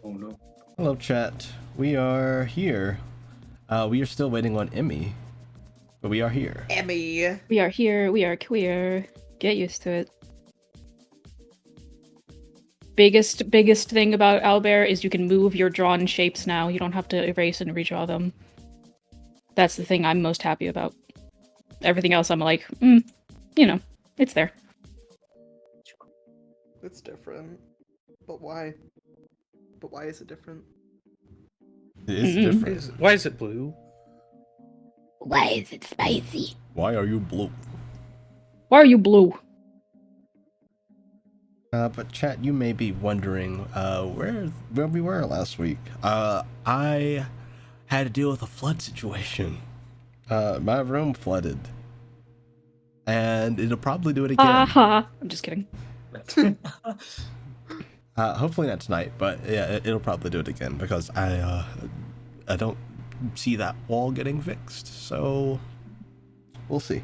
Oh no. Hello, chat. We are here. We are still waiting on Emmy, but we are here. Emmy. We are here. We are queer. Get used to it. Biggest thing about Owlbear is you can move your drawn shapes now. You don't have to erase and redraw them. That's the thing I'm most happy about. Everything else I'm like, it's there. It's different. But why? But why is it different? It is different. Why is it blue? Why is it spicy? Why are you blue? Why are you blue? But chat, you may be wondering where we were last week. I had to deal with a flood situation. My room flooded, and it'll probably do it again. I'm just kidding. Hopefully not tonight, but yeah, it'll probably do it again because I don't see that wall getting fixed. So we'll see.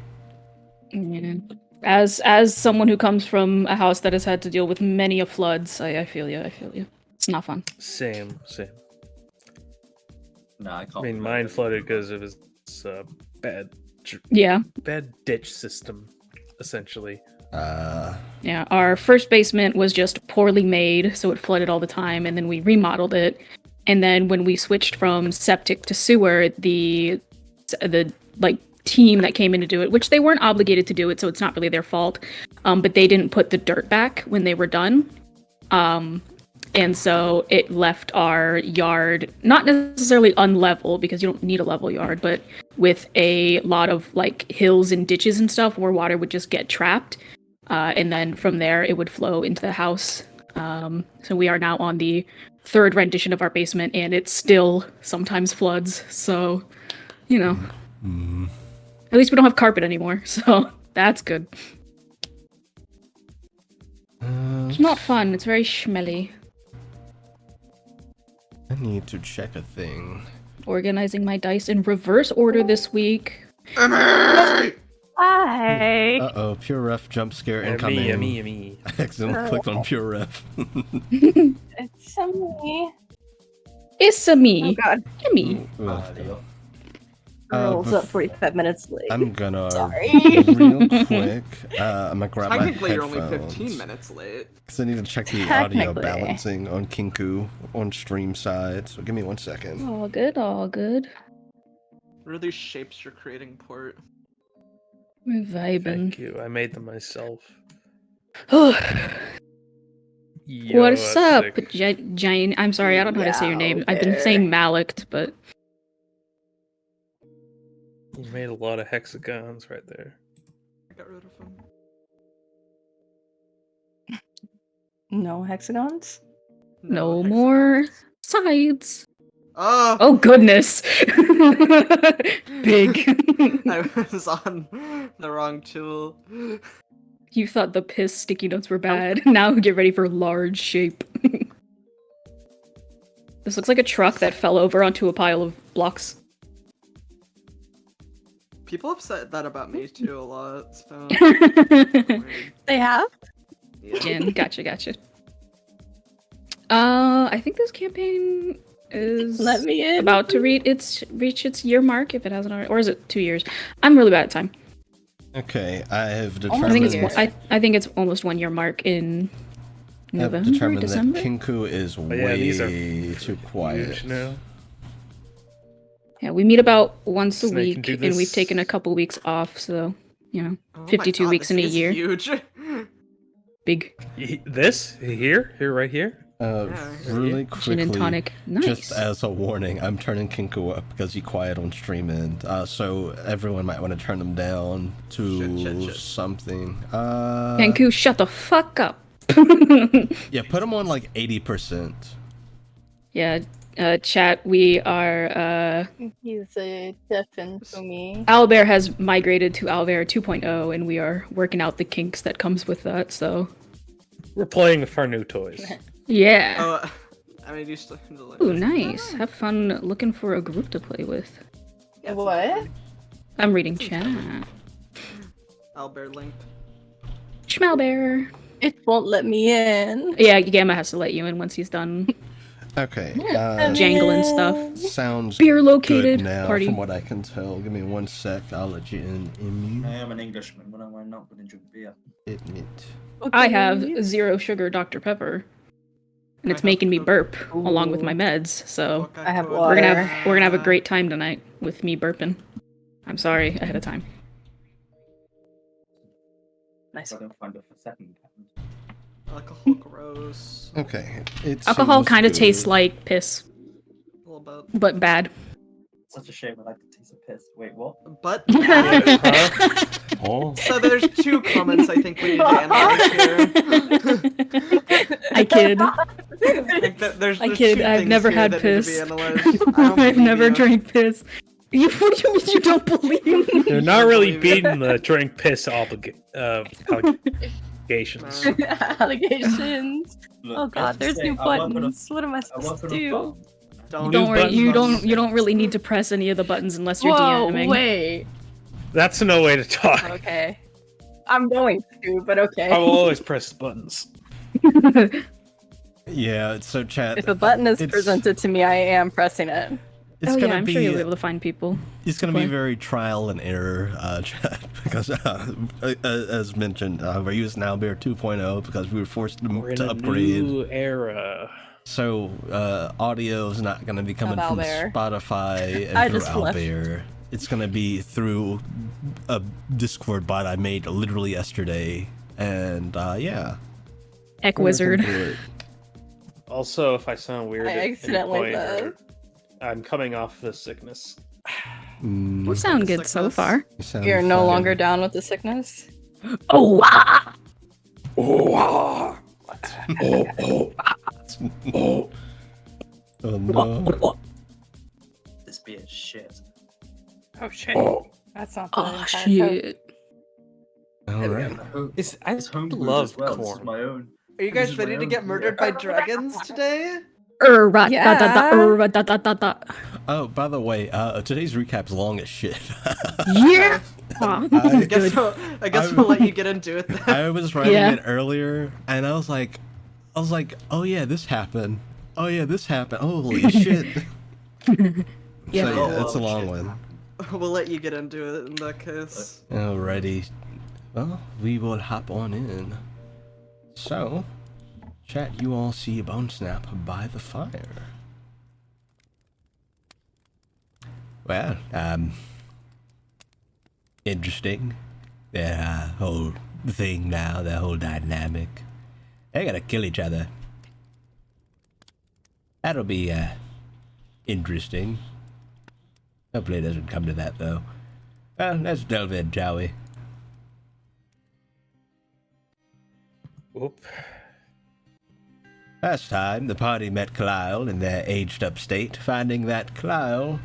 Yeah. As someone who comes from a house that has had to deal with many a floods, I feel you. I feel you. It's not fun. Same. No, I I can't. mean, mine flooded because of his bad Yeah. ditch system, essentially. Yeah, our first basement was just poorly made, so it flooded all the time, and then we remodeled it. And then when we switched from septic to sewer, the like team that came in to do it, which they weren't obligated to do it, so it's not really their fault. But they didn't put the dirt back when they were done. And so it left our yard not necessarily unlevel because you don't need a level yard, but with a lot of like hills and ditches and stuff where water would just get trapped. And then from there it would flow into the house. So we are now on the third rendition of our basement and it still sometimes floods. So, you know, at least we don't have carpet anymore. So that's good. It's not fun. It's very schmelly. I need to check a thing. Organizing my dice in reverse order this week. Hi. Pure ref jump scare incoming. Yummy. I accidentally clicked on pure ref. It's me. It's a me. Oh god. Me. Rolls up 45 minutes late. I'm gonna Sorry. real quick. I'm gonna grab my Technically, you're only headphones. 15 minutes late. Because I need to check the audio Technically. balancing on Kinku on stream side. So give me 1 second. All good, all good. What are these shapes you're creating, Port? We're vibing. Thank you. I made them myself. What's Yo, that's up, sick. Jane? I'm sorry, I don't know how to say your name. I've been There. saying Malikt, but You made a lot of hexagons right there. I got rid of them. No hexagons? no more sides. Oh! Oh goodness. Big. I was on the wrong tool. You thought the piss sticky notes were bad. Now get ready for large shape. This looks like a truck that fell over onto a pile of blocks. People have said that about me too a lot, so. They have? Yeah. Jin, gotcha. I think this campaign is Let me in. about to reach its year mark if it hasn't already, or is it 2 years? I'm really bad at time. Okay, I have Almost I think determined. it's I think it's almost 1 year mark in I have November, determined December. that Kinku is But yeah, these are way too quiet. huge now. Yeah, we meet about once a Snake can week, do and we've this. taken a couple weeks off. So, you know, Oh my 52 God, weeks this in a is year. Huge. This here, right here. Yeah. Really Gin and quickly, tonic, nice. just as a warning, I'm turning Kinku up because he's quiet on stream, and so everyone might want to turn him down to Shit. something. Kanku, shut the fuck up. Yeah, put him on like 80%. Yeah, chat. We are. He's a deafen for me. Owlbear has migrated to Owlbear 2.0, and we are working out the kinks that comes with that. So, We're playing with our new toys. yeah. Oh, I mean, you still have to look. Ooh, nice. Have fun looking for a group to play with. What? I'm reading chat. Albert linked. Schmalbear. It won't let me in. Yeah, Gamma has to let you in once he's done Okay. jangling stuff. Sounds Beer located good now, party. from what I can tell. Give me 1 sec. I'll let you in. I am an Englishman, but I'm not going to drink beer. Admit. I have 0 sugar Dr. Pepper, and it's making me burp along with Ooh. my meds. So I have we're water. gonna have a great time tonight with me burping. I'm sorry ahead of time. Nice. I don't find it for second. Alcohol gross. Okay. It Alcohol seems kind of good. tastes like piss, A little bit. but bad. Such a shame. I like the taste of piss. Wait, what? But. Huh? Oh. So there's 2 comments I think we need to analyze here. I kid. I think that there's I there's kid. 2 I've things never here had that need to be piss. analyzed. I don't I've believe never you. drank piss. What do you mean you don't believe me? They're not really believe it. beating the drink piss allegations. Allegations. Look, Oh god, there's new buttons. What am I I work supposed to on a do? farm. Don't, Don't worry, buttons. you don't really need to press any of the buttons unless you're Whoa, DMing. wait. That's no way to talk. Okay. I'm going to, but okay. I will always press buttons. Yeah, so chat. If a button is it's- presented to me, I am pressing it. It's Oh gonna yeah, I'm be sure you'll be able to find people. it's gonna be play. very trial and error, chat, because as mentioned, we're using Owlbear 2.0 because we were forced We're in to a upgrade. new era. So audio is not gonna be coming from Owlbear. Spotify and I through just left. Owlbear. It's gonna be through a Discord bot I made literally yesterday, and yeah. Heck We're looking wizard. through it. Also, if I sound weird, I at any accidentally point, left. I'm coming off this sickness. Mm, You sound good so Sickness. far. you sound You're no fine. longer down with the sickness? Oh wow! Oh, Oh no. This beer is shit. Oh shit. That's not the Oh entire shit! All right. I It's homebrewed love as well. This is corn. my own. Are you This guys is my ready to own get beer. murdered by dragons today? Da. Oh, by the way, today's recap's long as shit. Yeah. Aw, I guess, good. I guess we'll let you get into it then. I was writing Yeah. it earlier, and I was like, oh yeah, this happened. Oh yeah, this happened. Holy shit. Yeah. So yeah, it's a Oh, long shit. one. We'll let you get into it in that case. Alrighty. Well, we will hop on in. So, chat, you all see Bone Snap by the fire. Well, interesting. Their whole thing now, their whole dynamic. They gotta kill each other. That'll be, interesting. Hopefully it doesn't come to that, though. Well, let's delve in, shall we? Whoop. Last time, the party met Kalyle in their aged-up state, finding that Kalyle,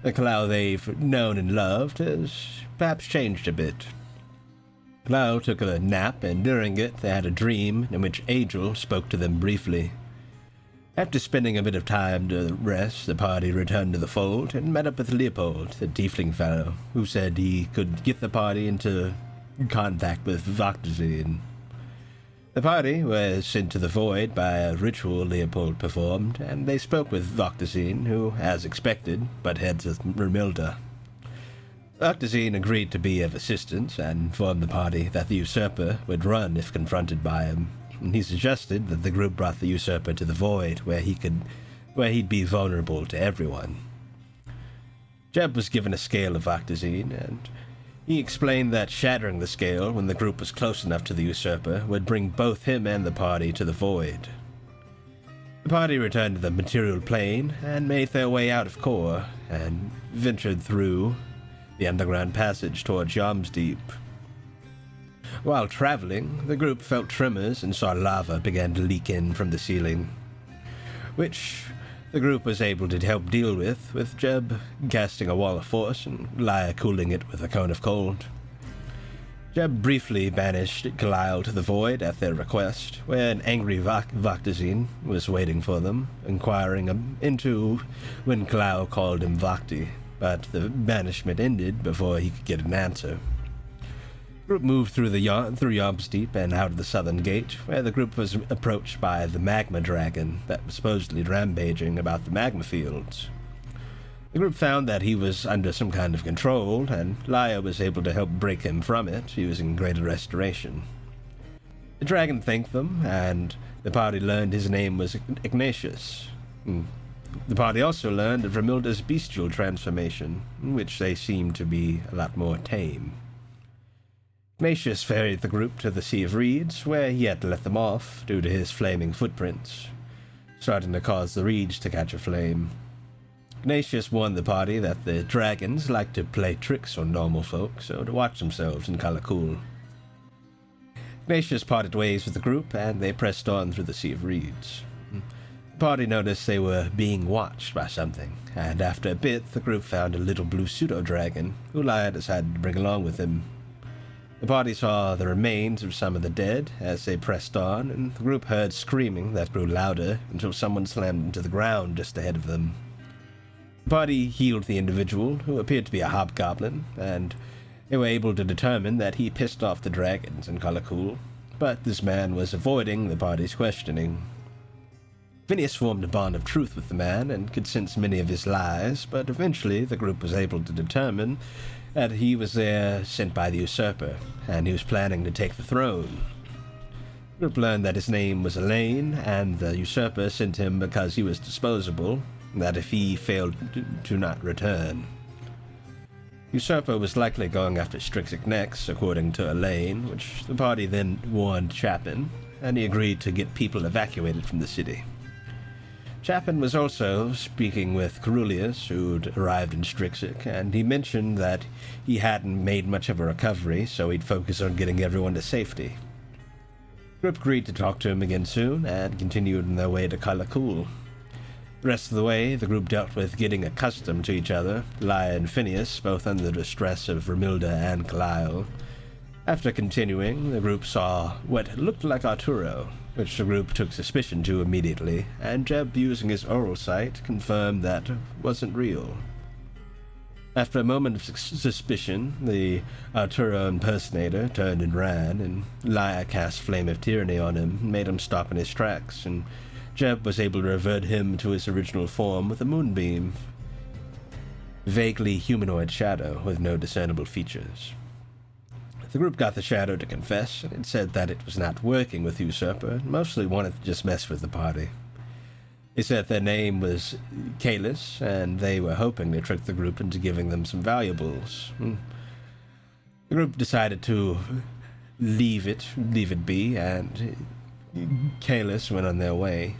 the Kalyle they've known and loved, has perhaps changed a bit. Kalyle took a nap, and during it, they had a dream in which Angel spoke to them briefly. After spending a bit of time to rest, the party returned to the fold and met up with Leopold, the tiefling fellow, who said he could get the party into contact with Voctazine. The party was sent to the void by a ritual Leopold performed, and they spoke with Voctazine, who, as expected, but heads with Remilda. Voctazine agreed to be of assistance and informed the party that the usurper would run if confronted by him. And he suggested that the group brought the usurper to the void, where he'd be vulnerable to everyone. Jeb was given a scale of Voctazine, and he explained that shattering the scale when the group was close enough to the usurper would bring both him and the party to the void. The party returned to the material plane and made their way out of Kor and ventured through the underground passage towards Yamsdeep. While traveling, the group felt tremors and saw lava begin to leak in from the ceiling, which the group was able to help deal with Jeb casting a wall of force and Laya cooling it with a cone of cold. Jeb briefly banished Kalyle to the void at their request, where an angry Voctazine was waiting for them, inquiring into when Kalyle called him Vocti, but the banishment ended before he could get an answer. The group moved through Yamsdeep and out of the southern gate, where the group was approached by the magma dragon that was supposedly rampaging about the magma fields. The group found that he was under some kind of control, and Laya was able to help break him from it, using greater restoration. The dragon thanked them, and the party learned his name was Ignatius. The party also learned of Remilda's bestial transformation, in which they seemed to be a lot more tame. Ignatius ferried the group to the Sea of Reeds, where he had to let them off due to his flaming footprints, starting to cause the reeds to catch aflame. Ignatius warned the party that the dragons like to play tricks on normal folk, so to watch themselves and call it cool. Ignatius parted ways with the group, and they pressed on through the Sea of Reeds. The party noticed they were being watched by something, and after a bit, the group found a little blue pseudo-dragon, who Laya decided to bring along with him. The party saw the remains of some of the dead as they pressed on, and the group heard screaming that grew louder until someone slammed into the ground just ahead of them. The party healed the individual, who appeared to be a hobgoblin, and they were able to determine that he pissed off the dragons in Kalakul, but this man was avoiding the party's questioning. Phineas formed a bond of truth with the man and could sense many of his lies, but eventually the group was able to determine that he was there sent by the usurper, and he was planning to take the throne. The group learned that his name was Elaine, and the usurper sent him because he was disposable, that if he failed to not return. Usurper was likely going after Strixik next, according to Elaine, which the party then warned Chapin, and he agreed to get people evacuated from the city. Chapin was also speaking with Carulius, who'd arrived in Strixik, and he mentioned that he hadn't made much of a recovery, so he'd focus on getting everyone to safety. The group agreed to talk to him again soon, and continued on their way to Kalakul. The rest of the way, the group dealt with getting accustomed to each other, Laya and Phineas, both under the stress of Romilda and Kalile. After continuing, the group saw what looked like Arturo, which the group took suspicion to immediately, and Jeb, using his oral sight, confirmed that wasn't real. After a moment of suspicion, the Arturo impersonator turned and ran, and Laya cast Flame of Tyranny on him and made him stop in his tracks, and Jeb was able to revert him to his original form with a moonbeam. Vaguely humanoid shadow with no discernible features. The group got the shadow to confess, and it said that it was not working with Usurper, and mostly wanted to just mess with the party. They said their name was Kalis, and they were hoping to trick the group into giving them some valuables. The group decided to leave it be, and Kalis went on their way.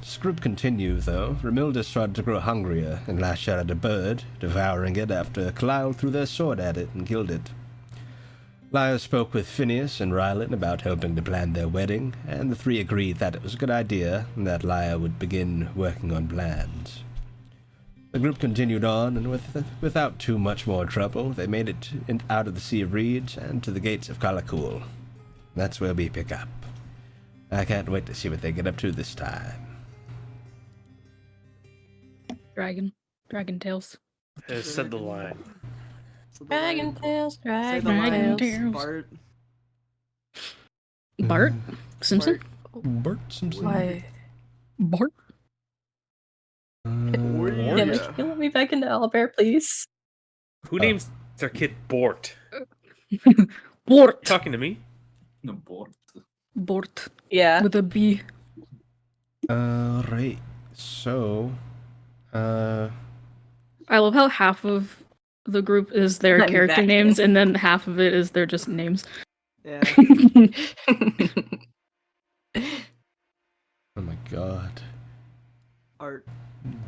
As the group continued, though, Romilda started to grow hungrier and lashed out at a bird, devouring it after Kalile threw their sword at it and killed it. Laya spoke with Phineas and Rylan about helping to plan their wedding, and the three agreed that it was a good idea and that Laya would begin working on plans. The group continued on, and without too much more trouble, they made it out of the Sea of Reeds and to the gates of Kalakul. That's where we pick up. I can't wait to see what they get up to this time. Dragon Tales. Said the line. So the Dragon line- Tales, Say the Dragon lines, Tales. Bart. Bart Simpson. Bart Simpson. Why? Bart. Bart. Damn it, can you let me back into Owlbear, please? Who names their kid Bort? Bort. Talking to me? No board. Bort Yeah. with a B. Right. So, I love how half of the group is their Let me character back names, in. and then half of it is their just names. Yeah. oh my god. Art.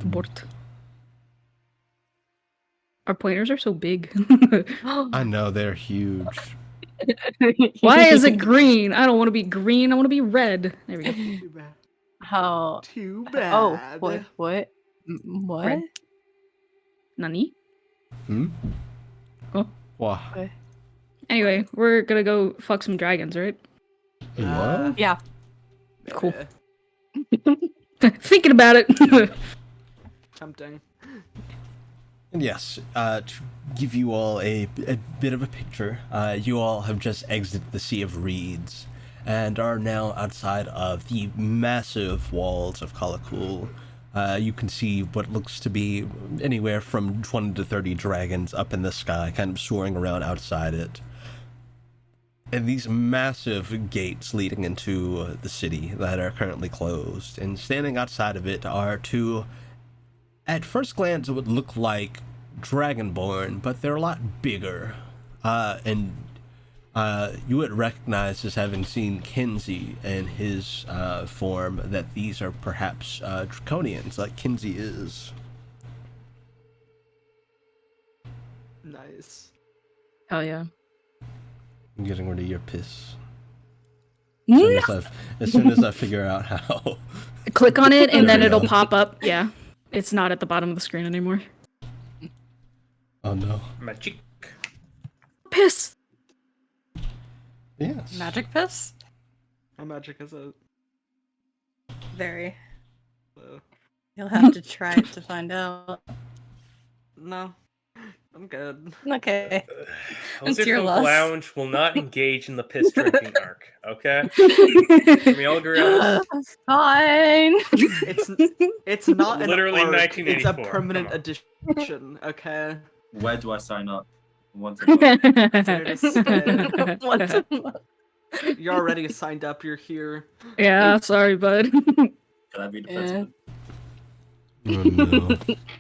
Bort. Our pointers are so big. I know, they're huge. Why is it green? I don't want to be green. I want to be red. There we go. Too bad. How? Too bad. Oh, what? What? Red. Nani? Hmm? Oh. Why? Anyway, we're gonna go fuck some dragons, right? What? Yeah. Cool. Yeah, Thinking about it. tempting. And yes, to give you all a bit of a picture, you all have just exited the Sea of Reeds and are now outside of the massive walls of Kalakul. You can see what looks to be anywhere from 20 to 30 dragons up in the sky, kind of soaring around outside it. And these massive gates leading into the city that are currently closed. And standing outside of it are two, at first glance, it would look like Dragonborn, but they're a lot bigger. And you would recognize, as having seen Kinsey in his form, that these are perhaps Draconians, like Kinsey is. Nice. Hell yeah. I'm getting rid of your piss. As soon as I figure out how. Click on it, and There then we it'll go. pop up. Yeah, it's not at the bottom of the screen anymore. Oh no. Magic. Piss. Yes. Magic piss? How magic is it? Very. Uh, You'll have to try it to find out. no, I'm good. Okay. It's your Lizardfolk loss. Lounge will not engage in the piss drinking arc. Okay. Can we all agree on this? Fine. It's not an Literally arc, it's a 1984, permanent come addition. Okay. Where do I sign up? Once a month. There to stay. Once a month. You're already signed up. You're here. Yeah, sorry, bud. Can I be the Yeah. president? Oh no.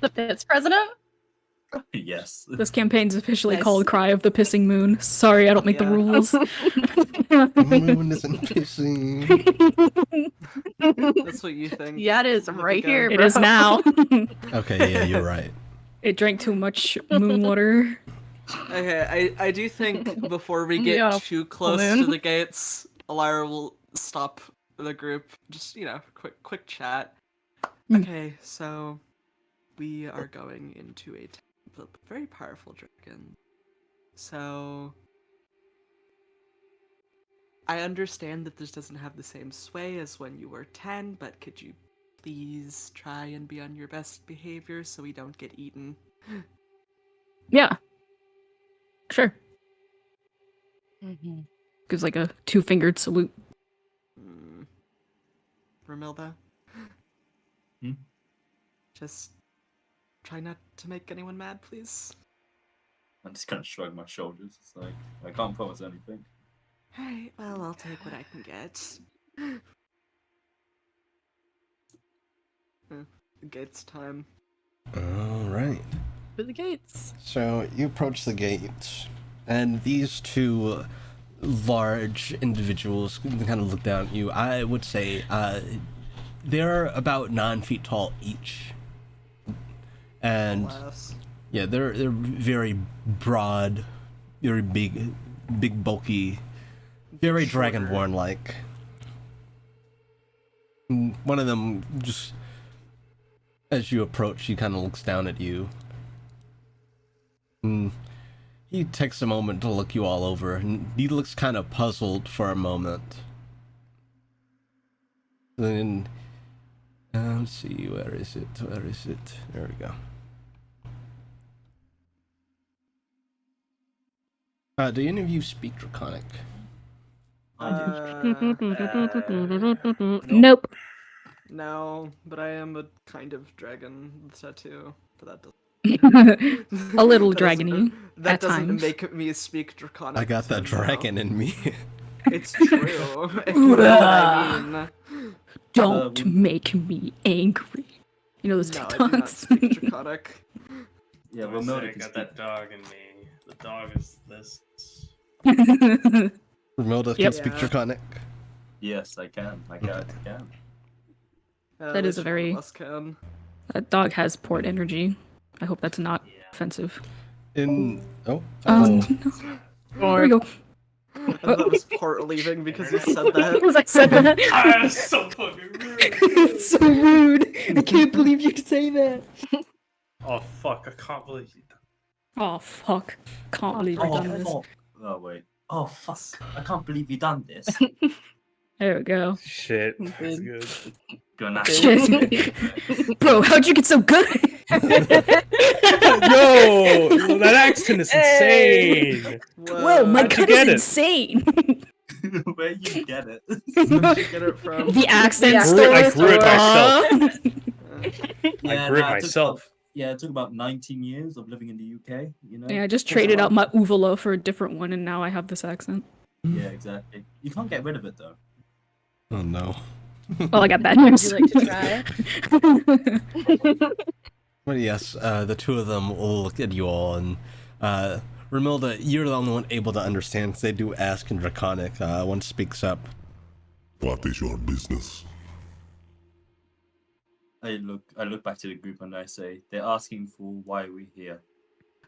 The Pitts president? Yes. This campaign's officially Nice. called Cry of the Pissing Moon. Sorry, I don't make the Yeah. rules. Moon isn't pissing. That's what you think. Yeah, it is Look right again. here, It bro. is now. Okay, yeah, you're right. It drank too much moon water. Okay, I do think before we get Yeah, too close to balloon. the gates, Alara will stop the group. Just quick chat. Mm. Okay, so we are going into a very powerful dragon. So I understand that this doesn't have the same sway as when you were 10, but could you please try and be on your best behavior so we don't get eaten? Yeah. Sure. Mhm. Gives like a 2-fingered salute. Romilda? Hmm? Just try not to make anyone mad, please. I'm just gonna shrug my shoulders. It's like I can't promise anything. Alright, well, I'll take what I can get. Gates time. All right. To the gates. So you approach the gates, and these two large individuals kind of look down at you. I would say they're about 9 feet tall each, and Alas. yeah, they're very broad, very big, bulky, very Shorter. dragonborn-like. And one of them just, as you approach, he kind of looks down at you. And he takes a moment to look you all over, and he looks kind of puzzled for a moment. Then, let's see, where is it? Where is it? There we go. Do any of you speak Draconic? I do. Nope. No, but I am a kind of dragon tattoo. But that doesn't. A little That doesn't- dragony That at doesn't times. make me speak Draconic. I got that so no. dragon in me. It's true. If you know what I mean. Don't make me angry. You know those No, I do not TikToks? speak Draconic. Yeah, I well, say Melody I can got speak. that dog in me. The dog is this. Romilda can Yep. speak Yeah. Draconic. Yes, I can. I can. That is a Which one very- of us can? That dog has port energy. I hope that's not Yeah. offensive. In oh, No. Or There we go. I thought that was Port leaving because you said that. Because I said that. Ah, that's so fucking rude. It's so rude. I can't believe you'd say that. Oh fuck! I can't believe you. Oh fuck. Can't believe you've Oh, done this. fuck. Oh, wait. Oh, fuck. I can't believe you done this. There we go. Shit. That's Good. good. Good night. Shit. Bro, how'd you get so good? Yo, that accent is insane. Whoa, my How'd you cut get is it? insane. Where you get it? Where'd you get it from? The accent I store. grew it myself. Yeah, I grew it nah, it took myself. it took about 19 years of living in the UK, you know? Yeah, I just Takes a traded while. out my uvula for a different one, and now I have this accent. Yeah, exactly. You can't get rid of it, though. oh no. Well, I got bad would news. you like to try? Well, yes, the two of them will look at you all, and Romilda, you're the only one able to understand because they do ask in Draconic. One speaks up. What is your business? I look back to the group and I say, they're asking for why we're here.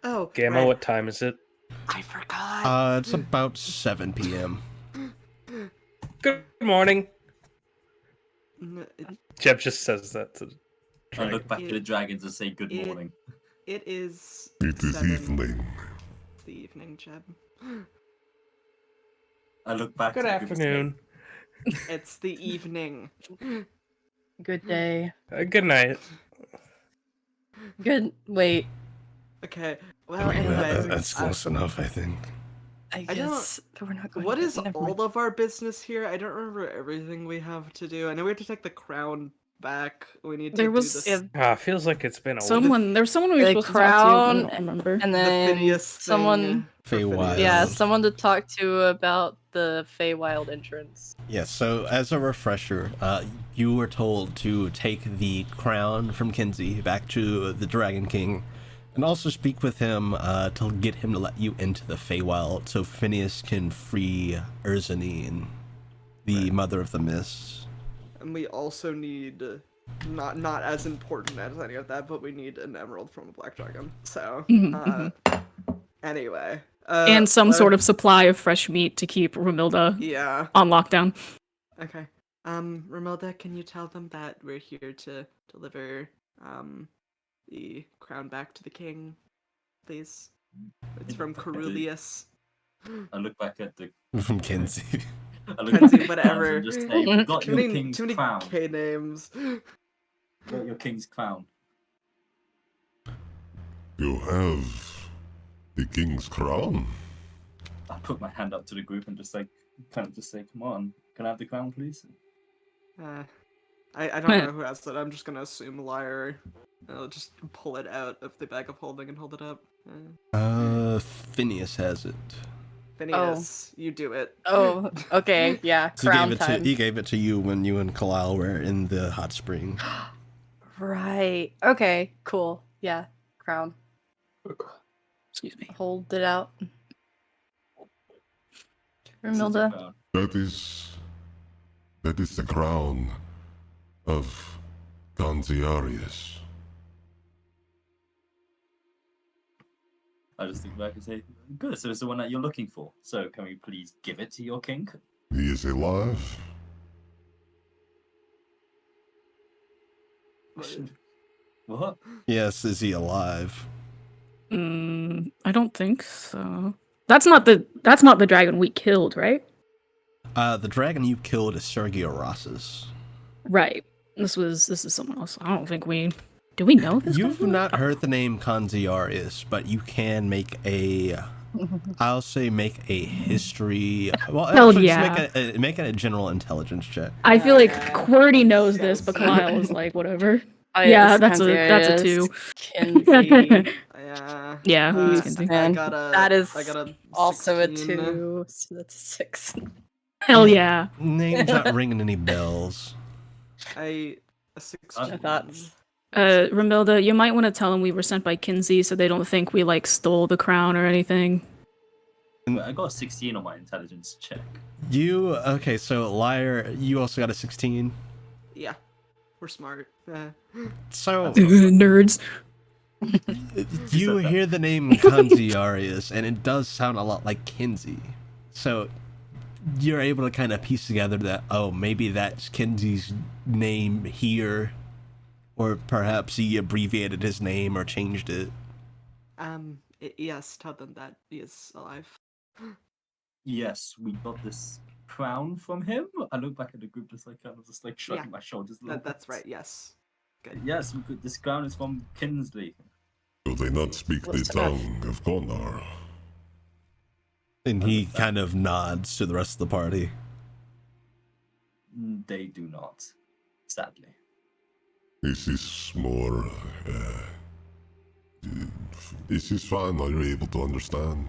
Oh, Gamma, right. what time is it? I forgot. It's about 7 p.m. Good morning. Jeb just says that to the I dragon. look back at the dragons and say good it- morning. It is It is 7. evening. It's the evening, Jeb. I look back Good to the group and say, afternoon. It's the evening. Good day. Good night. Good. Wait. Okay. Well, I mean, anyway, that's close enough, I think. I I don't- guess we're not going. what to is never all mind. of our business here? I don't remember everything we have to do. I know we have to take the crown back. We need to There do was- this. Yeah, Feels like it's been a There was someone we were The supposed to talk to. I crown don't remember. and the then Phineas someone. thing for Feywild. Phineas. Yeah, someone to talk to about the Feywild entrance. Yes, so as a refresher, you were told to take the crown from Kinsey back to the Dragon King, and also speak with him to get him to let you into the Feywild so Phineas can free Urzanine, the Mother of the Mists. And we also need not as important as any of that, but we need an emerald from a black dragon. So anyway. And some sort of supply of fresh meat to keep Romilda Yeah. on lockdown. Okay. Romilda, can you tell them that we're here to deliver the crown back to the king, please? It's from Carulius. I look back at the. From Kinsey. I look Kenzie, at the whatever. crowns and just say, "You got Too your many, king's too many crown. K names. You got your king's crown." You have the king's crown. I put my hand up to the group and just like, kind of just say, "Come on, can I have the crown, please?" I don't know who has it. I'm just gonna assume liar. I'll just pull it out of the bag of holding and hold it up. Phineas has it. Phineas, you do it. Oh, okay, yeah. So Crown time. he gave it to you when you and Kalal were in the hot spring. Right. Okay. Cool. Yeah. Crown. Excuse me. Hold it out. This is the Romilda. crown. That is the crown of Ganziarius. I just think back and say, "Good. So it's the one that you're looking for. So can we please give it to your king?" He is alive. What? Yes, is he alive? I don't think so. That's not the dragon we killed, right? The dragon you killed is Sergio Rosas. Right. This is someone else. I don't think we. Do we know this? You've guy? not heard the name Kanziaris, but you can make a. I'll say make a history. Well, Hell actually, yeah. just make a general intelligence check. I feel like Yeah. QWERTY knows this, but Kyle is like, whatever. Oh, Yeah, it's that's a 2. Kinsey. Yeah. Yeah, Please, it's Kinsey. man. I That got is a also a 16. 2, so that's a 6. Hell yeah. Name's not ringing any bells. A 16. My thoughts. Romilda, you might want to tell them we were sent by Kinsey so they don't think we like stole the crown or anything. I got a 16 on my intelligence check. Okay, so liar, you also got a 16. Yeah. We're smart. So Nerds. you hear the name Kanziarius, and it does sound a lot like Kinsey. So you're able to kind of piece together that, oh, maybe that's Kinsey's name here, or perhaps he abbreviated his name or changed it. Yes, tell them that he is alive. Yes, we got this crown from him. I look back at the group just like kind of just like shrugging my shoulders a little That's bit. right, yes. Good. Yes, this crown is from Kinsley. Do they not speak the Close enough. tongue of Gondar? And he kind of nods to the rest of the party. They do not, sadly. This is more. This is fine. Are you able to understand?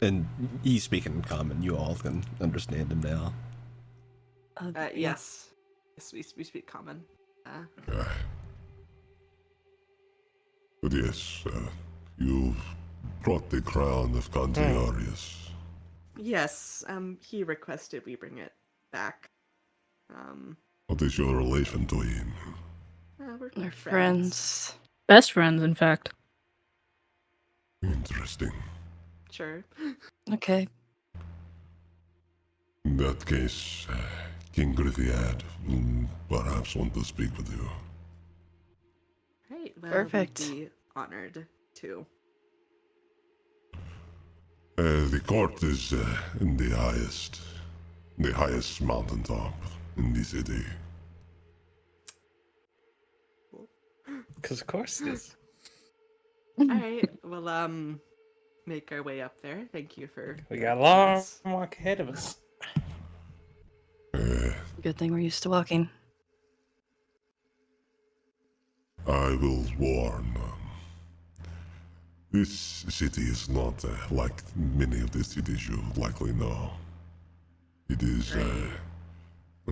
And he's speaking in common. You all can understand him now. Yes. Yes, we speak common. Okay. But yes, you brought the crown of Ganziarius. Yes, he requested we bring it back. What is your relation to him? We're They're friends. Best friends, in fact. Interesting. Sure. Okay. In that case, King Grithiad perhaps want to speak with you. Right. Well, Perfect. We'd be honored to. The court is in the highest mountaintop in the city. Because of course it is. All right. We'll make our way up there. Thank you for. We got a directing long us. walk ahead of us. Good thing we're used to walking. I will warn. This city is not like many of the cities you likely know. It is,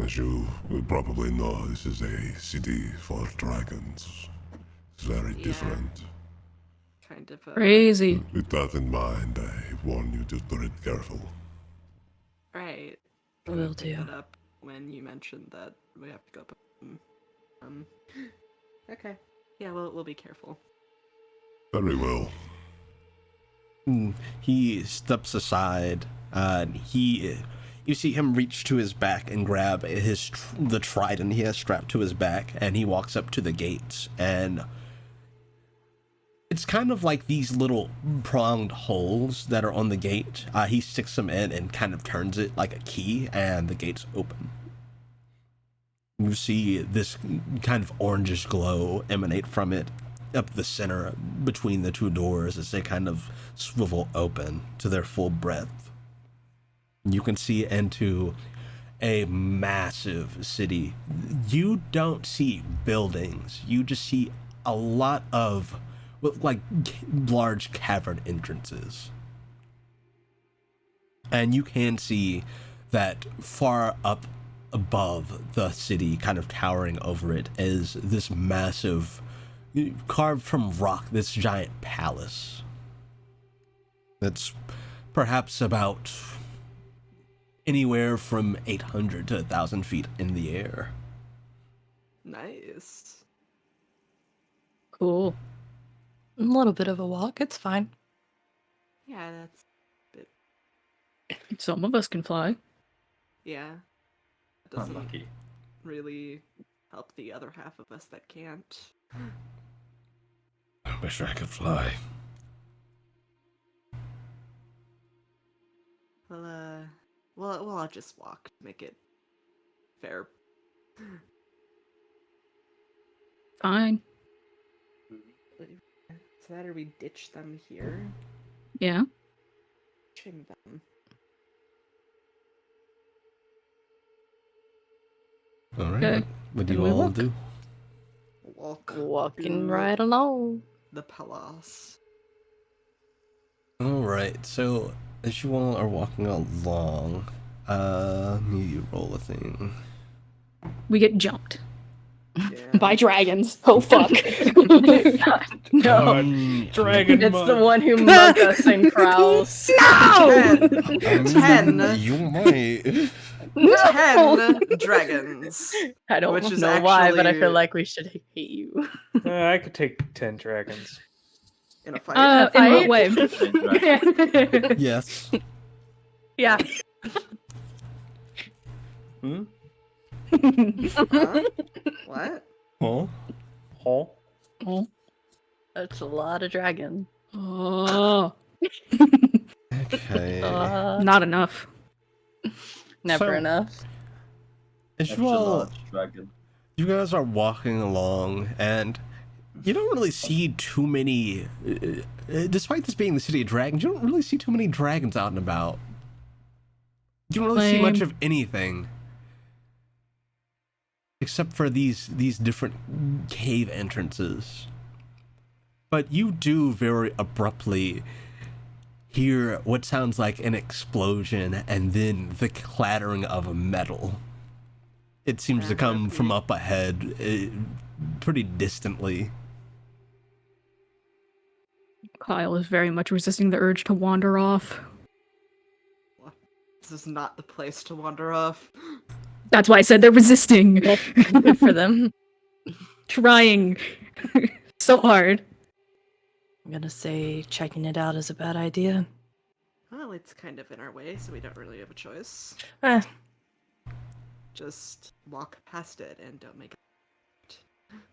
as you probably know, this is a city for dragons. It's very Yeah. different. Kind of. Crazy. With that in mind, I warn you to tread careful. Right. Will Pick do. that up when you mentioned that we have to go up. Okay. Yeah, we'll be careful. Very well. He steps aside. You see him reach to his back and grab the trident he has strapped to his back, and he walks up to the gates. And it's kind of like these little pronged holes that are on the gate. He sticks them in and kind of turns it like a key, and the gates open. You see this kind of orangish glow emanate from it up the center between the two doors as they kind of swivel open to their full breadth. You can see into a massive city. You don't see buildings. You just see a lot of like large cavern entrances. And you can see that far up above the city, kind of towering over it, is this massive, carved from rock, this giant palace. That's perhaps about anywhere from 800 to 1,000 feet in the air. Nice. Cool. A little bit of a walk, it's fine. Yeah, that's a bit. Some of us can fly. Yeah. It doesn't Unlucky. really help the other half of us that can't. I wish I could fly. Well, I'll just walk to make it fair. Fine. So that or we ditch them here. Yeah. Ditching them. All right. Okay. What do Then you we all walk. do? Walking to right along. the palace. All right. So as you all are walking along, you roll a thing. We get jumped Yeah. by dragons. Oh fuck. No, Dragon it's the mug. one who mugged us and Krause. No! 10 You might. 10 dragons. I don't Which is know why, but I actually- feel like we should hate you. I could take 10 dragons. In a fight. In what Fight? way? Yes. Yeah. Hmm? Huh? What? Huh? Huh? That's a lot of dragon. Oh, Okay. not enough. Never So- enough. As Extra you all, large dragon. you guys are walking along, and you don't really see too many. Despite this being the city of dragons, you don't really see too many dragons out and about. You don't really see much Lame. of anything, except for these different cave entrances. But you do very abruptly hear what sounds like an explosion, and then the clattering of metal. It seems to come from up ahead, pretty distantly. Kyle is very much resisting the urge to wander off. This is not the place to wander off. That's why I said they're resisting. Good for them. Trying so hard. I'm gonna say checking it out is a bad idea. Well, it's kind of in our way, so we don't really have a choice. Eh, just walk past it and don't make it.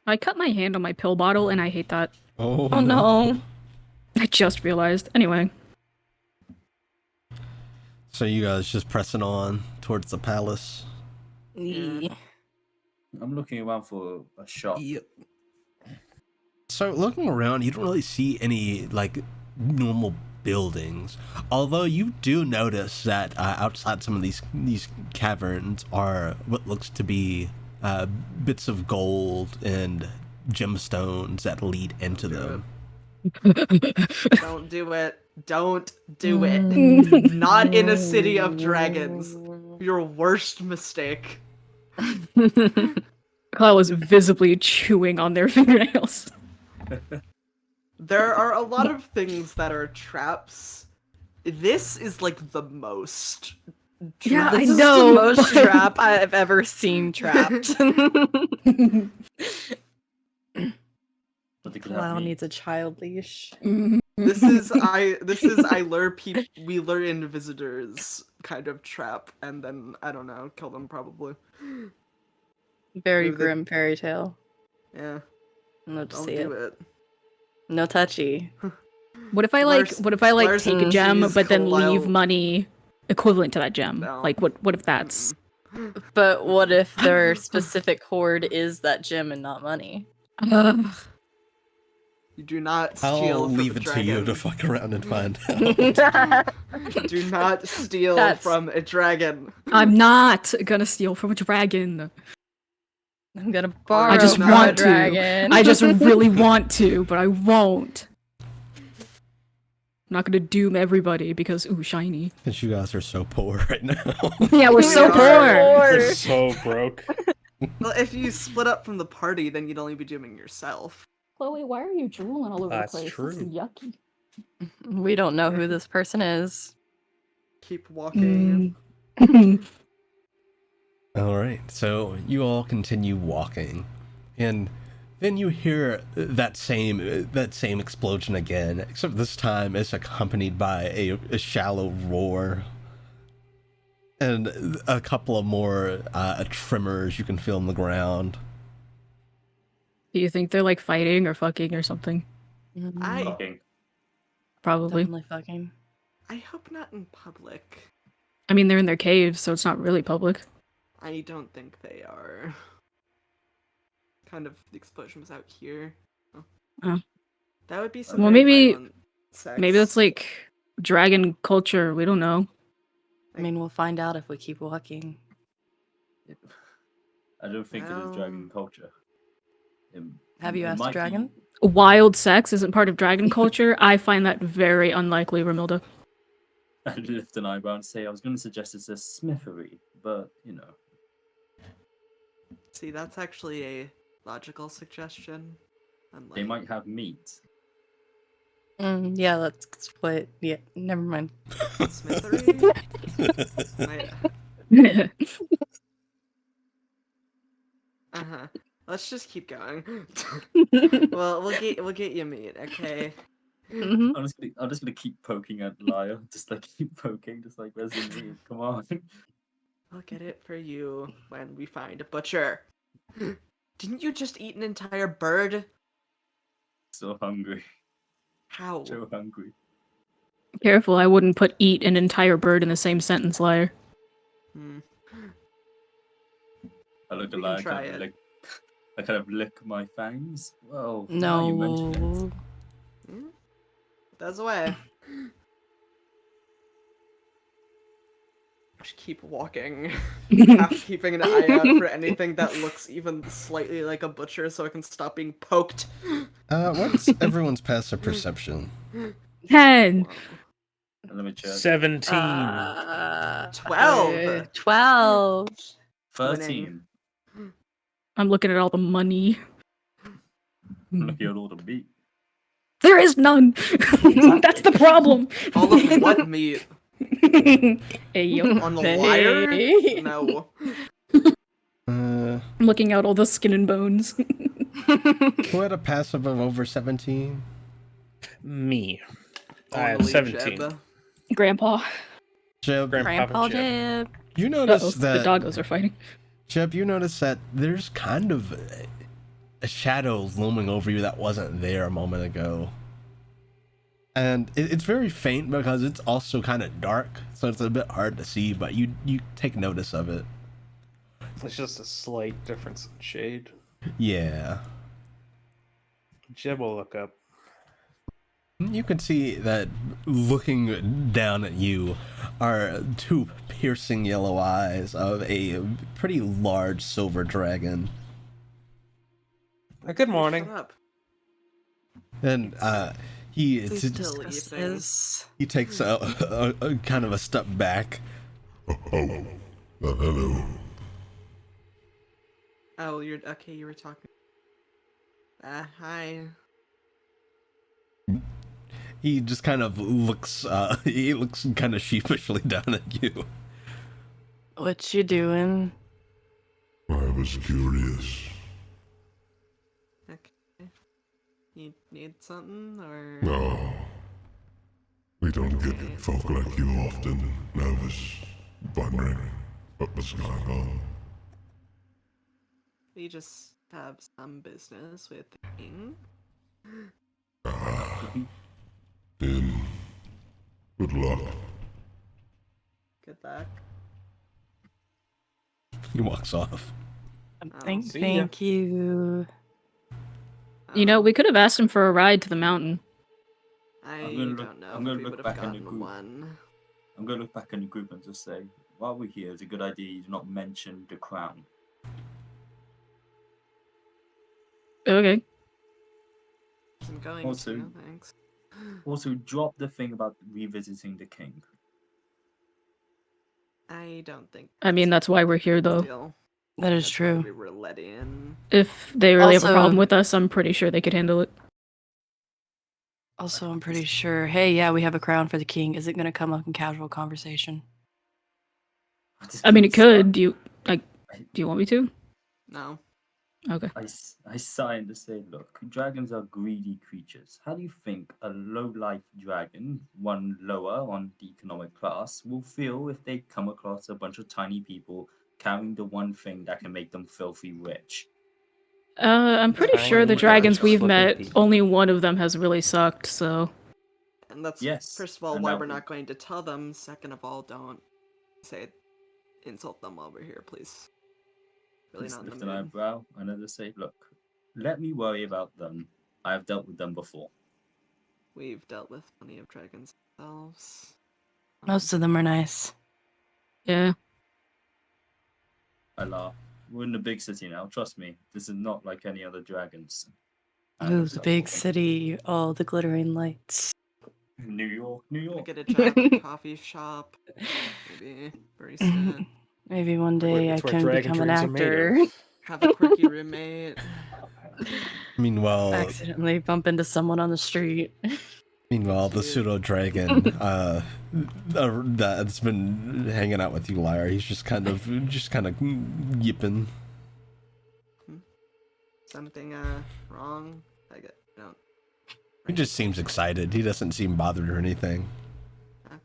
I cut my hand on my pill bottle, and I hate that. Oh, Oh no. I just realized. Anyway. So you guys just pressing on towards the palace? Yeah. I'm looking around for a shop. Yep. So looking around, you don't really see any like normal buildings. Although you do notice that outside some of these caverns are what looks to be bits of gold and gemstones that lead into them. Don't do it. Don't do it. Not in a city of dragons. Your worst mistake. Kyle was visibly chewing on their fingernails. There are a lot of things that are traps. This is like the most. Yeah, I This is know. the most trap I've ever seen trapped. But they could have Clown meat. needs a child leash. This is I lure we lure in visitors kind of trap, and then I don't know, kill them probably. Very Move the- grim fairy tale. Yeah, Love to don't see do it. it. No touchy. What if I Lars- take a gem Lars but then leave Carlisle- money equivalent to that gem? No. Like what if that's But what if their specific hoard is that gem and not money? You do not steal I'll from leave a it to you dragon. to fuck around and find out. Do not steal That's- from a dragon. I'm not gonna steal from a dragon. I'm gonna borrow I just from want a to. dragon. I just really want to, but I won't. I'm not gonna doom everybody because ooh, shiny. Because you guys are so poor right now. Yeah, we're so We poor. are. We're so broke. Well, if you split up from the party, then you'd only be dooming yourself. Chloe, why are you drooling all over That's the place? true. This is yucky. We don't know who this person is. Keep walking. All right, so you all continue walking, and then you hear that same explosion again, except this time it's accompanied by a shallow roar, and a couple of more tremors you can feel on the ground. Do you think they're like fighting or fucking or something? I Fucking. Probably. Definitely fucking. I hope not in public. I mean, they're in their caves, so it's not really public. I don't think they are. Kind of, the explosion was out here. Oh. That would be some Well, very maybe- violent sex. Maybe that's like dragon culture. We don't know. I mean, we'll find out if we keep walking. I don't think it is dragon culture. Have you It asked a might be- dragon? Wild sex isn't part of dragon culture. I find that very unlikely, Romilda. I'd lift an eyebrow and say I was going to suggest it's a smithery, but you know. See, that's actually a logical suggestion. They might have meat. Yeah, let's split. Yeah, never mind. Smithery? Might- Uh-huh. Let's just keep going. Well, we'll get you meat, okay? Mhm. I'm just gonna keep poking at Lyle. Just like keep poking, just like Resident Evil. Come on. I'll get it for you when we find a butcher. Didn't you just eat an entire bird? So hungry. How? So hungry. Careful, I wouldn't put eat an entire bird in the same sentence, liar. Hmm. I look at We can Lyle, try it. I kind of lick my fangs. Well, now you mention it. No. Hmm? That's away. Just keep walking. Half keeping an eye out for anything that looks even slightly like a butcher so I can stop being poked. What's everyone's passive perception? 10. Let me check. 17. 12. 12. 13. I'm looking at all the money. Look at all the meat. There is none. That's the problem. All of what meat? Hey, yo. On the Hey. wire? No. I'm looking out all the skin and bones. who had a passive of over 17? Me. I have Only 17. Jeb. Grandpa. Jeb, Grandpa Grandpa Jib. Jib. you Uh-oh, notice the that doggos are fighting. Jeb, you notice that there's kind of a shadow looming over you that wasn't there a moment ago. And it's very faint because it's also kind of dark, so it's a bit hard to see, but you take notice of it. It's just a slight difference in shade. Yeah. Jeb will look up. You can see that looking down at you are two piercing yellow eyes of a pretty large silver dragon. Good morning. Shut up. And he Please still evening. he takes a kind of a step back. Hello. Oh, you're okay. You were talking. Hi. He just kind of looks he looks kind of sheepishly down at you. What you doing? I was curious. Okay. You need something or? No. We don't get folk like you often. I was wondering what was going on. We just have some business with the king. Then, good luck. Good luck. He walks off. See ya. Thank you. You know, we could have asked him for a ride to the mountain. I I'm gonna look- don't know I'm if gonna we look would have back in the gotten group. one. I'm going to look back in the group and just say, while we're here, it's a good idea you do not mention the crown. Okay. I'm going Also- to, thanks. Also, drop the thing about revisiting the king. I don't think. I mean, that's why we're here, a though. deal. That is That's why true. we were let in. If they really have a Also- problem with us, I'm pretty sure they could handle it. Also, I'm pretty sure, hey, yeah, we have a crown for the king. Is it going to come up in casual conversation? I mean, it could. Do you want me to? No. Okay. I sigh and just say, look, dragons are greedy creatures. How do you think a low-life dragon, one lower on the economic class, will feel if they come across a bunch of tiny people carrying the one thing that can make them filthy rich? I'm pretty Tiny sure the large dragons we've flipping met, people. only one of them has really sucked, so... And that's Yes, first of all and why that we're would- not going to tell them. Second of all, don't insult them while we're here, please. Really Just not in lift the an mood. eyebrow and then just say, look, let me worry about them. I have dealt with them before. We've dealt with plenty of dragons ourselves. Most of them are nice. Yeah. I laugh. We're in a big city now. Trust me, this is not like any other dragons. I Ooh, know the some big people. city, all the glittering lights. New York, New I York. get a job at a coffee shop. Maybe barista. Maybe one day I It's where can dragon become an dreams are made actor. of. Have a quirky roommate. Accidentally bump into someone on the street. Meanwhile, the Cute. pseudo dragon that's been hanging out with you, Lyra, he's just kind of yipping. Something wrong? Don't. He just seems excited. He doesn't seem bothered or anything. Okay.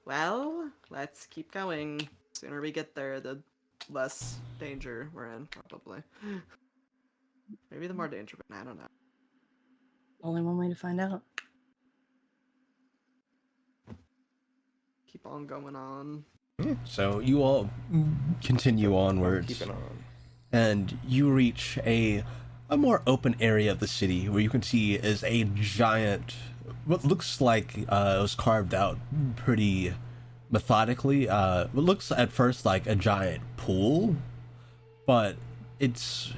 Well, let's keep going. Sooner we get there, the less danger we're in, probably. Maybe the more danger, but I don't know. Only one way to find out. Keep on going on. So you all continue onwards, Keeping on. and you reach a more open area of the city where you can see is a giant, what looks like it was carved out pretty methodically. It looks at first like a giant pool, but it's...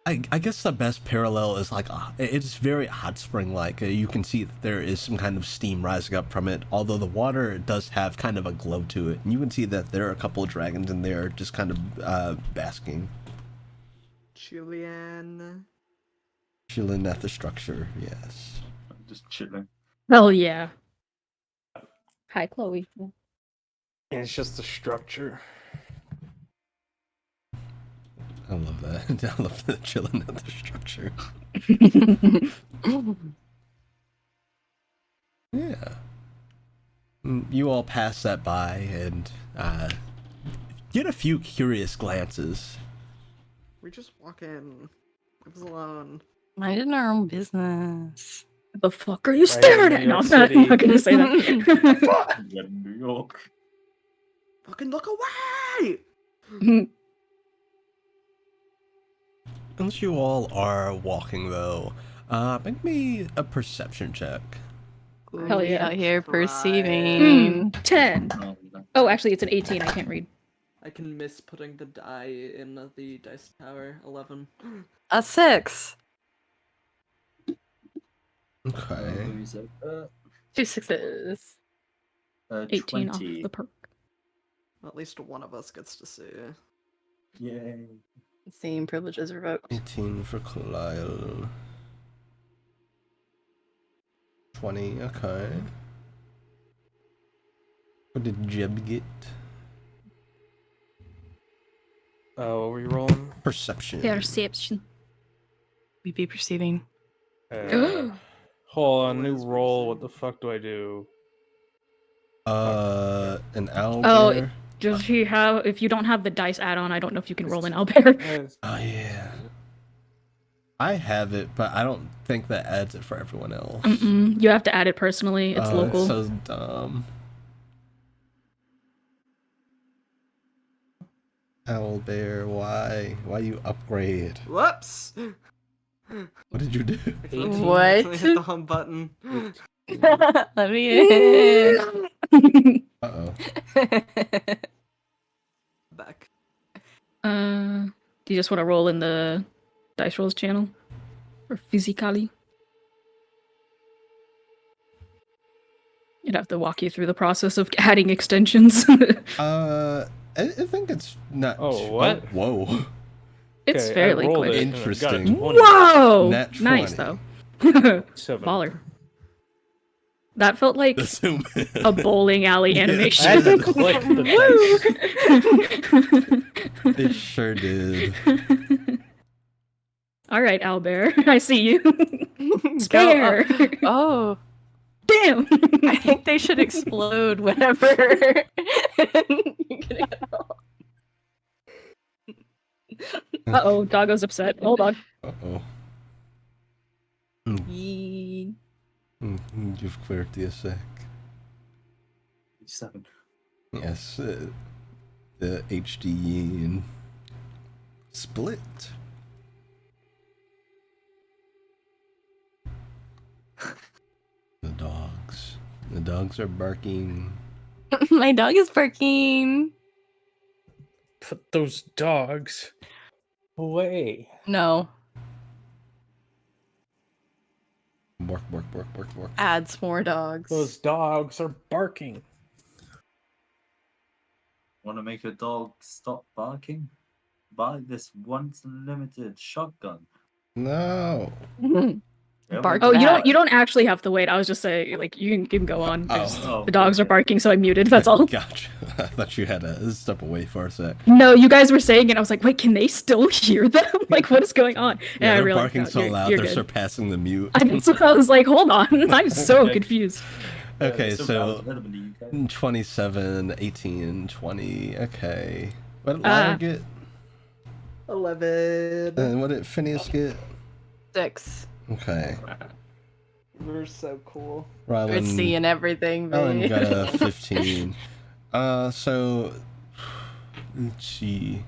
I guess the best parallel is like it's very hot spring like. You can see that there is some kind of steam rising up from it, although the water does have kind of a glow to it, and you can see that there are a couple of dragons in there just kind of basking, Julian. chilling at the structure. Yes. I'm just chilling. Hell yeah. Hi, Chloe. And it's just the structure. I love that. I love the chilling at the structure. Yeah. You all pass that by, and get a few curious glances. We just walk in. Leave us alone. Minding our own business. The fuck are you staring at? New No, York I'm not, City. not gonna say that. Yeah, New York. Fucking look away! As you all are walking, though, make me a perception check. Hell We yeah. out here Try. perceiving. 10. No, Oh, actually, it's an 18. I can't read. I can miss putting the die in the dice tower. 11. A 6. Okay. what is it? 2 6s. 18 off 20. the perk. At least one of us gets to see. Yay. Same privileges revoked. 18 for Kyle. 20, okay. What did Jeb get? Oh, what were you rolling? Perception. Perception. We be perceiving. Hold on, new Always roll. What perceive. the fuck do I do? An owl Oh, bear? does he have? If you don't have the dice add-on, I don't know if you can roll an owlbear. Oh, yeah. I have it, but I don't think that adds it for everyone else. You have to add it personally. It's local. So dumb. Owl bear, why? Why you upgrade? Whoops! What did you do? What? Accidentally hit the home button. Let me in. Uh-oh. Back. Do you just want to roll in the dice rolls channel? Or physically? I'd have to walk you through the process of adding extensions. I think it's not... Oh, what? Oh, whoa. It's Okay, I fairly rolled quick. it and I got a Interesting. 20. Whoa! Nat Nice 20. though. 7. Baller. That felt like Assume. a bowling alley Yeah. animation. I had to click the dice. It sure did. All right, Owlbear, I see you. Go Spare. up. Oh, Damn. I think they should explode whenever. You get out. Uh-oh, Doggo's upset. Hold on. Uh-oh. Yee. You've cleared the sec. 7. Yes, the HD and split. The dogs. The dogs are barking. My dog is barking. Put those dogs away. No, Bark, bark, bark, bark, bark. adds more dogs. Those dogs are barking. Want to make a dog stop barking? Buy this once limited shotgun. No. Bark Oh, back. you don't actually have to wait. I was just saying, like, you can go on. I just- Oh, the dogs are okay. barking, so I muted. That's all. Gotcha. I thought you had to step away for a sec. No, you guys were saying it. I was like, wait, can they still hear them? Like, what is going on? Yeah, I they're realized, barking no, so you're- loud you're they're good. surpassing the mute. I was like, hold on. I'm so Okay. confused. Okay, It's so around 11 in the UK. 27, 18, 20. Okay. What did Uh, Lyle get? 11. And what did Phineas get? 6. Okay. We're so cool. We're Rylan, seeing everything, Rylan babe. got a 15. So let's see.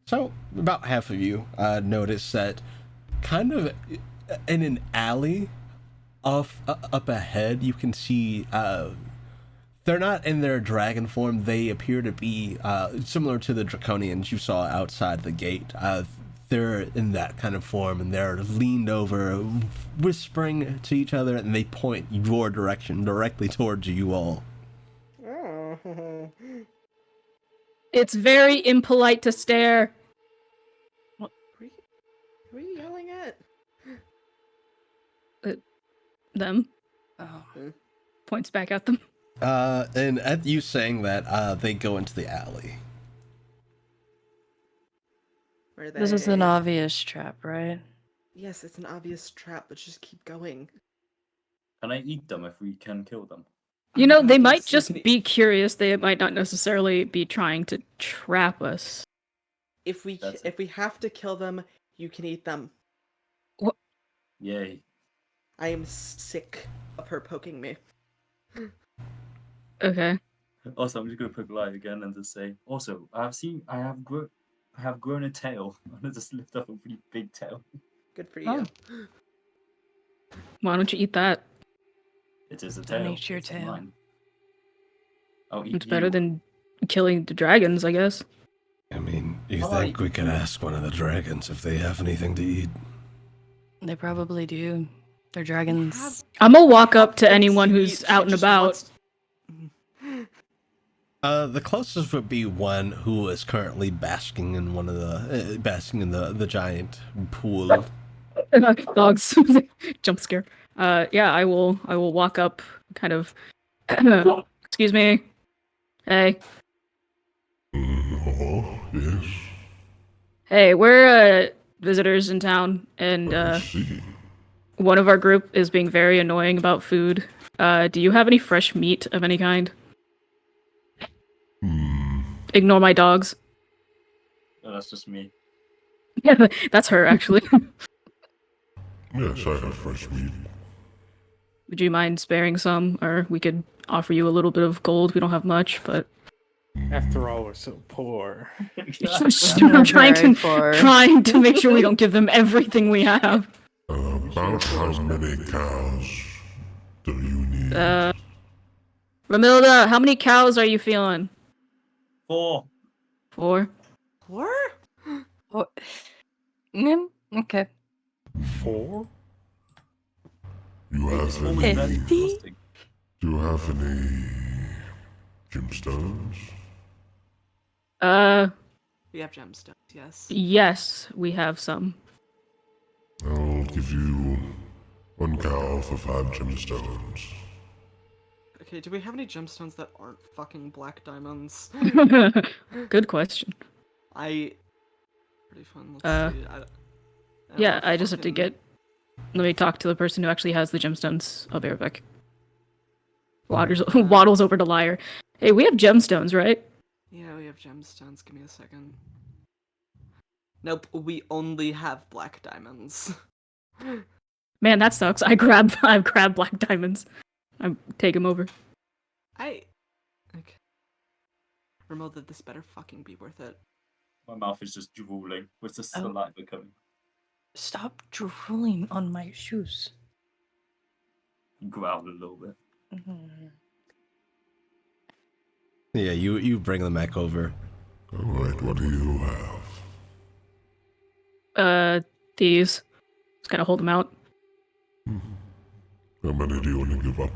So about half of you noticed that kind of in an alley off up ahead you can see they're not in their dragon form. They appear to be similar to the draconians you saw outside the gate. They're in that kind of form, and they're leaned over, whispering to each other, and they point your direction, directly towards you all. Oh. It's very impolite to stare. Who are you yelling at? Them. Oh. Points back at them. And at you saying that, they go into the alley. Where are they? This is an obvious trap, right? Yes, it's an obvious trap, but just keep going. Can I eat them if we can kill them? You know, they God, might that's so just many- be curious. They might not necessarily be trying to trap us. If we That's if we have to kill them, you can eat them. Yay. I am sick of her poking me. Okay. Also, I'm just gonna pick light again and just say. Also, I have grown a tail. I'm gonna just lift up a pretty big tail. Good for Oh. you. Why don't you eat that? It is a Don't tail. eat your It's tail. mine. I'll eat It's better you. than killing the dragons, I guess. I mean, you How think about we could ask one of the dragons if they have anything to eat? They probably do. They're dragons. I'm gonna walk up Have to things anyone to who's eat, out she and just about. wants- The closest would be one who is currently basking in one of the basking in the giant pool. Dogs. Jump scare. Yeah, I will walk up kind of excuse me. Hey. Oh, yes. Hey, we're visitors in town and I see. one of our group is being very annoying about food. Do you have any fresh meat of any kind? Ignore my dogs. Oh, that's just me. Yeah, that's her actually. Yes, I have fresh meat. Would you mind sparing some, or we could offer you a little bit of gold? We don't have much, but After all, we're so poor. I'm trying Very to poor. trying to make sure we don't give them everything we have. About how many cows do you need? Ramilda, how many cows are you feeling? 4. 4? What? Oh. Okay. 4? You have Almost any? very 50? exhausting. Do you have any gemstones? We have gemstones, yes. Yes, we have some. I'll give you 1 cow for 5 gemstones. Okay, do we have any gemstones that aren't fucking black diamonds? Good question. Pretty fun. Let's see. I don't Yeah, wanna I just have to fucking- let me talk to the person who actually has the gemstones. I'll be right back. Waddles over to Liar. Hey, we have gemstones, right? Yeah, we have gemstones. Give me a second. Nope, we only have black diamonds. Man, that sucks. I grab black diamonds. I take them over. Okay. Ramilda, this better fucking be worth it. My mouth is just drooling with the Oh. saliva coming. Stop drooling on my shoes. Growl a little bit. Yeah, you bring them back over. Alright, what do you have? These. Just kind of hold them out. How many do you want to give up?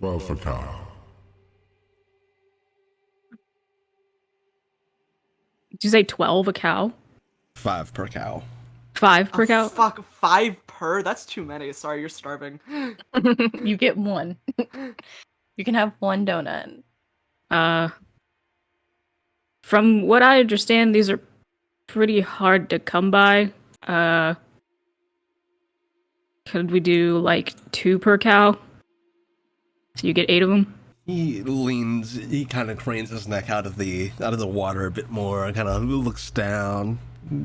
12 for cow. Did you say 12 a cow? 5 per cow. 5 per Oh, cow? Fuck, 5 per? That's too many. Sorry, you're starving. You get one. You can have 1 donut. From what I understand, these are pretty hard to come by. Could we do like 2 per cow? So you get 8 of them? He kind of cranes his neck out of the water a bit more, kind of looks down,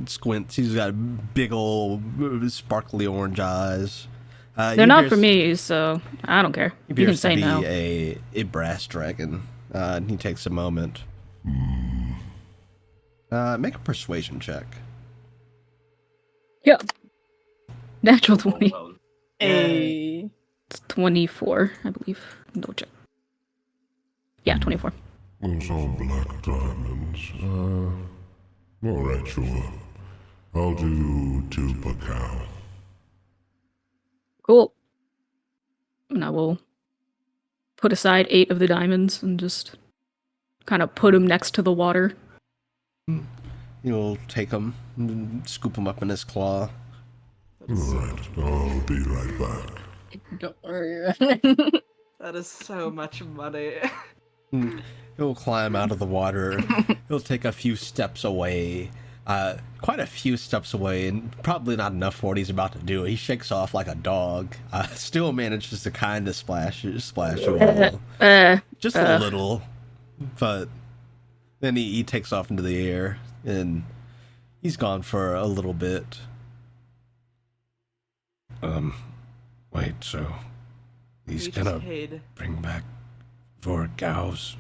squints. He's got big old sparkly orange eyes. They're not for me, so I don't care. He You can appears say to be no. a brass dragon, and he takes a moment. Make a persuasion check. Yeah. Natural 20. Oh, well. Hey. It's 24, I believe. Double check. Yeah, 24. Those are black diamonds. Alright, sure. I'll do 2 per cow. Cool. And I will put aside 8 of the diamonds and just kind of put them next to the water. He'll take them, scoop them up in his claw. Alright, I'll be right back. Don't worry. That is so much money. He'll climb out of the water. He'll take a few steps away, quite a few steps away, and probably not enough for what he's about to do. He shakes off like a dog. Still manages to kind of splash you all, just a little, but then he takes off into the air, and he's gone for a little bit. Wait, so he's We gonna just paid. bring back 4 cows?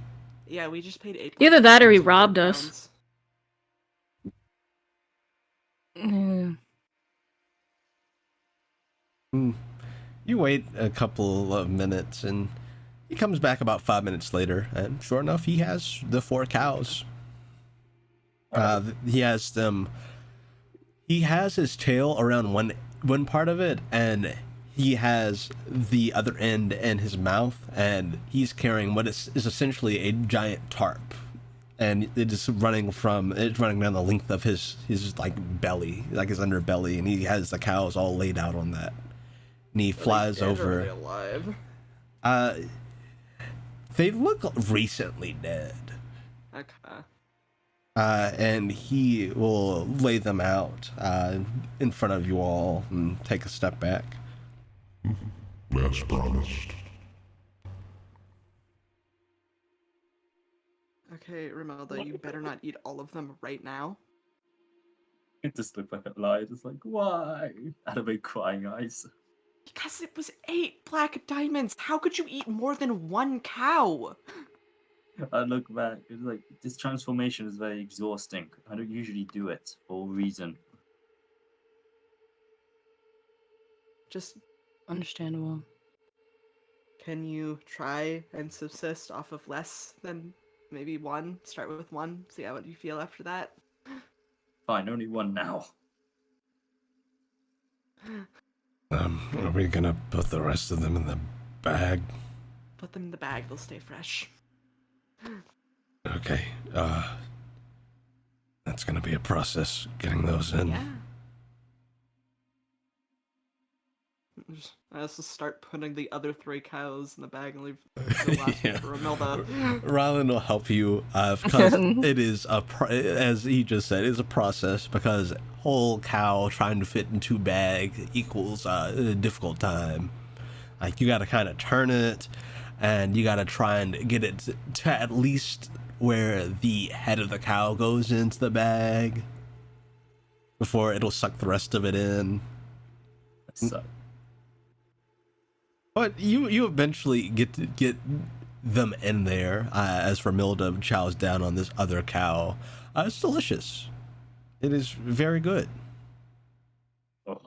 Yeah, we just paid 8. Either that or he 200 robbed us. pounds. You wait a couple of minutes, and he comes back about 5 minutes later, and sure enough, he has the 4 cows. He has them. He has his tail around one part of it, and he has the other end in his mouth, and he's carrying what is essentially a giant tarp, and it's running down the length of his like belly, like his underbelly, and he has the cows all laid out on that. And he flies over. Are they alive? They look recently dead. Okay. And he will lay them out in front of you all and take a step back. As promised. Okay, Romelda, you better not eat all of them right now. It just looked like a lie. Just like, why? Out of big crying eyes. Because it was 8 black diamonds. How could you eat more than 1 cow? I look back. It's like, this transformation is very exhausting. I don't usually do it for a reason. Just, Understandable. can you try and subsist off of less than maybe 1? Start with 1, see how you feel after that. Fine, only 1 now. Are we gonna put the rest of them in the bag? Put them in the bag, they'll stay fresh. Okay, that's gonna be a process, getting those in. Yeah. I also start putting the other 3 cows in the bag and leave the last Yeah. one for Romelda. Rylan will help you because it is as he just said, it's a process because whole cow trying to fit in 2 bags equals a difficult time. Like you got to kind of turn it, and you got to try and get it to at least where the head of the cow goes into the bag before it'll suck the rest of it in. So, But you eventually get them in there as Romilda chows down on this other cow. It's delicious. It is very good. oh,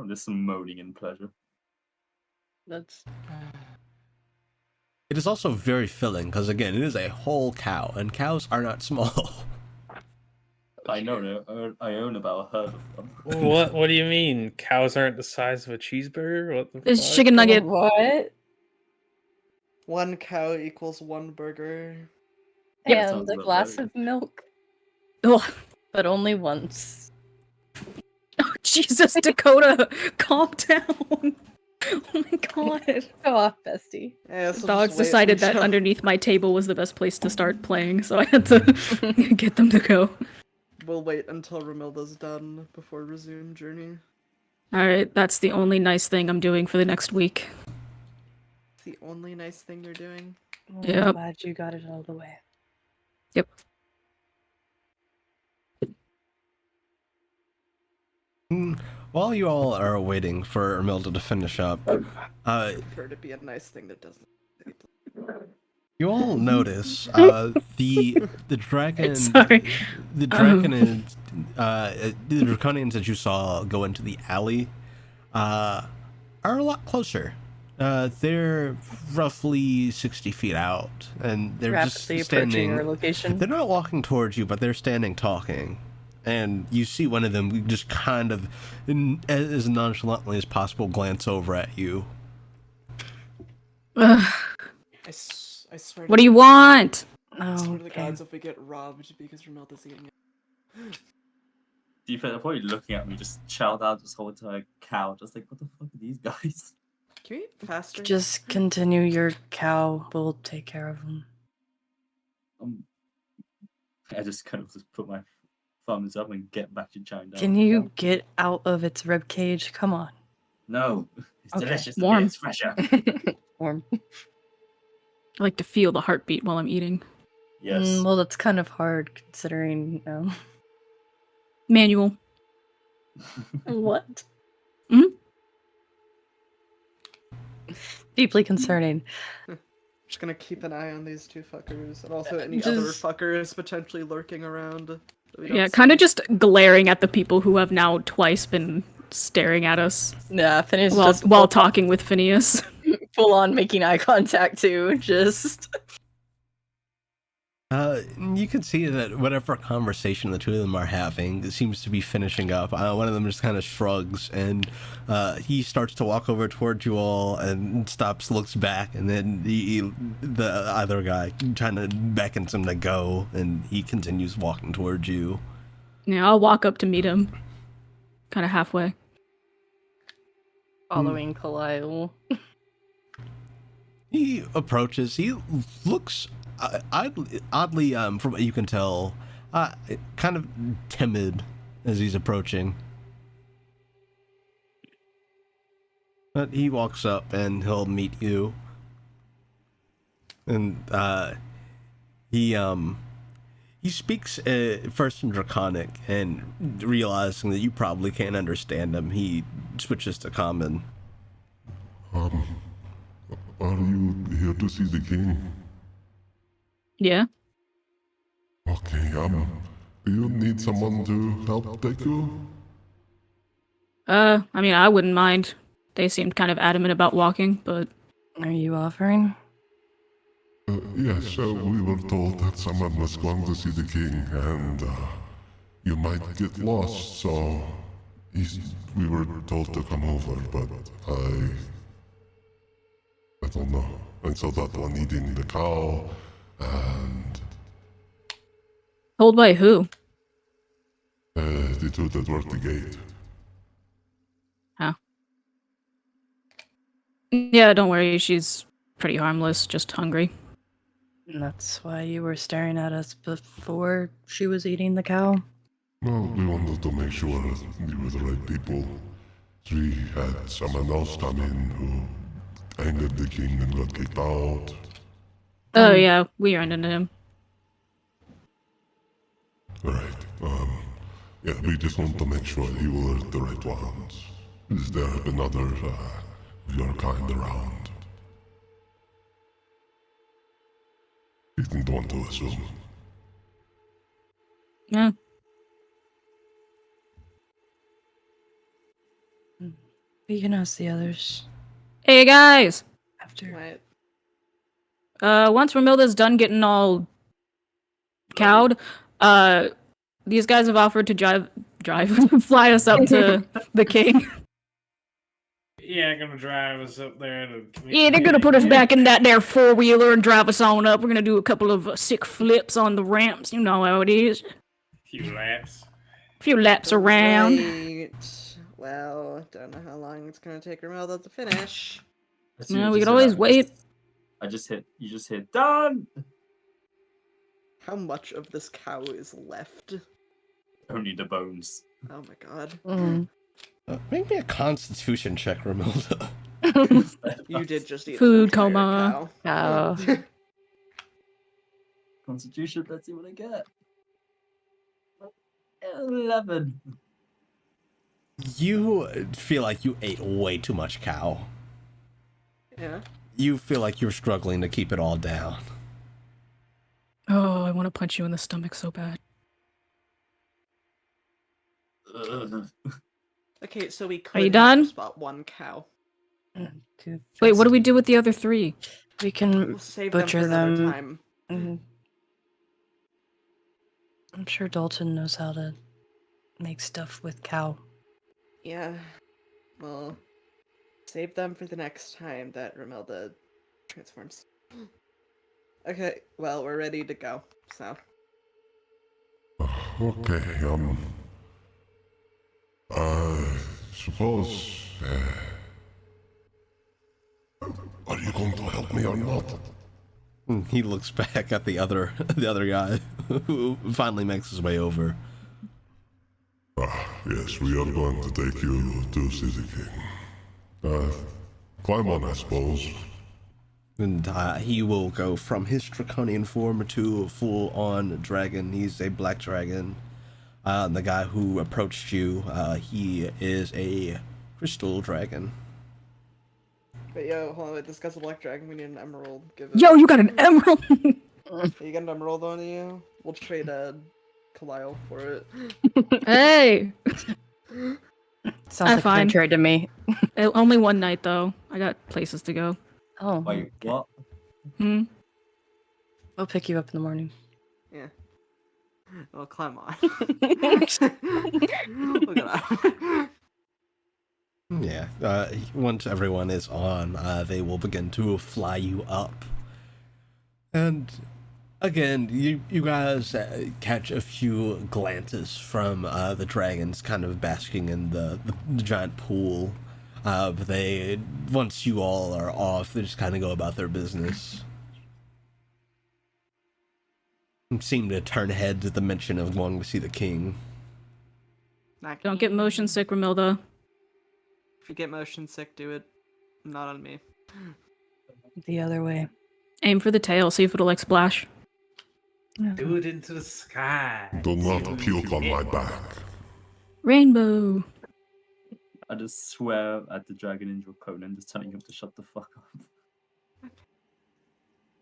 there's some moaning in pleasure. That's It is also very filling because again, it is a whole cow, and cows are not small. I know, I own about a herd of them. What do you mean? Cows aren't the size of a cheeseburger? What the It's fuck? chicken nugget. what? 1 cow equals 1 burger. Yeah, sounds And a about glass right. of milk, Oh, but only once. Jesus, Dakota, calm down. Oh my god. Go off, bestie. Yeah, The dogs decided that underneath my table was the best place to start playing, so I had to get them to go. We'll wait until Romilda's done before resume journey. Alright, that's the only nice thing I'm doing for the next week. It's the only nice thing you're doing. Well, Yep. I'm glad you got it all the way. Yep. While you all are waiting for Romilda to finish up, I prefer to be a nice thing that doesn't. you all notice the dragon. Sorry. The draconids, the draconians that you saw go into the alley, are a lot closer. They're roughly 60 feet out, and they're Rapidly just approaching standing. our location. They're not walking towards you, but they're standing talking. And you see one of them just kind of, as nonchalantly as possible, glance over at you. Ugh, I swear. what do you want? I swear Oh, to the gods, if we get robbed because Romilda's eating it. Defense, they're probably looking at me, just chowed out this whole entire cow. Just like, what the fuck are these guys? Can we eat faster? just continue your cow. We'll take care of them. I just kind of just put my thumbs up and get back to chowing down. Can you get out of its rib cage? Come on. No, it's Okay. delicious. Warm. It's fresher. Warm. I like to feel the heartbeat while I'm eating. Yes. Well, that's kind of hard considering. Manual. What? Mhm. Deeply concerning. Just gonna keep an eye on these two fuckers, and also any other Just- fuckers potentially lurking around. that we don't Yeah, see. kind of just glaring at the people who have now twice been staring at us Yeah, Phineas while just talking with Phineas. full on making eye contact too. Just You can see that whatever conversation the two of them are having seems to be finishing up. One of them just kind of shrugs, and he starts to walk over towards you all and stops, looks back, and then the other guy kind of beckons him to go, and he continues walking towards you. Yeah, I'll walk up to meet him. Kind of halfway. following Kalil. He approaches. He looks oddly, from what you can tell, kind of timid as he's approaching. But he walks up and he'll meet you. And he speaks first in Draconic, and realizing that you probably can't understand him, he switches to Common. Are you here to see the king? Yeah. Okay, do you need someone to help take you? I mean, I wouldn't mind. They seemed kind of adamant about walking, but Are you offering? Yes, we were told that someone was going to see the king, and you might get lost, so we were told to come over, but I don't know. And so that one eating the cow, and told by who? the two that work the gate. Huh. Yeah, don't worry. She's pretty harmless, just hungry. And that's why you were staring at us before she was eating the cow? Well, we wanted to make sure you were the right people. We had someone else come in who angered the king and got kicked out. Oh, yeah, we ran into him. Right. Yeah, we just want to make sure you were the right ones. Is there another of your kind around? You didn't want to assume. Yeah. We can ask the others Hey, guys! after. What? Once Romilda's done getting all cowed, these guys have offered to fly us up to the king. Yeah, gonna drive us up there. Yeah, they're gonna put us back in that there four-wheeler and drive us on up. We're gonna do a couple of sick flips on the ramps. You know how it is. Few laps. A few laps around. Great. Well, don't know how long it's gonna take Romelda to finish. As soon Yeah, as we you could said always that, wait. You just hit done. How much of this cow is left? Only the bones. Oh my god. Mm. Make me a Constitution check, Romilda. You did just eat Food an entire coma. cow. Cow. Constitution. Let's see what I get. 11. You feel like you ate way too much cow. Yeah. You feel like you're struggling to keep it all down. Oh, I want to punch you in the stomach so bad. Okay, so we you could have done? just bought one cow. Wait, what do we do with the other three? We can We'll save butcher them for another them. time. Mhm. I'm sure Dalton knows how to make stuff with cow. Yeah. Well, save them for the next time that Romelda transforms. Okay, well, we're ready to go, so. Okay, I suppose, are you going to help me or not? He looks back at the other guy who finally makes his way over. Yes, we are going to take you to City King. Climb on, I suppose. And he will go from his draconian form to a full-on dragon. He's a black dragon. The guy who approached you, he is a crystal dragon. But yo, hold on, wait, this guy's a black dragon. We need an emerald. Give Yo, you got an emerald! You got an emerald on you? We'll trade Kalile for it. Hey! Sounds like a fine. fair trade to me. Only one night, though. I got places to go. Oh, Wait, what? Hmm? I'll pick you up in the morning. Yeah. Well, climb on. Look at that. Yeah, once everyone is on, they will begin to fly you up. And again, you guys catch a few glances from the dragons kind of basking in the giant pool. But once you all are off, they just kind of go about their business. And seem to turn heads at the mention of going to see the king. Don't get motion sick, Romilda. If you get motion sick, do it. Not on me. The other way. Aim for the tail, see if it'll, like, splash. Do it into the sky. Do not puke on my back. Rainbow! I just swear at the dragon in Draconin, just telling him to shut the fuck up.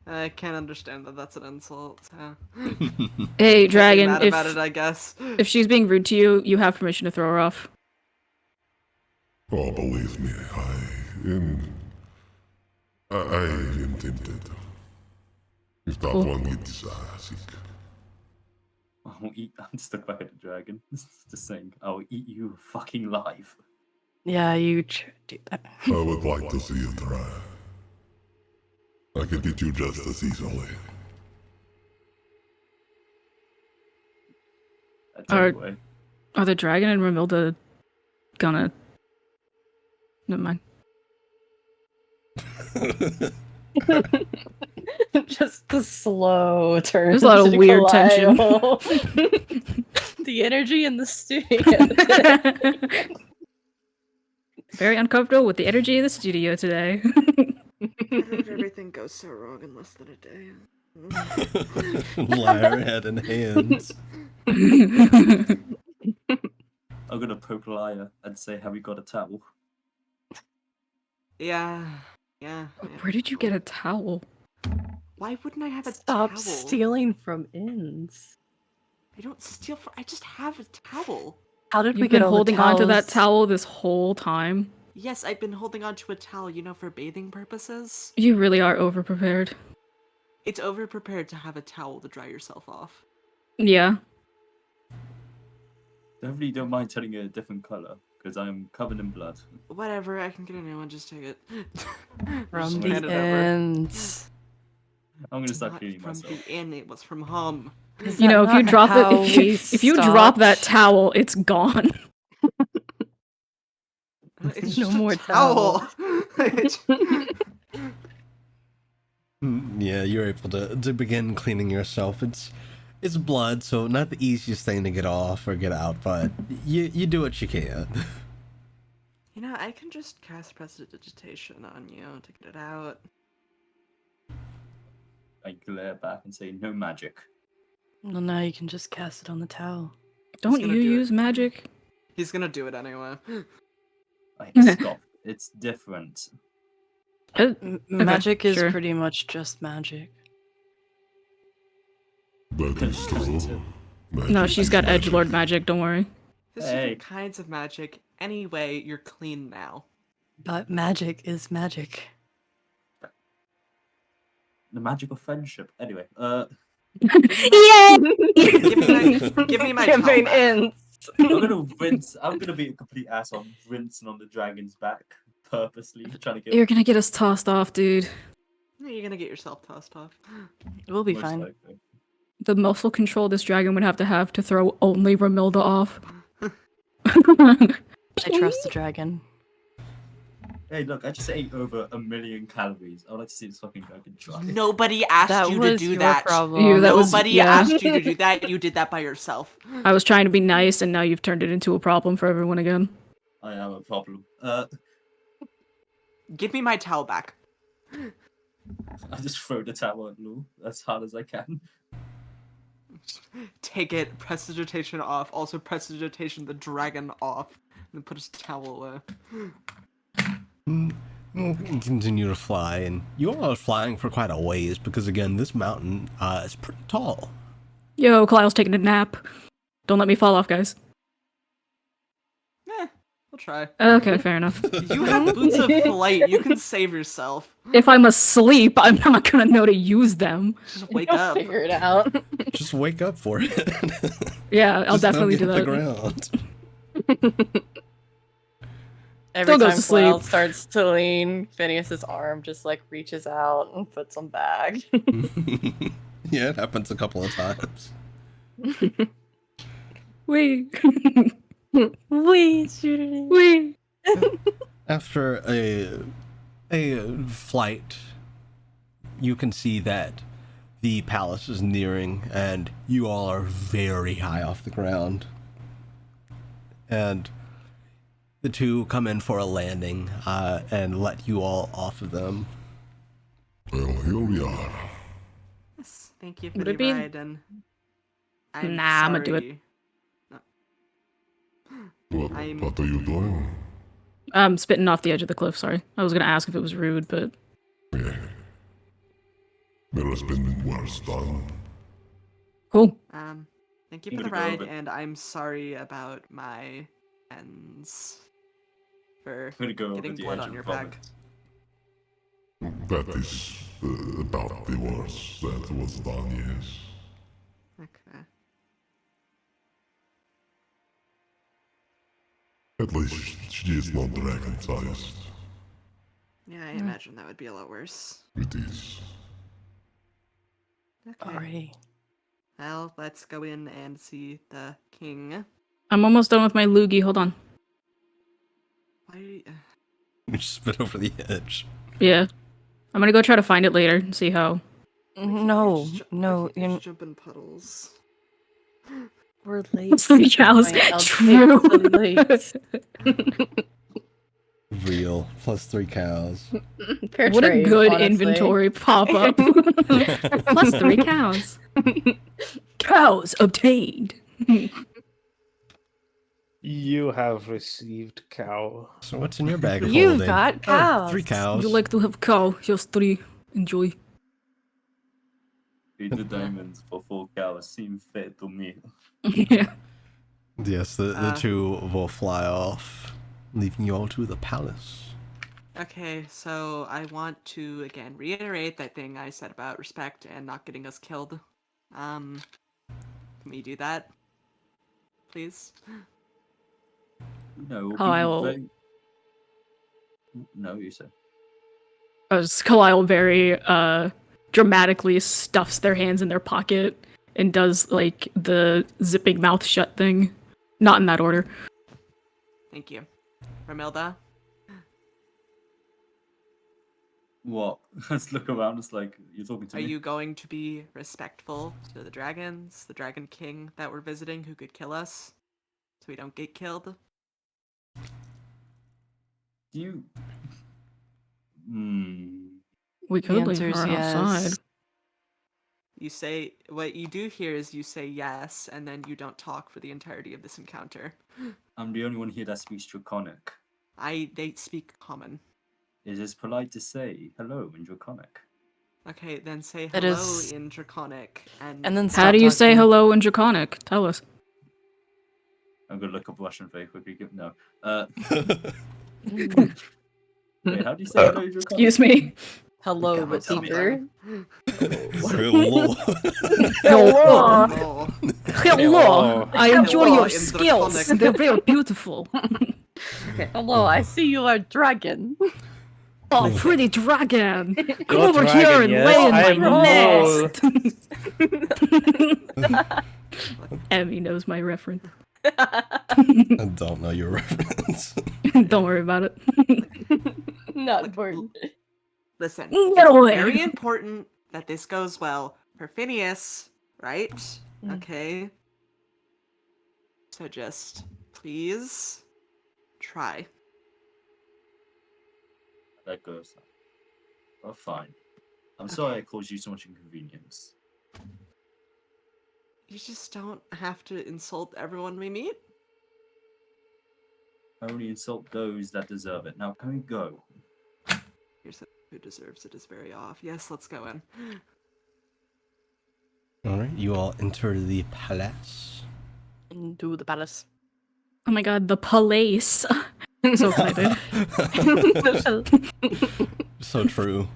I can't understand that that's an insult. Hey, Can't be dragon, mad about it, I guess. if she's being rude to you, you have permission to throw her off. Oh, believe me, I am tempted. If that one gets sick. I'm stuck back at the dragon. Just saying, I'll eat you fucking live. Yeah, you do that. I would like to see you try. I could eat you just as easily. Anyway. Are the dragon and Romilda gonna... Never mind. Just the slow turn. There's a lot of to weird tension. The energy in the studio. Very uncomfortable with the energy of the studio today. How did everything go so wrong in less than a day? Lyre head and hands. I'm gonna poke Liar and say, have you got a towel? Yeah. Where did you get a towel? Why wouldn't I have a Stop towel? stealing from inns. I don't steal I just have a towel. How did we You've get been all the holding on to that towels? towel this whole time? Yes, I've been holding on to a towel, for bathing purposes. You really are overprepared. It's over-prepared to have a towel to dry yourself off. Yeah. Definitely don't mind telling you a different color, because I'm covered in blood. Whatever, I can get a new one, just take it. From Just the hand it over. ends. I'm gonna It's start not cleaning from myself. the inn, it was from home. Is You know, that if you not drop how it, we if you drop that stopped? towel, it's gone. It's No just a more towel. Yeah, you're able to begin cleaning yourself. It's blood, so not the easiest thing to get off or get out, but you do what you can. I can just cast prestidigitation on you to get it out. I glare back and say, no magic. Well, now you can just cast it on the towel. Don't gonna you do it. use magic? He's gonna do it anyway. I scoff. It's different. Magic is sure. pretty much just magic. That is true. No, Magic she's is got magic. edgelord magic, don't worry. There's Hey. different kinds of magic. Anyway, you're clean now. But magic is magic. The magic of friendship. Anyway, Yay! Give me my towel Campaign back. ends. I'm gonna be a complete ass on rinsing on the dragon's back purposely, trying to get. You're gonna get us tossed off, dude. You're gonna get yourself tossed off. We'll be most fine. likely. The muscle control this dragon would have to throw only Romilda off. I trust the dragon. Hey, look, I just ate over 1,000,000 calories. I'd like to see this fucking dragon try. Nobody asked That you to was do your that. problem. You, that was- Nobody yeah. asked you to do that. You did that by yourself. I was trying to be nice, and now you've turned it into a problem for everyone again. I am a problem. Give me my towel back. I just throw the towel at Lou as hard as I can. Take it. Prestidigitation off. Also prestidigitation the dragon off. And put his towel away. You continue to fly, and you all are flying for quite a ways because, again, this mountain is pretty tall. Yo, Kyle's taking a nap. Don't let me fall off, guys. We'll try. Okay, fair enough. You have boots of flight. You can save yourself. If I'm asleep, I'm not gonna know to use them. Just wake You'll up. figure it out. Just wake up for it. Yeah, I'll Just don't definitely get do hit the that. ground. Every Still goes time to Cloud sleep. starts to lean, Phineas's arm just like reaches out and puts him back. Yeah, it happens a couple of times. Wee. Wee, shooting. Wee. After a flight, you can see that the palace is nearing, and you all are very high off the ground. And the two come in for a landing and let you all off of them. Well, here we are. Yes, thank you for Would the it be- ride, and I'm Nah, I'ma do it. sorry. What are you doing? I'm spitting off the edge of the cliff, sorry. I was gonna ask if it was rude, but... Yeah. There has been worse done. Cool. Thank you I'm for the gonna go ride, over- and I'm sorry about my ends for I'm gonna go over getting the blood edge on and your vomit. back. That is about the worst that was done, yes. Okay. At least she is not dragon-sized. Yeah, I imagine that would be a lot worse. It is. Okay. Alrighty. Well, let's go in and see the king. I'm almost done with my loogie, hold on. Why? You just spit over the edge. Yeah. I'm gonna go try to find it later and see how. No, no, you jump in puddles. we're late. 3 cows. Fine, I'll True. take the late. Real. Plus 3 cows. Fair What a trade, good honestly. inventory pop up. Plus 3 cows. Cows obtained. You have received cow. So what's in your bag of You holding? got Oh, cows. 3 cows. Would you like to have cow? Here's 3. Enjoy. Feed the diamonds for 4 cows seem fair to me. Yeah. Yes, the two will fly off, leaving you all to the palace. Okay, so I want to again reiterate that thing I said about respect and not getting us killed. Can we do that, please? No, Kyle. very... No, you said. As Kalile very dramatically stuffs their hands in their pocket and does like the zipping mouth shut thing. Not in that order. Thank you, Romilda. What? Let's look around. It's like you're talking to Are me. you going to be respectful to the dragons, the dragon king that we're visiting who could kill us, so we don't get killed? Do you? We The could leave answer's her yes. outside. You say what you do here is you say yes, and then you don't talk for the entirety of this encounter. I'm the only one here that speaks Draconic. They speak common. It is polite to say hello in Draconic. Okay, then say That hello is- in Draconic, and And then How stop do you say talking. hello in Draconic? Tell us. I'm gonna look up Russian very quickly. No. Wait, how do you say hello in Draconic? Excuse me. Hello, God, but tell me. deeper. Hello. Hello. Oh, Hello. I enjoy Hello your in skills. Draconic. They're very beautiful. Hello, I see you are a dragon. Oh, pretty dragon. Come Your over dragon, here and yes, lay in I my am nest. Emmy knows my reference. I don't know your reference. Don't worry about it. Not Look, important. Listen, Get it's away. very important that this goes well for Phineas, right? Mm. Okay. So just please try. That goes. Oh, fine. I'm Okay. sorry I caused you so much inconvenience. You just don't have to insult everyone we meet. I only insult those that deserve it. Now, can we go? Here's who deserves it is very off. Yes, let's go in. All right, you all enter the palace. Into the palace. Oh my god, the palace. So excited. So true.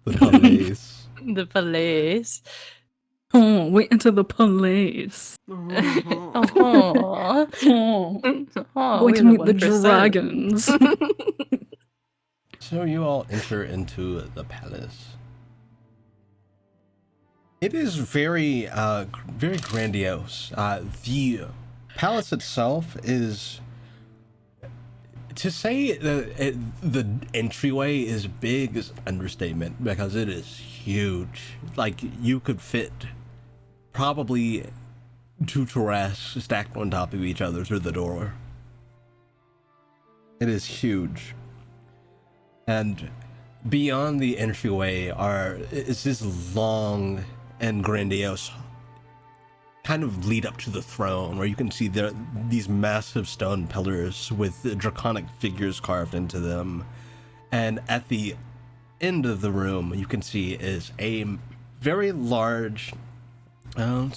The palace. The palace. Oh, we enter the palace. Oh. Oh, going to meet the dragons. So you all enter into the palace. It is very, very grandiose. The palace itself is, to say that the entryway is big is an understatement because it is huge. Like, you could fit probably 2 giraffes stacked on top of each other through the door. It is huge. And beyond the entryway is this long and grandiose kind of lead up to the throne, where you can see these massive stone pillars with draconic figures carved into them. And at the end of the room, you can see is a very large, a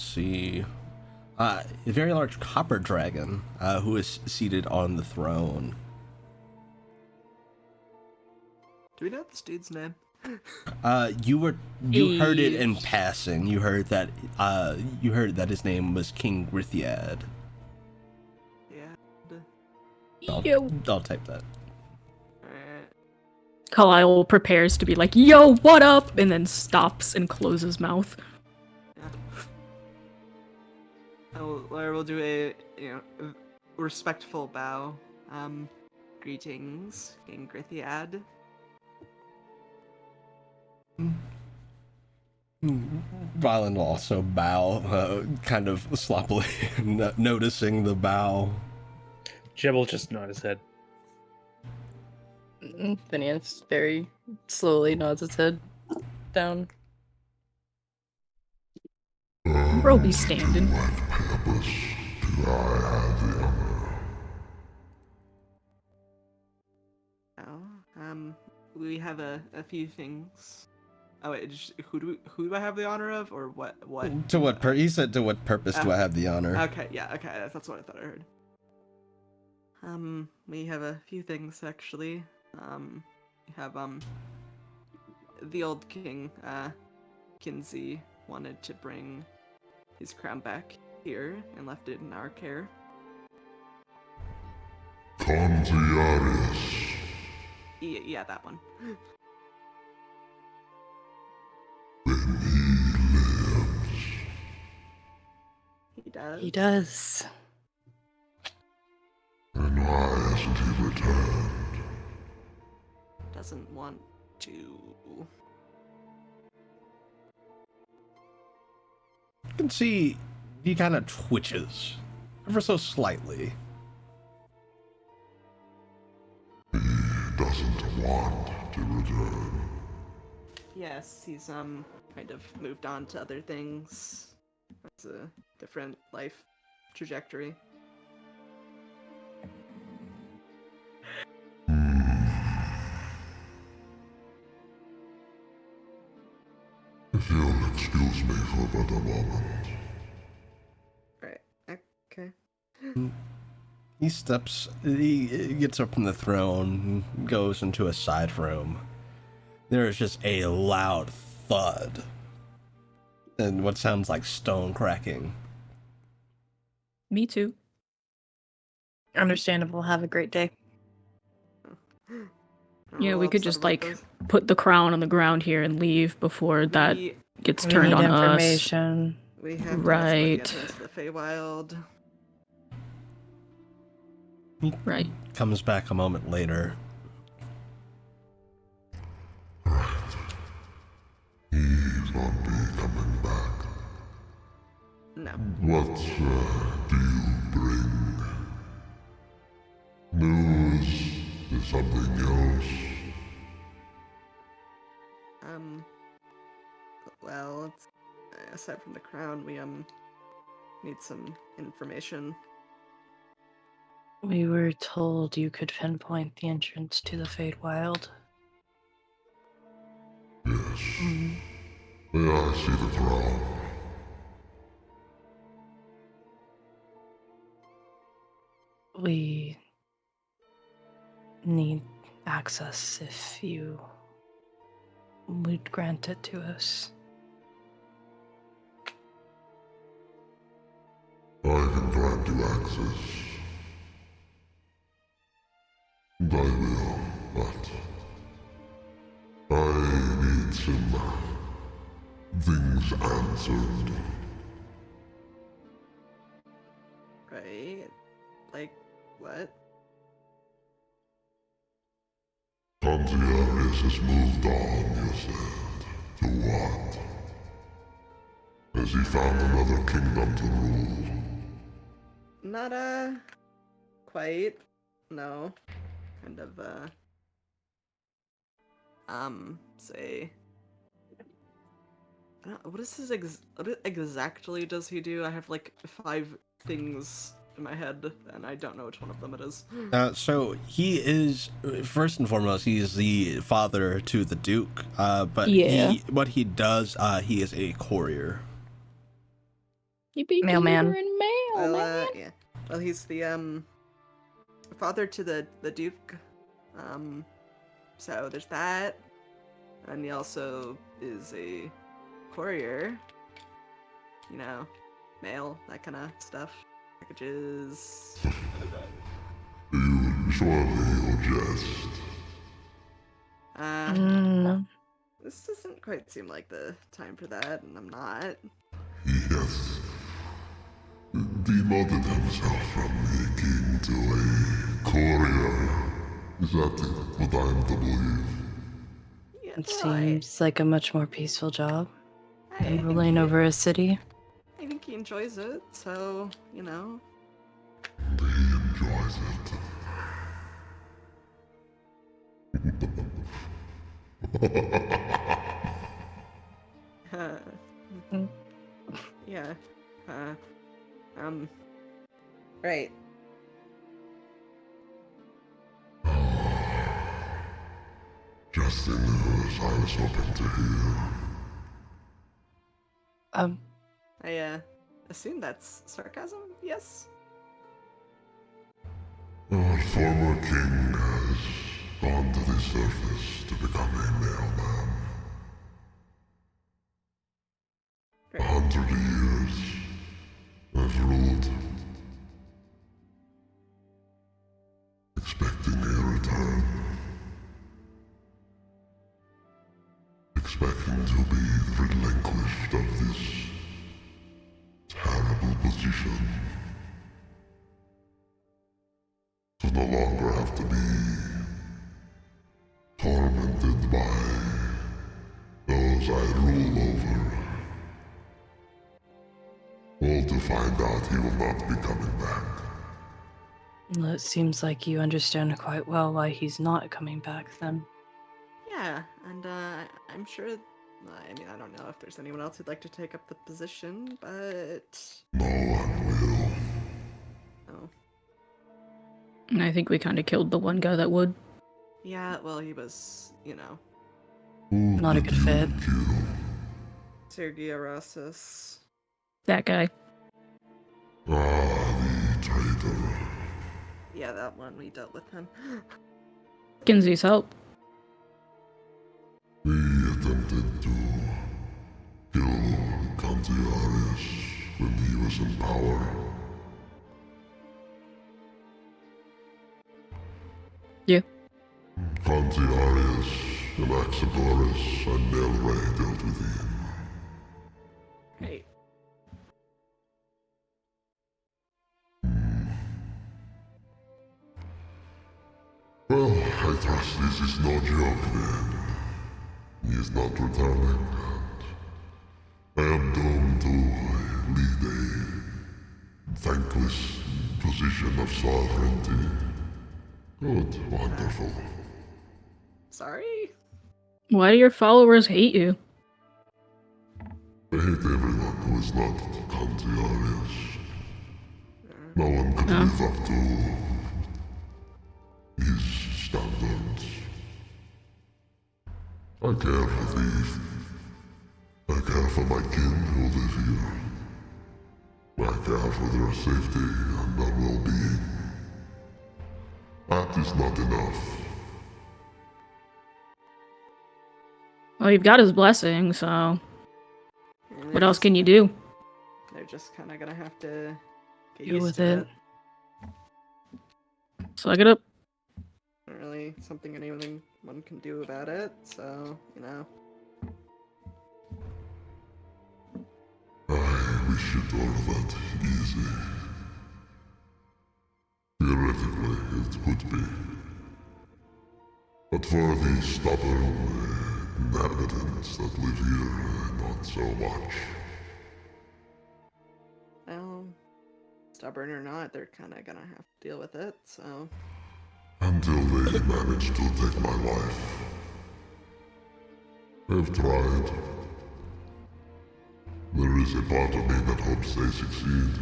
very large copper dragon who is seated on the throne. Do we know this dude's name? You heard it in passing. You heard that his name was King Grithiad. Yeah. I'll type that. Alright. Carlisle prepares to be like, yo, what up? And then stops and closes his mouth. Yeah. We'll do a respectful bow. Greetings, King Grithiad. Rylan will also bow, kind of sloppily, noticing the bow. Jeb will just nod his head. Phineas very slowly nods his head down. Bro be standing. What purpose do I have the honor? Oh, we have a few things. Oh wait, who do I have the honor of, or what? What? He said, to what purpose do I have the honor? Okay, yeah, okay, that's what I thought I heard. We have a few things actually. We have the old king, Kinsey, wanted to bring his crown back here and left it in our care. Contiaris. Yeah, that one. When he lives. He does. He does. And why hasn't he returned? Doesn't want to. You can see he kind of twitches, ever so slightly. He doesn't want to return. Yes, he's kind of moved on to other things. It's a different life trajectory. If you'll excuse me for but a moment. Right. Okay. He gets up from the throne, goes into a side room. There is just a loud thud and what sounds like stone cracking. Me too. Understandable. Have a great day. Yeah, Real we could upset just about like this. put the crown on the ground here and leave before that We- gets We turned need on us. information. We have to Right. get into the Feywild. He Right. comes back a moment later. Right. He won't be coming back. No. What do you bring? News? Is something else? Well, aside from the crown, we need some information. We were told you could pinpoint the entrance to the Feywild. Yes. Yeah, I see the throne. We need access if you would grant it to us. I can grant you access. And I will, but I need some things answered. Right? Like, what? Contiarius has moved on, you said. To what? Has he found another kingdom to rule? Not, quite. No. Kind of, say... what is his what exactly does he do? I have, like, 5 things in my head, and I don't know which one of them it is. So he is, first and foremost, he is the father to the Duke. But Yeah. what he does, he is a courier. You be Mailman. delivering mail, Well, man. yeah. Well, he's the, father to the Duke. So there's that. And he also is a courier. You know, mail, that kind of stuff. Packages. You surely jest. No. This doesn't quite seem like the time for that, and I'm not. He has demoted himself from a king to a courier. Is that what I am to believe? Yeah, It well, seems like a much more peaceful job I than think ruling over a city. I think he enjoys it, so, you know. And he enjoys it. Yeah. Right. Just the news I was hoping to hear. I assume that's sarcasm, yes? Our former king has gone to the surface to become a mailman. Right. 100 years has ruled, expecting a return, expecting to be relinquished of this terrible position, to no longer have to be tormented by those I rule over. All to find out he will not be coming back. Well, it seems like you understand quite well why he's not coming back then. Yeah, and I'm sure. I mean, I don't know if there's anyone else who'd like to take up the position, but No one will. oh, And I think we kind of killed the one guy that would. yeah. Well, he was, you know, Who Not a did good you fit. kill? Sergei Arasas. That guy. Ah, the traitor. Yeah, that one. We dealt with him. Kinsey's help. We attempted to kill Contiarius when he was in power. Yeah. Contiarius, Anaxagoras, and Nelray dealt with him. Right. Well, I trust this is no joke then. He is not returning, and I am doomed to lead a thankless position of sovereignty. Good, wonderful. Sorry? Why do your followers hate you? I hate everyone who is not conscientious. No one could live up to his standards. I care for these. I care for my kin who live here. I care for their safety and their well-being. That is not enough. Well, you've got his blessing, so And what else can you do? They're just kind of gonna have to get Deal used with to it. it. Suck it up. Not really something anyone can do about it, so, you know. I wish it were that easy. Theoretically, it could be. But for the stubborn inhabitants that live here, not so much. Well, stubborn or not, they're kind of gonna have to deal with it, so. Until they manage to take my life. I've tried. There is a part of me that hopes they succeed.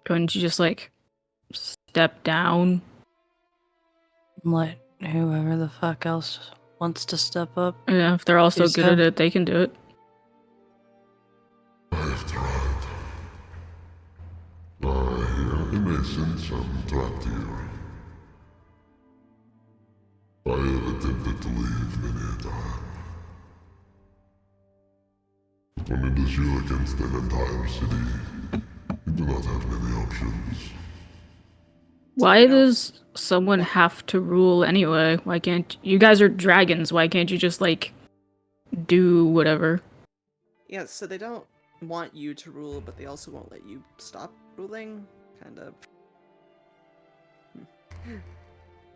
Couldn't you just like step down? Let whoever the fuck else wants to step up. Yeah, if they're all so Do good so. at it, they can do it. I have tried. In essence, I'm trapped here. I have attempted to leave many a time. But when it is you against an entire city, you do not have many options. Why does someone have to rule anyway? Why can't you guys are dragons? Why can't you just like do whatever? Yeah, so they don't want you to rule, but they also won't let you stop ruling. Kind of.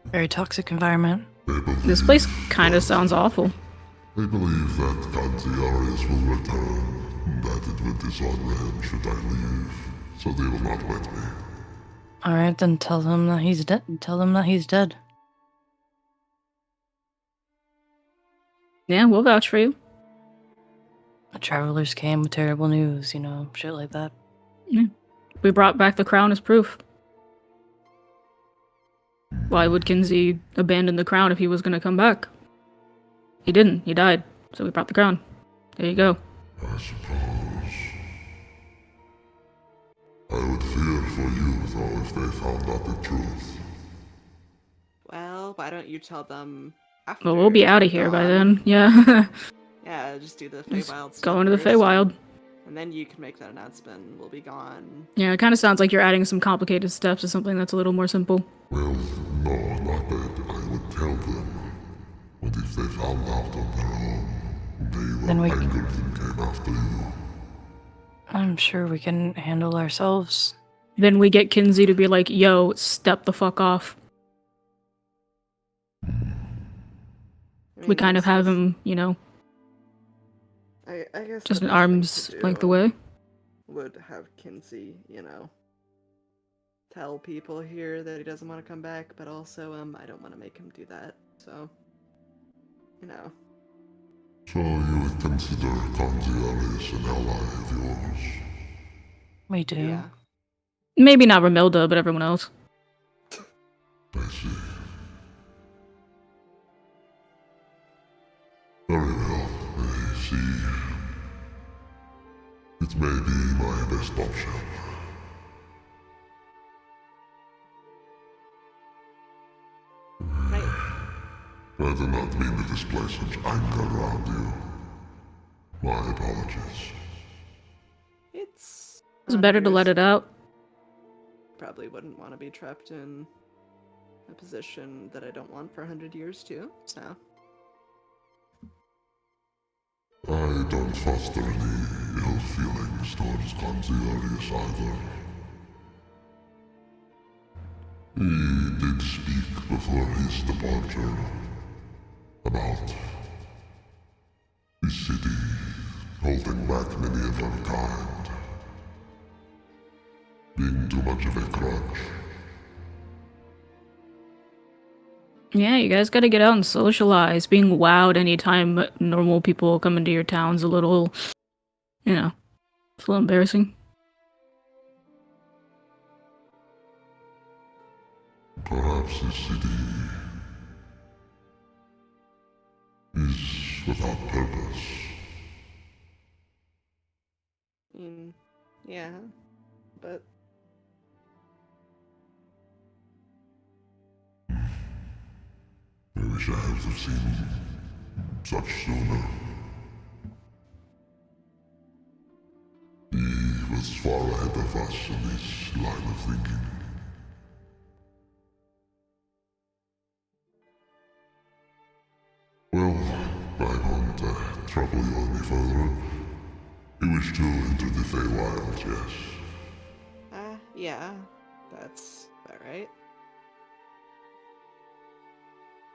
Very toxic environment. This place kind of sounds awful. I believe that Kanziarius will return, that it will dishonor him should I leave, so they will not let me. Alright, then tell them that he's dead. Tell them that he's dead. Yeah, we'll vouch for you. The travelers came with terrible news, you know, shit like that. We brought back the crown as proof. Why would Kinsey abandon the crown if he was going to come back? He didn't. He died. So we brought the crown. There you go. I suppose. I would fear for you, though, if they found out the truth. Well, why don't you tell them after? Well, we'll be out you're of here by gone? then. Yeah. Yeah, just do the Just Feywild stuff. go into the first, Feywild. And then you can make that announcement. We'll be gone. Yeah, it kind of sounds like you're adding some complicated steps to something that's a little more simple. Well, no, not that I would tell them. But if they found out on their own, they Then were we- angered and came after you. I'm sure we can handle ourselves. Then we get Kinsey to be like, yo, step the fuck off. I We mean, kind of that's have just- him, you know, I guess just the in best thing arms to like the do way. would have Kinsey, you know, tell people here that he doesn't want to come back, but also, I don't want to make him do that. So, you know. So you would consider Kanziarius an ally of yours? We do. Yeah. Maybe not Romilda, but everyone else. I see. Very well, I see. It may be my best option. I do not mean to display such anger around you. My apologies. It's It's better to let it out. Probably wouldn't want to be trapped in a position that I don't want for 100 years too, so. I don't foster any ill feelings towards Kanziarius either. He did speak before his departure. about the city holding back many of our kind, being too much of a crutch. Yeah, you guys gotta get out and socialize. Being wowed anytime normal people come into your town's a little, it's a little embarrassing. Perhaps this city is without purpose. Yeah, but I wish I had have seen such sooner. He was far ahead of us in this line of thinking. Well, I won't trouble you any further. You wish to enter the Feywild, yes? yeah, that's about right.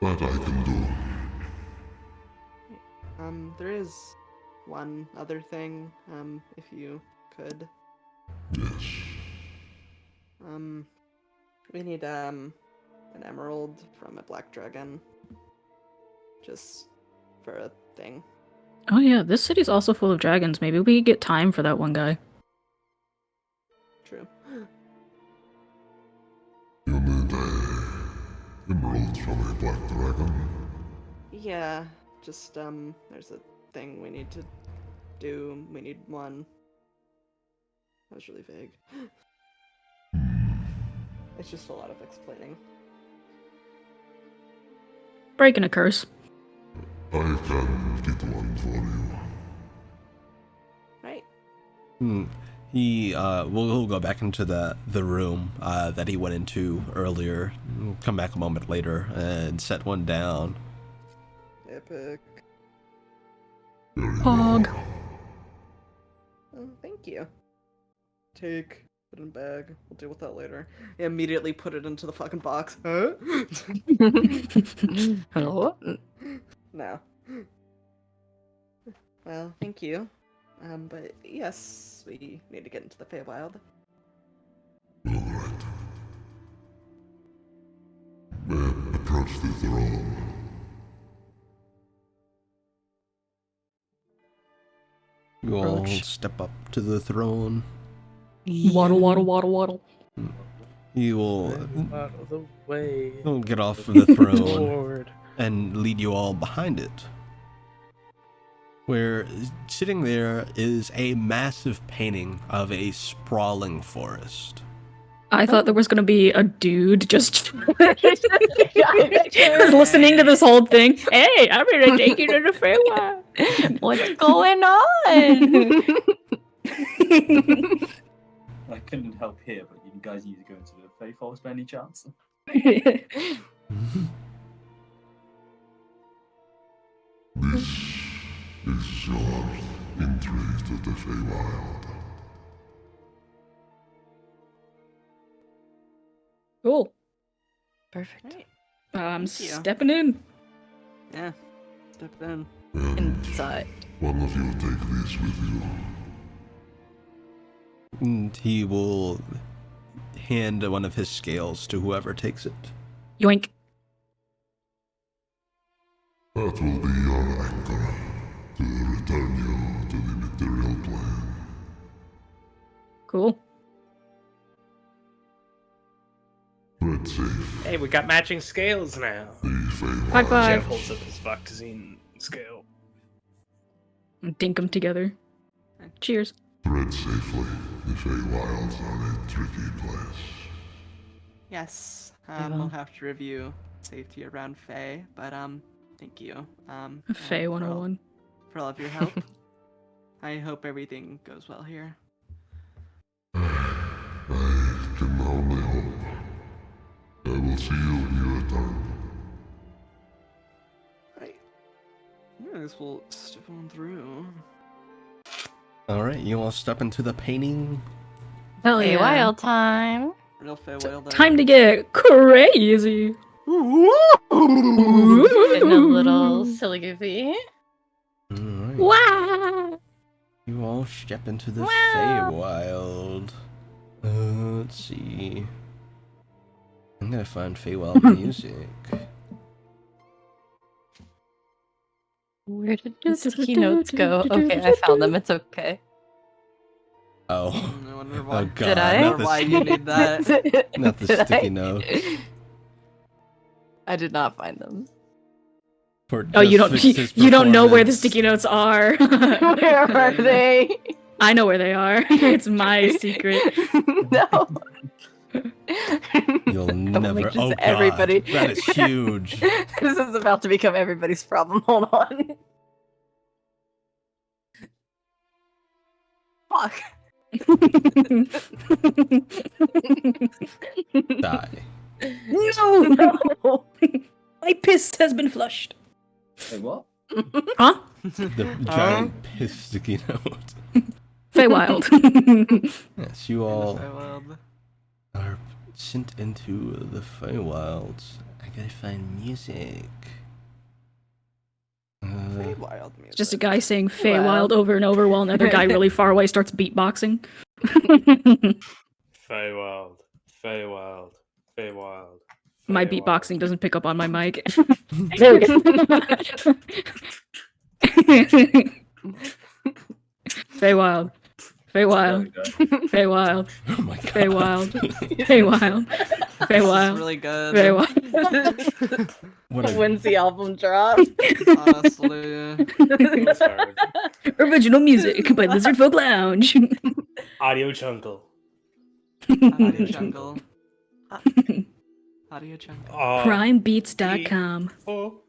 That I can do. There is one other thing, if you could. Yes. We need, an emerald from a black dragon. Just for a thing. Oh yeah, this city's also full of dragons. Maybe we could get time for that one guy. True. You need a emerald from a black dragon. Yeah, just, there's a thing we need to do. We need one. That was really vague. It's just a lot of explaining. Breaking a curse. I can get one for you. Right. We'll go back into the room that he went into earlier. We'll come back a moment later and set one down. Epic. Very Pog. well. Oh, thank you. Take. Put in bag. We'll deal with that later. Immediately put it into the fucking box. Huh? Hello? No. Well, thank you. But yes, we need to get into the Feywild. All right. Approach the throne. You all Approach. step up to the throne. Waddle, waddle, waddle, waddle. You will Out of the way. he'll get off of the throne Lord. and lead you all behind it. Where sitting there is a massive painting of a sprawling forest. I thought there was gonna be a dude just listening to this whole thing. Hey, I'm gonna take you to the Feywild. What's going on? I couldn't help here, but you guys need to go into the Fae Forest by any chance? This is your entry to the Feywild. Cool. Perfect. Right. I'm Thank you. stepping in. Yeah. Step in. And Inside. one of you take this with you. And he will hand one of his scales to whoever takes it. Yoink. That will be your anchor to return you to the material plane. Cool. Tread safe. Hey, we got matching scales now. The Feywild. High five. Jeff holds up his Vuxzine scale. Dink them together. Cheers. Tread safely. The Feywilds are a tricky place. Yes. Yeah. We'll have to review safety around Fae, but thank you. Fae for all- 101. For all of your help. I hope everything goes well here. I can only hope. I will see you when you return. Right. I guess we'll step on through. Alright, you all step into the painting. Hell Hey, yeah. wild time. Real Feywild. Time to get crazy. Getting a little silly goofy. Alright. Wow! You all step into the Wow. Feywild. Let's see. I'm gonna find Feywild music. Where did the sticky notes go? Okay, I found them. It's okay. Oh. I wonder why. Oh god, Did I? not Why the, you need that? not the Did sticky I? notes. I did not find them. For Oh, you just don't fixed his you don't know where the performance. sticky notes are. Where are they? I know where they are. It's my secret. No. You'll Don't never. make this Oh god, everybody. that is huge. This is about to become everybody's problem. Hold on. Fuck. Die. No! No. My piss has been flushed. Wait, what? Huh? The giant piss sticky note. Feywild. Yes, you In the all Feywild. are sent into the Feywilds. I gotta find music. Feywild music. Just a guy saying Feywild. Feywild over and over while another guy really far away starts beatboxing. Feywild, Feywild, Feywild. My Feywild. beatboxing doesn't pick up on my mic. There we go. Feywild. Feywild. Feywild. Oh my god. Feywild. Feywild. This is Feywild. really good. Feywild. What a When's the album drop? Honestly. That's hard. Original music by Lizardfolk Lounge. Audio Jungle. Audio jungle. Audio jungle. Primebeats.com. Oh.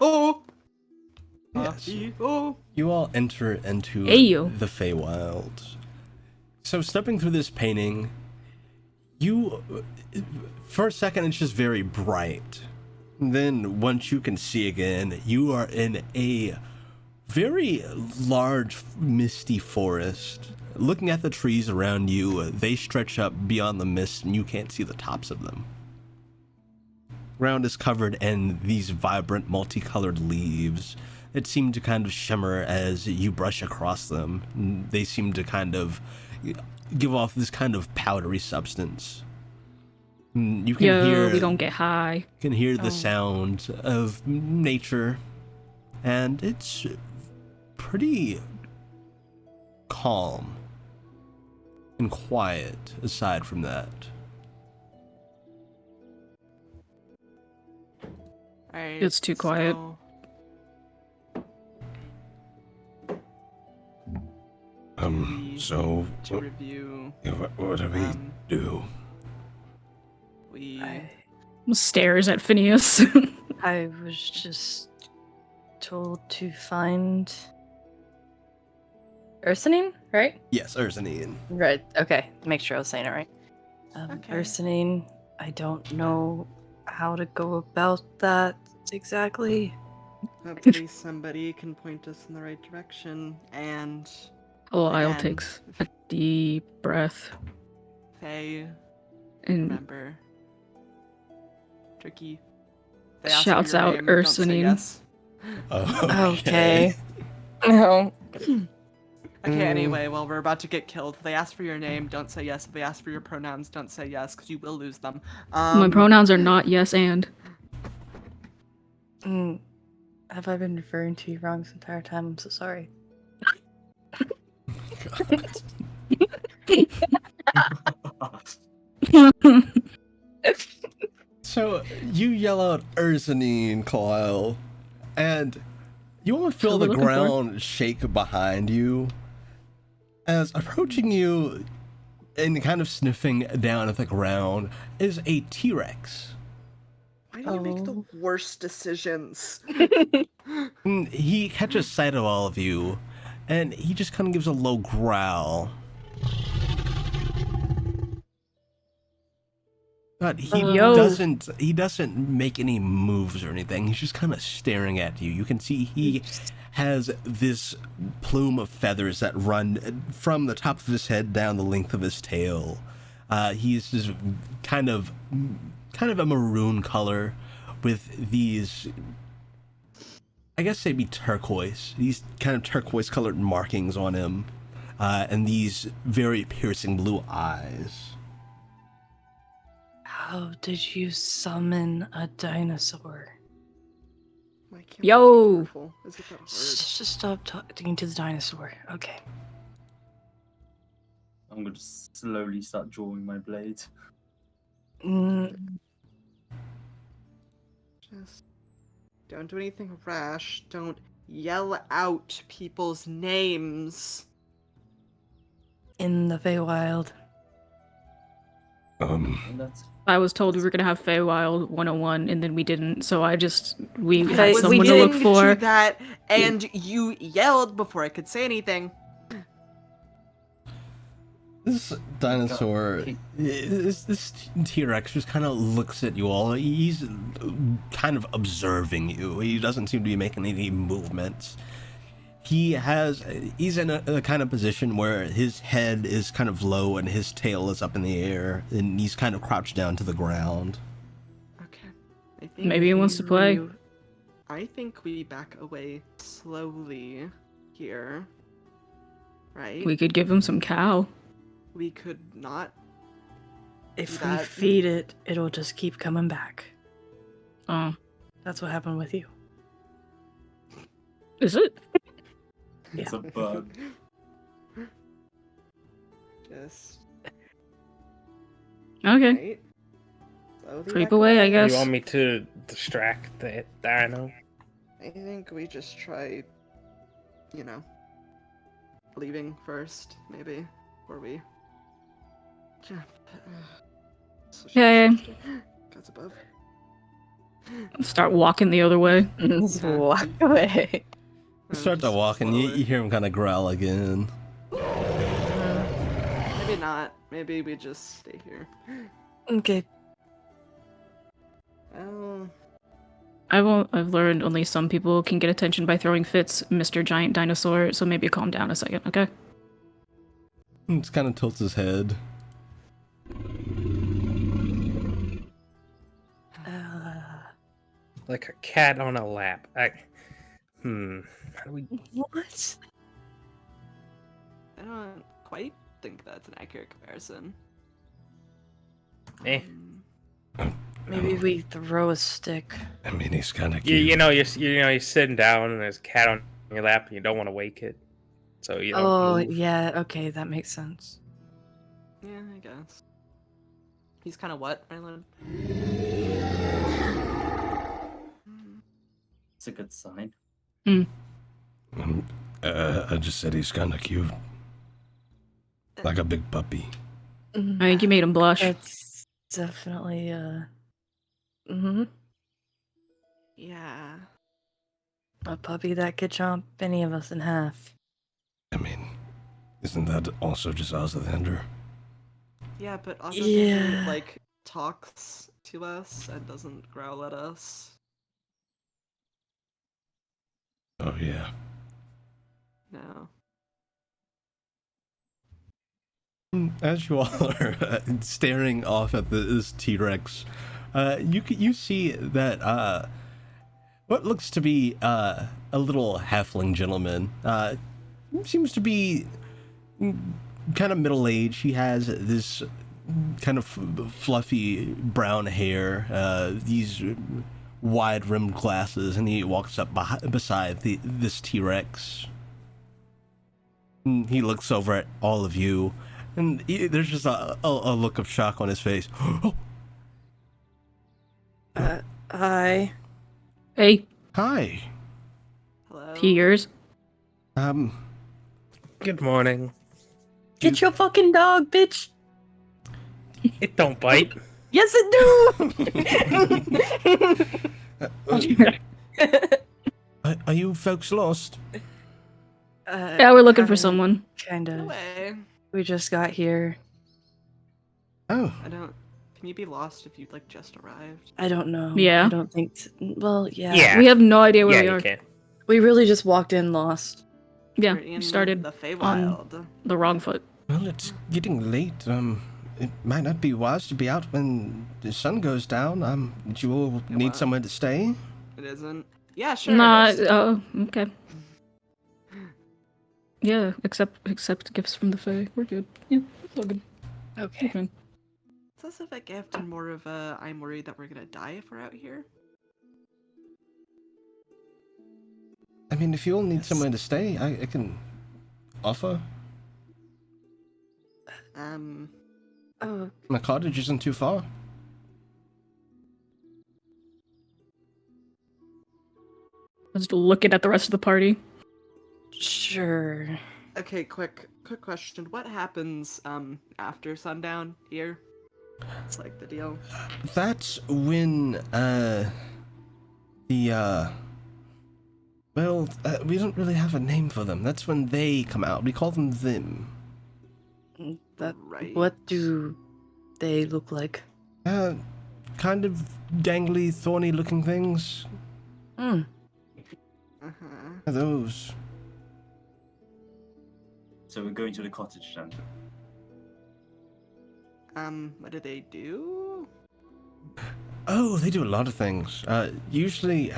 Oh. Yes. Oh. You all enter into Ayo. the Feywilds. So stepping through this painting, you, for a second, it's just very bright. Then once you can see again, you are in a very large, misty forest. Looking at the trees around you, they stretch up beyond the mist and you can't see the tops of them. Ground is covered in these vibrant, multicolored leaves that seem to kind of shimmer as you brush across them. They seem to kind of give off this kind of powdery substance. You can Yo, hear we gonna get high. you can hear the sound of nature, and it's pretty calm and quiet aside from that. Alright, It's too quiet. so to review, What do we do? we Stares at Phineas. I was just told to find Ursanine, right? Yes, Ursanine. Right. Okay. Make sure I was saying it right. Okay. Ursanine, I don't know how to go about that exactly. hopefully somebody can point us in the right direction. And Lyle Again. takes a deep breath Faye, and remember, tricky. They ask for shouts your out name, don't say Ursanine. yes. Okay. No. Okay, anyway, well, we're about to get killed. If they ask for your name, don't say yes. If they ask for your pronouns, don't say yes, because you will lose them. my pronouns are not yes and. Have I been referring to you wrong this entire time? I'm so sorry. So you yell out Ursanine, Kyle, and you all feel What the are we looking for? ground shake behind you as approaching you and kind of sniffing down at the ground is a T-Rex. Why do you make the worst decisions? And he catches sight of all of you, and he just kind of gives a low growl. But he Yo. doesn't make any moves or anything. He's just kind of staring at you. You can see he has this plume of feathers that run from the top of his head down the length of his tail. He's just kind of kind of a maroon color with these, I guess they'd be turquoise, these kind of turquoise colored markings on him, and these very piercing blue eyes. How did you summon a dinosaur? Why can't Yo. we be careful? Is it that hard? Just stop talking to the dinosaur. Okay. I'm going to slowly start drawing my blade. Just don't do anything rash. Don't yell out people's names. In the Feywild. And that's I was told we were gonna have Feywild 101, and then we didn't. So we Hey, had we someone to look didn't for. do that, and you yelled before I could say anything. This dinosaur, this T-Rex just kind of looks at you all. He's kind of observing you. He doesn't seem to be making any movements. He's in a kind of position where his head is kind of low and his tail is up in the air, and he's kind of crouched down to the ground. Okay. I think Maybe he wants to play. I think we back away slowly here. Right? We could give him some cow. We could not. If we That- feed it, it'll just keep coming back. Oh, That's what happened with you. is it? it's a bug. Just Okay. right. Slowly Creep back away, I guess. You want me to distract the dino? I think we just try, leaving first, maybe, before we. Yeah. God's above. Start walking the other way. Just walk away. Start to walk, and you hear him kind of growl again. Maybe not. Maybe we just stay here. Okay. Oh, I've learned only some people can get attention by throwing fits, Mr. Giant Dinosaur, so maybe calm down a second, okay? He just kind of tilts his head. Like a cat on a lap. How do we? What? I don't quite think that's an accurate comparison. Eh. Maybe we throw a stick. I mean, he's kind of You, cute. you know you're sitting down and there's a cat on your lap and you don't want to wake it, so you don't. Oh, move. yeah, okay, that makes sense. Yeah, I guess. He's kind of what, Rylan? It's a good sign. I just said he's kind of cute. Like a big puppy. I think you made him blush. That's definitely, mm-hmm. Yeah. A puppy that could chomp any of us in half. I mean, isn't that also just Ozander? Yeah, but also Yeah. like talks to us and doesn't growl at us. Oh, yeah. No. As you all are staring off at this T-Rex, you see that what looks to be a little halfling gentleman seems to be kind of middle-aged. He has this kind of fluffy brown hair, these wide-rimmed glasses, and he walks up beside this T-Rex. He looks over at all of you, and there's just a look of shock on his face. Hi. Hey, Hi. Hello. Piers. Good morning. Get your fucking dog, bitch! It don't bite. Yes, it do! Are you folks lost? Yeah, we're looking for someone. Kind No of. way. We just got here. Oh, I don't. Can you be lost if you just arrived? I don't know. Yeah. I don't think... Well, yeah. Yeah. We have no idea where Yeah, we you are. can. We really just walked in lost. Yeah, We're in we started the on Feywild. the wrong foot. well, it's getting late. it might not be wise to be out when the sun goes down. Do you all need what? somewhere to stay? It isn't. Yeah, sure. Nah, it is. okay. Yeah, except gifts from the Fae. We're good. Yeah, it's all good. Okay. Fine. It's less of a gift and more of a I'm worried that we're gonna die if we're out here. I mean, if you all need somewhere to stay, I can offer. Oh, My cottage isn't too far. Just looking at the rest of the party. sure. Okay, quick question. What happens after sundown here? It's like the deal. That's when, we don't really have a name for them. That's when they come out. We call them them. Right. What do they look like? Kind of dangly, thorny looking things. Hmm. Uh-huh. Those. So we're going to the cottage then. What do they do? Oh, they do a lot of things. Usually,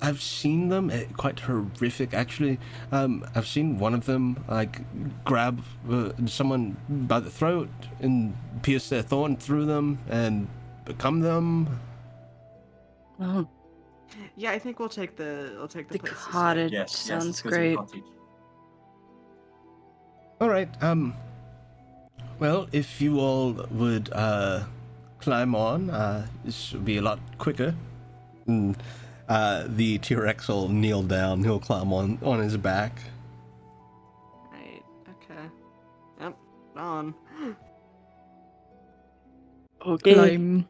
I've seen them quite horrific, actually. I've seen one of them, like, grab someone by the throat and pierce their thorn through them and become them. Oh, Yeah, I think we'll take the the place to stay. cottage Yes, sounds let's go to the great. cottage. All right, well, if you all would, climb on, this would be a lot quicker. And, the T-Rex will kneel down, he'll climb on his back. Right. Okay. Yep. On. Okay. Climb.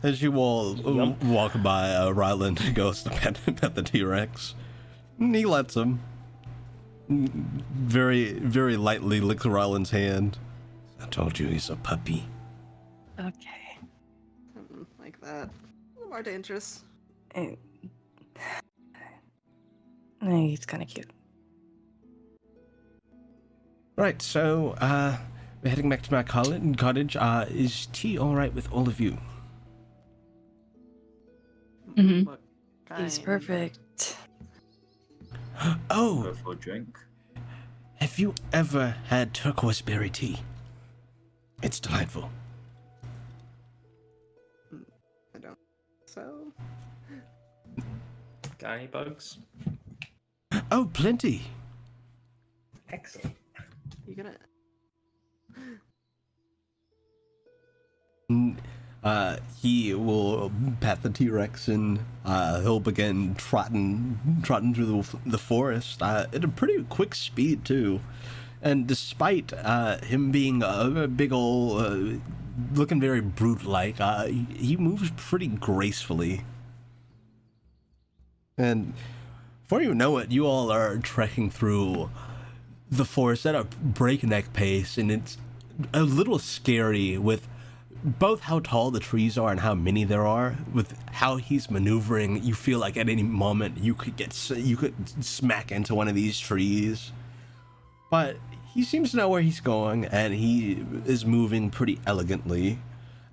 As you all walk by, Ryland goes to pet the T-Rex. And he lets him. Very, very lightly licks Ryland's hand. I told you he's a puppy. Okay. Something like that. A little more dangerous. He's kind of cute. Right, so, we're heading back to my cottage. Is tea alright with all of you? Mhm. What He's kind? perfect. Oh, Go for a drink. have you ever had turquoise berry tea? It's delightful. I don't. So. Got any bugs? Oh, plenty. Excellent. You gonna? He will pat the T-Rex and he'll begin trotting through the forest at a pretty quick speed too. And despite him being a big old, looking very brute-like, he moves pretty gracefully. And before you know it, you all are trekking through the forest at a breakneck pace, and it's a little scary with both how tall the trees are and how many there are. With how he's maneuvering, you feel like at any moment you could smack into one of these trees. But he seems to know where he's going, and he is moving pretty elegantly.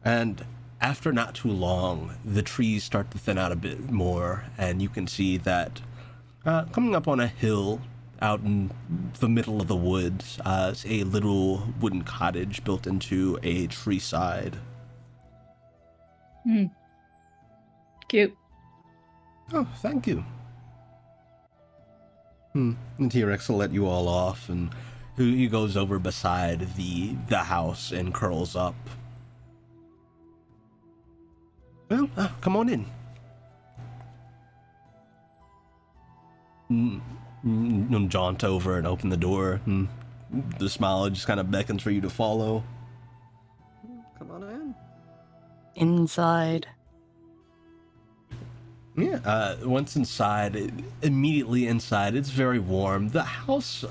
And after not too long, the trees start to thin out a bit more, and you can see that coming up on a hill out in the middle of the woods is a little wooden cottage built into a tree side. Cute. Oh, thank you. The T-Rex will let you all off, and he goes over beside the house and curls up. Well, come on in. Jaunt over and open the door. The smile just kind of beckons for you to follow. Come on in. Inside. Yeah, once inside, immediately inside, it's very warm. The house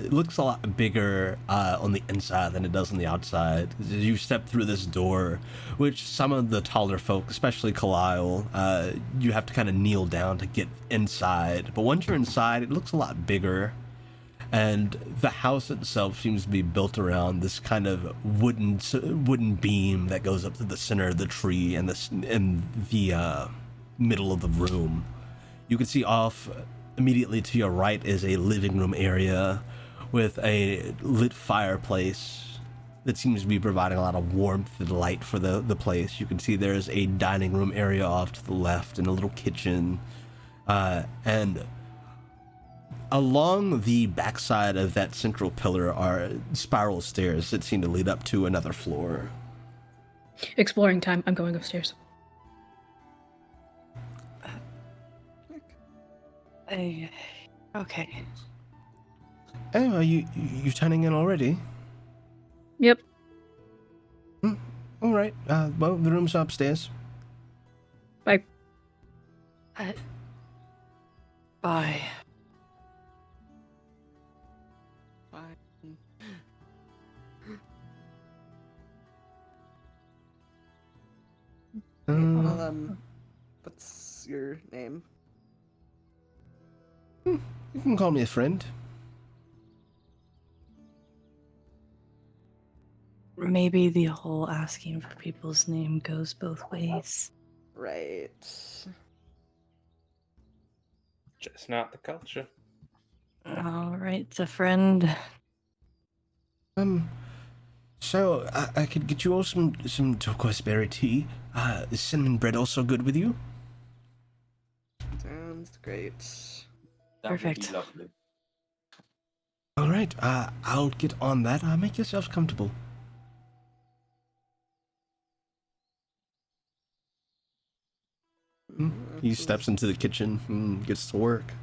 looks a lot bigger on the inside than it does on the outside. As you step through this door, which some of the taller folk, especially Kalile, you have to kind of kneel down to get inside. But once you're inside, it looks a lot bigger. and the house itself seems to be built around this kind of wooden beam that goes up to the center of the tree and the middle of the room. You can see off immediately to your right is a living room area with a lit fireplace that seems to be providing a lot of warmth and light for the place. You can see there's a dining room area off to the left and a little kitchen. And along the backside of that central pillar are spiral stairs that seem to lead up to another floor. Exploring time. I'm going upstairs. Okay. Oh, are you turning in already? Yep. All right. Well, the room's upstairs. Bye. Bye. Fine. Well, what's your name? You can call me a friend. Maybe the whole asking for people's name goes both ways. Right. Just not the culture. All right, a friend. So I could get you all some turquoise berry tea. Is cinnamon bread also good with you? Sounds great. That would Perfect. be lovely. All right. I'll get on that. Make yourselves comfortable. He steps into the kitchen and gets to work.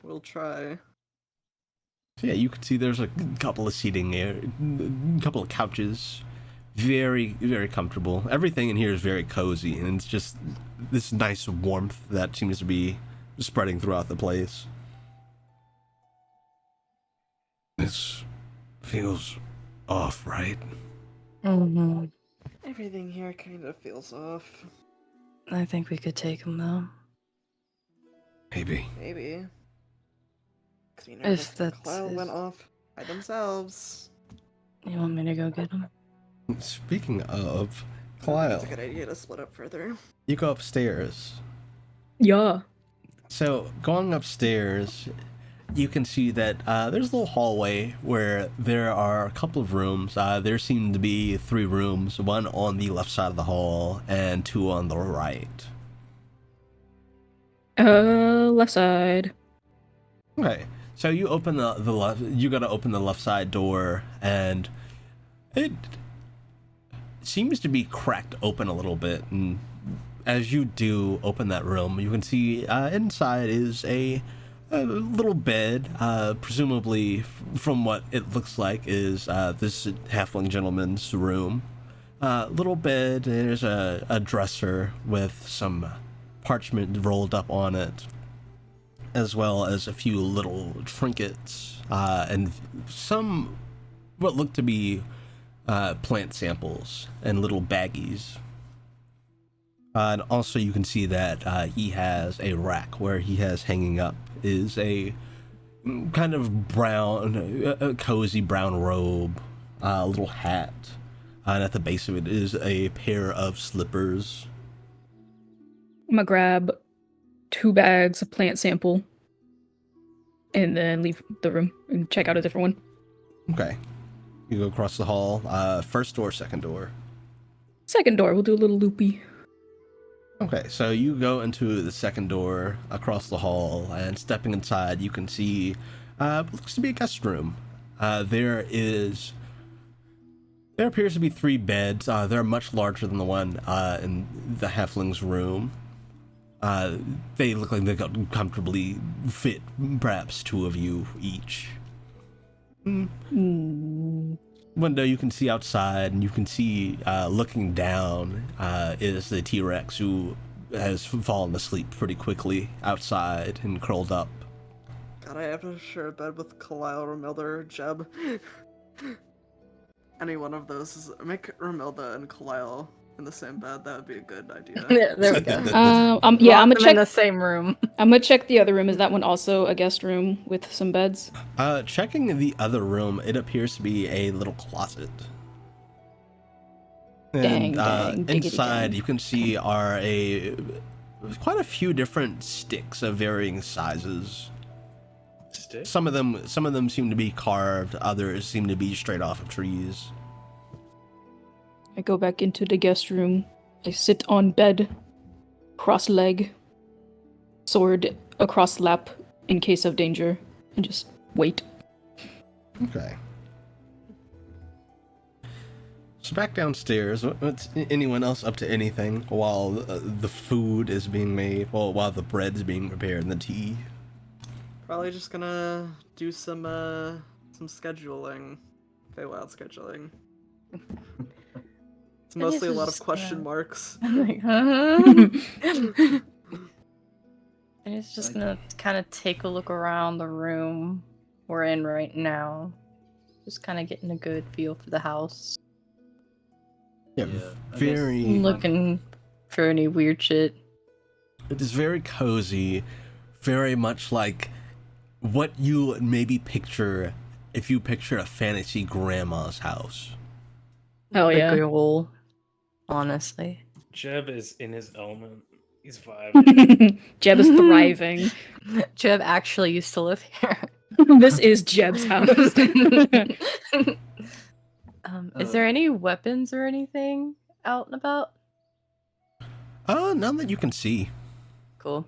We'll try. So yeah, you can see there's a couple of seating there, a couple of couches. Very, very comfortable. Everything in here is very cozy, and it's just this nice warmth that seems to be spreading throughout the place. This feels off, right? Mm-hmm. Everything here kind of feels off. I think we could take him though. Maybe. Maybe. Because we know If the that's cloud his- went off by themselves. You want me to go get him? Speaking of, I Kyle, think it's a good idea to split up further. you go upstairs. Yeah. So, going upstairs, you can see that there's a little hallway where there are a couple of rooms. There seem to be 3 rooms, one on the left side of the hall and 2 on the right. Left side. Okay, so you open the left. You gotta open the left side door, and it seems to be cracked open a little bit. And as you do open that room, you can see inside is a little bed. Presumably, from what it looks like, is this halfling gentleman's room. Little bed. There's a dresser with some parchment rolled up on it, as well as a few little trinkets and some what look to be plant samples and little baggies. And also you can see that he has a rack where he has hanging up is a kind of brown, cozy brown robe, a little hat, and at the base of it is a pair of slippers. I'm gonna grab 2 bags of plant sample and then leave the room and check out a different one. Okay. You go across the hall, first door, second door. Second door, we'll do a little loopy. Okay, so you go into the second door across the hall, and stepping inside, you can see what looks to be a guest room. There appears to be 3 beds. They're much larger than the one in the halfling's room. They look like they could comfortably fit perhaps 2 of you each. Window you can see outside, and you can see looking down is the T-Rex, who has fallen asleep pretty quickly outside and curled up. God, I have to share a bed with Kalile, Romilda, or Jeb. Any one of those is make Romilda and Kalile in the same bed. That would be a good idea. There we go. Yeah, I'm Lock gonna them in check. the same room. I'm gonna check the other room. Is that one also a guest room with some beds? Checking the other room, it appears to be a little closet. And Dang, diggity inside, dang. you can see are quite a few different sticks of varying sizes. Stick? Some of them seem to be carved. Others seem to be straight off of trees. I go back into the guest room. I sit on bed, cross leg, sword across lap in case of danger, and just wait. Okay. So back downstairs, what's anyone else up to anything while the food is being made, while the bread's being prepared and the tea? Probably just gonna do some scheduling, Feywild scheduling. It's mostly a lot of question marks. I'm like, huh? And it's just gonna kind of take a look around the room we're in right now. Just kind of getting a good feel for the house. Yeah, I very. guess- Looking for any weird shit. It is very cozy, very much like what you maybe picture if you picture a fantasy grandma's house. Hell The yeah. goal, honestly. Jeb is in his element. He's vibing. Jeb is thriving. Jeb actually used to live here. This is Jeb's house. Is there any weapons or anything out and about? None that you can see. Cool.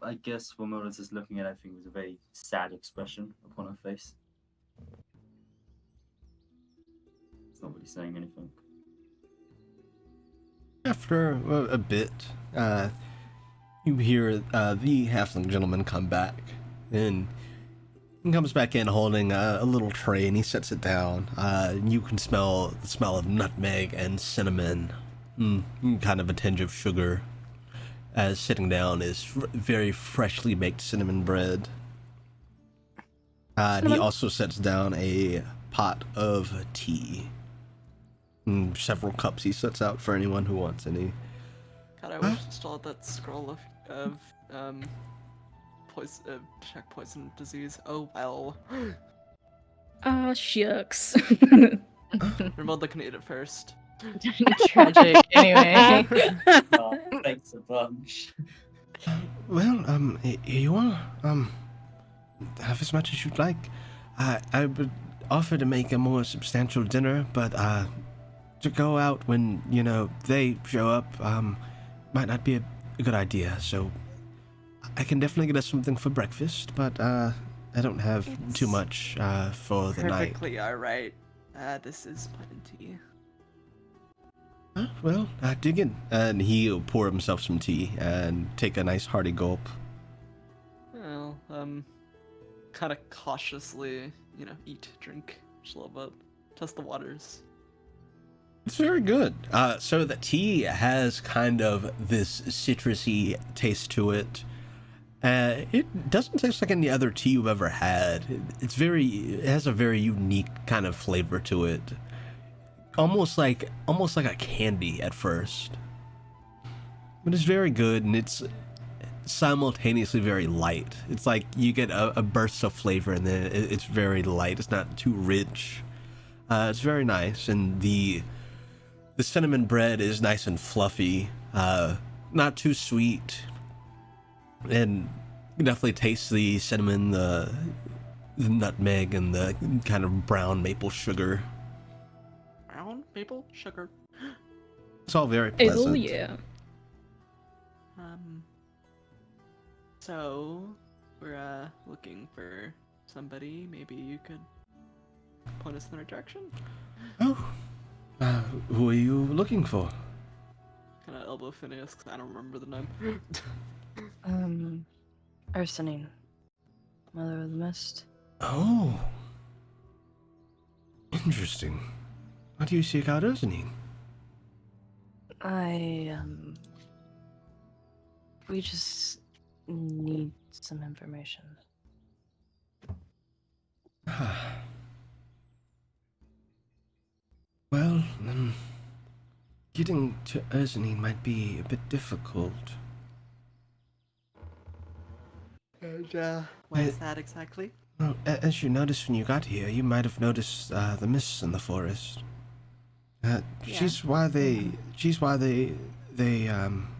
I guess Ramona's is looking at everything with a very sad expression upon her face. It's not really saying anything. After a bit, you hear the halfling gentleman come back, and he comes back in holding a little tray, and he sets it down. You can smell the smell of nutmeg and cinnamon, kind of a tinge of sugar. As sitting down is very freshly baked cinnamon bread. And he also sets down a pot of tea. And several cups he sets out for anyone who wants any. God, I wish I still had that scroll of check poison disease. Oh well. Ah, shucks. Remote can eat it first. Tragic. Anyway. Thanks a bunch. Well, you want have as much as you'd like. I would offer to make a more substantial dinner, but to go out when they show up might not be a good idea. So I can definitely get us something for breakfast, but I don't have too much for the night. Perfectly alright. This is plenty. Well, dig in. And he'll pour himself some tea and take a nice hearty gulp. Well, kind of cautiously, eat, drink just a little bit, test the waters. It's very good. So the tea has kind of this citrusy taste to it. It doesn't taste like any other tea you've ever had. It has a very unique kind of flavor to it. Almost like a candy at first. But it's very good, and it's simultaneously very light. It's like you get a burst of flavor, and then it's very light. It's not too rich. It's very nice, and the cinnamon bread is nice and fluffy. Not too sweet. And you definitely taste the cinnamon, the nutmeg, and the kind of brown maple sugar. Brown maple sugar. It's all very pleasant. Oh yeah. So we're looking for somebody. Maybe you could point us in the right direction. Oh, who are you looking for? Kind of elbow Phineas because I don't remember the name. Ursanine. Mother of the Mist. Oh, interesting. How do you seek out Ursanine? We just need some information. Well, getting to Ursanine might be a bit difficult. And, why is that exactly? Well, as you noticed when you got here, you might have noticed the mists in the forest. She's why they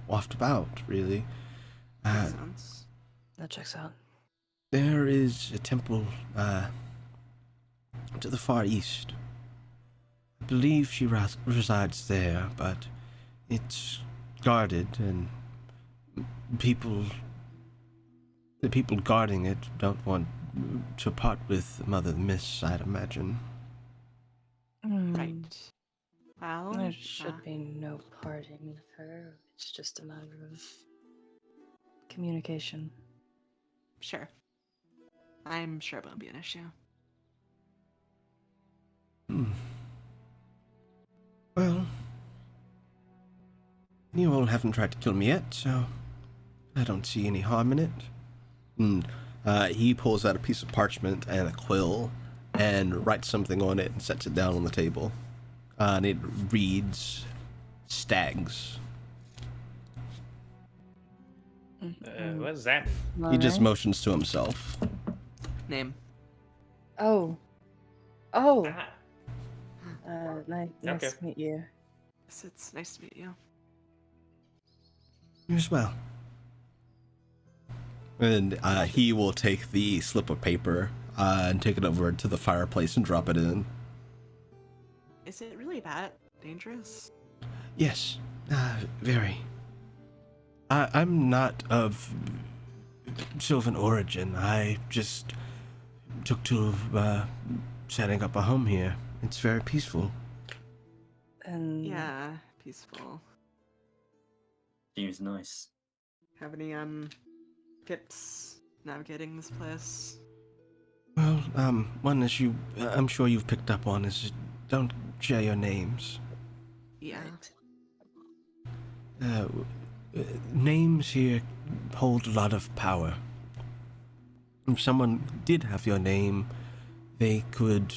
waft about, really. Makes sense. That checks out. There is a temple to the far east. I believe she resides there, but it's guarded, and the people guarding it don't want to part with Mother Miss, I'd imagine. Right. Well, There should be no parting with her. It's just a matter of communication. Sure. I'm sure it won't be an issue. Well, you all haven't tried to kill me yet, so I don't see any harm in it. He pulls out a piece of parchment and a quill and writes something on it and sets it down on the table. And it reads, Stags. What does that mean? He just Alright. motions to himself. Name. Oh. Ah, Nice Okay. to meet you. Yes, it's nice to meet you. You as well. And he will take the slip of paper and take it over to the fireplace and drop it in. Is it really that dangerous? Yes, very. I'm not of Sylvan origin. I just took to setting up a home here. It's very peaceful. And Yeah, peaceful. Seems nice. Have any tips navigating this place? Well, one as I'm sure you've picked up on is don't share your names. Yeah. Names here hold a lot of power. If someone did have your name, they could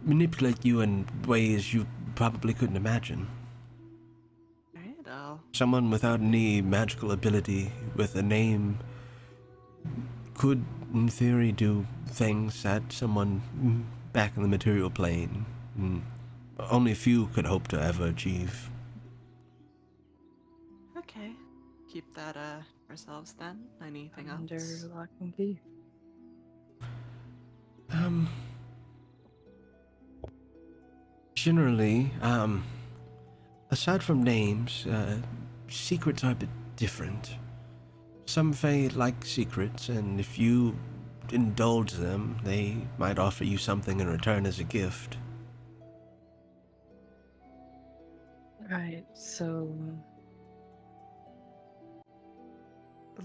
manipulate you in ways you probably couldn't imagine. Alright, I'll Someone without any magical ability with a name could, in theory, do things that someone back in the material plane only few could hope to ever achieve. okay. Keep that ourselves then. Anything under else? lock and key. Generally, aside from names, secrets are a bit different. Some Fae like secrets, and if you indulge them, they might offer you something in return as a gift. Right, so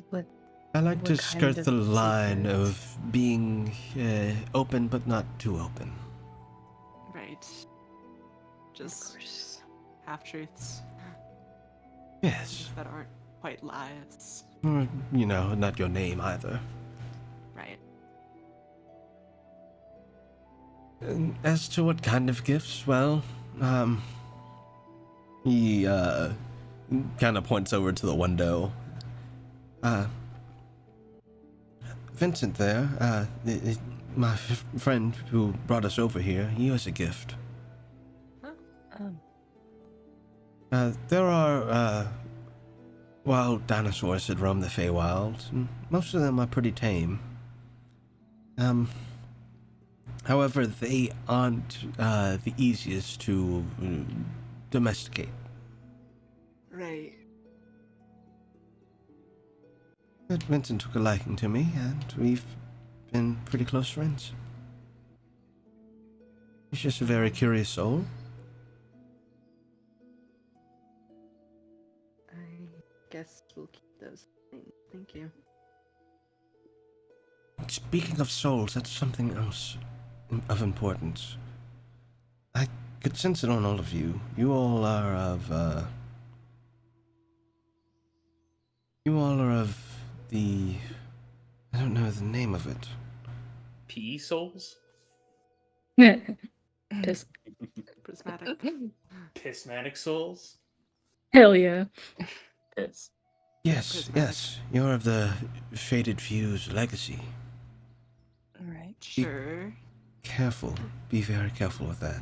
what I like What to kind skirt of the line secret? of being open but not too open. Right. of Just course. half truths Yes. that aren't quite lies. Or, not your name either. Right. And as to what kind of gifts, well, he kind of points over to the window. Vincent there, my friend who brought us over here, he has a gift. There are wild dinosaurs that roam the Feywild, and most of them are pretty tame. However, they aren't the easiest to domesticate. Right. But Vincent took a liking to me, and we've been pretty close friends. He's just a very curious soul. I guess we'll keep those. Thank you. Speaking of souls, that's something else of importance. I could sense it on all of you. You all are of the... I don't know the name of it. PE souls? Piss. Prismatic. Pismatic souls. Hell yeah. Piss. Yes, Prismatic. yes, you're of the Faded Fuse legacy. Alright. Sure. Careful. Be very careful with that.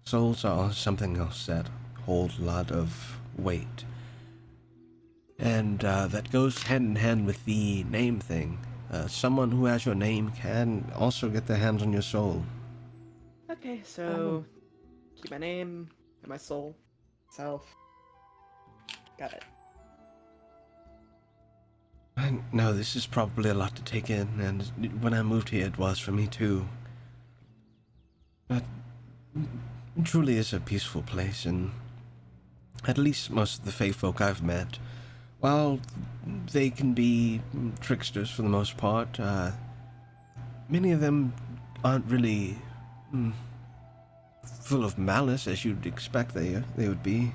Souls are something else that hold a lot of weight. And that goes hand in hand with the name thing. Someone who has your name can also get their hands on your soul. Okay, so keep my name and my soul. Self. Got it. I know this is probably a lot to take in, and when I moved here it was for me too. But it truly is a peaceful place, and at least most of the Fae folk I've met, while they can be tricksters for the most part, many of them aren't really full of malice as you'd expect they would be.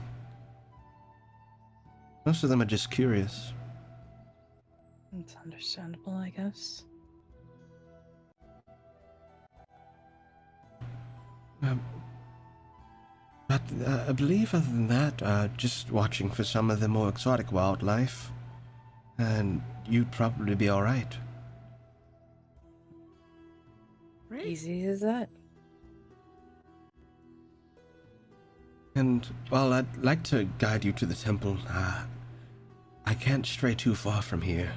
Most of them are just curious. It's understandable, I guess. But I believe other than that, just watching for some of the more exotic wildlife, and you'd probably be alright. Right. Easy as that. And while I'd like to guide you to the temple, I can't stray too far from here.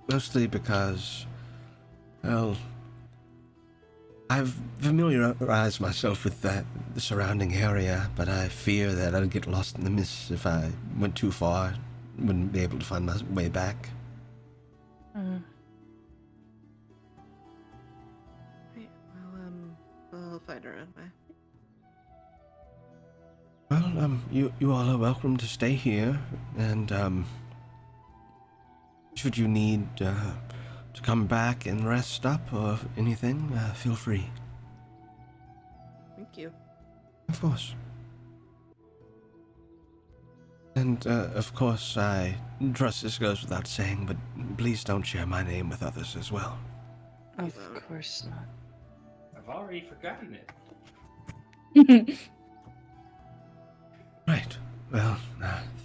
Mostly because, well, I've familiarized myself with the surrounding area, but I fear that I'd get lost in the mist if I went too far. Wouldn't be able to find my way back. Mm. Right. Well, I'll find her on my. Well, you all are welcome to stay here, and, should you need, to come back and rest up or anything, feel free. Thank you. Of course. And, of course, I trust this goes without saying, but please don't share my name with others as well. Of course not. I've already forgotten it. Right. Well,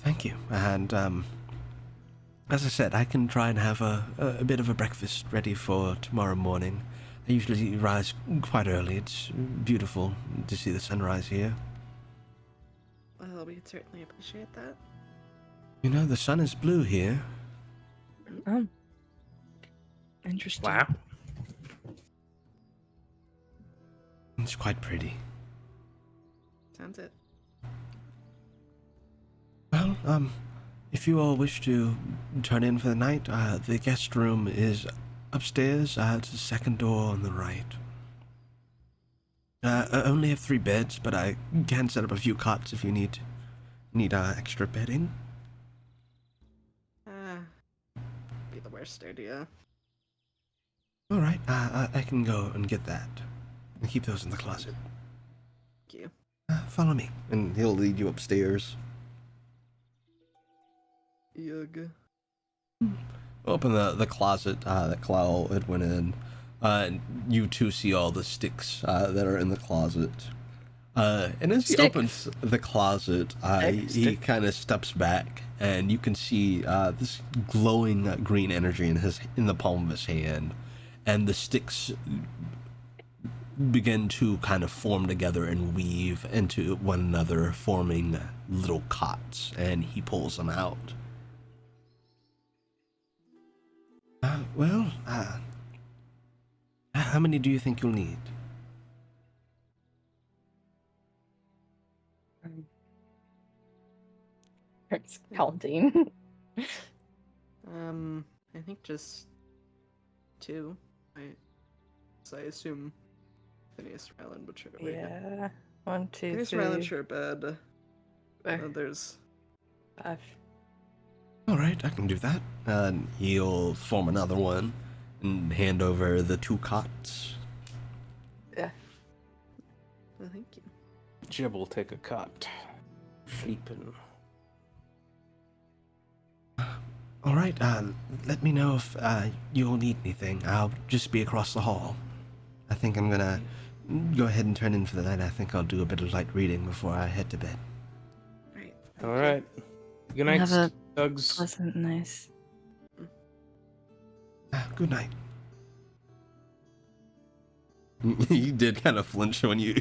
thank you. And, as I said, I can try and have a bit of a breakfast ready for tomorrow morning. I usually rise quite early. It's beautiful to see the sunrise here. Well, we'd certainly appreciate that. You know, the sun is blue here. Oh. Interesting. Wow. It's quite pretty. Sounds it. Well, if you all wish to turn in for the night, the guest room is upstairs. It's the second door on the right. I only have 3 beds, but I can set up a few cots if you need extra bedding. Be the worst idea. All right, I can go and get that. And keep those in the closet. Thank you. Follow me, and he'll lead you upstairs. Yug. Open the closet that Clow had went in. And you two see all the sticks that are in the closet. And as he opens the closet, he kind of steps back, and you can see this glowing green energy in the palm of his hand, and the sticks begin to kind of form together and weave into one another, forming little cots, and he pulls them out. How many do you think you'll need? It's counting. I think just 2. So I assume Phineas Ryland would share. Yeah. 1, 2, Phineas 3. Ryland share a bed. There's 5. All right, I can do that. And he'll form another one and hand over the 2 cots. Yeah. Well, thank you. Jib will take a cot. Sleeping. All right, let me know if you'll need anything. I'll just be across the hall. I think I'm gonna go ahead and turn in for the night. I think I'll do a bit of light reading before I head to bed. Right. All right. Good night, Have a Stugs. pleasant night. Good night. You did kind of flinch when you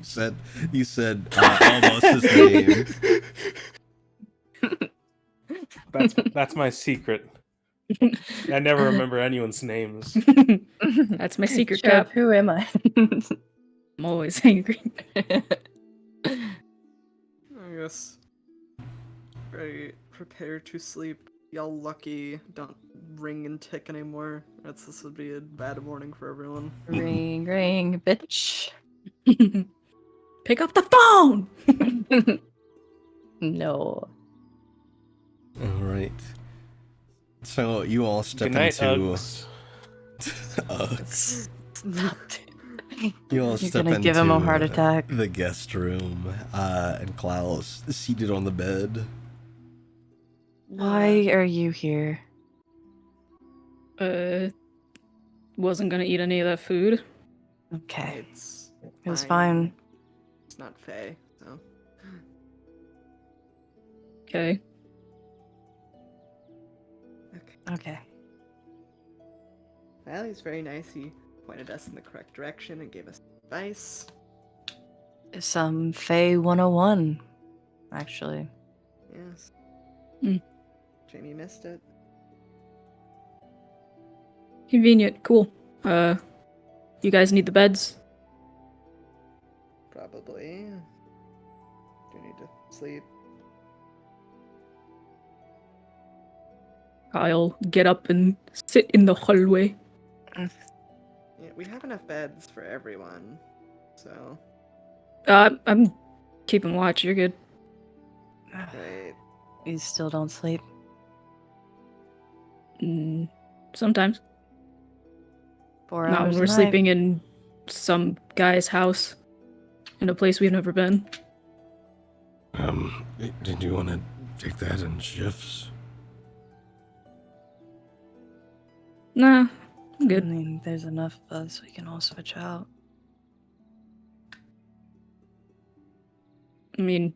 said almost his name. That's my secret. I never remember anyone's names. That's my secret Chap, code. who am I? I'm always angry. I guess. Right. Prepare to sleep. Y'all lucky. Don't ring and tick anymore. This would be a bad morning for everyone. Ring, ring, bitch. Pick up the phone! No. All right. So you all step Good night, into Uggs. Uggs. Stop. You all You're step gonna give him a into, heart attack. the guest room, and Klaus seated on the bed. Why are you here? Wasn't gonna eat any of that food. Okay. It's It was fine. It's not Faye, so. Okay. Okay. Well, he's very nice. He pointed us in the correct direction and gave us advice. Some Fae 101, actually. Yes. Hmm. Jamie missed it. Convenient. Cool. You guys need the beds? Probably. Do you need to sleep? I'll get up and sit in the hallway. Yeah, we have enough beds for everyone. So, I'm keeping watch. You're good. right. You still don't sleep? Sometimes. 4 Not hours when a we're night. sleeping in some guy's house. In a place we've never been. Did you want to take that in shifts? Nah, I'm I good. mean, there's enough of us. We can all switch out. I mean,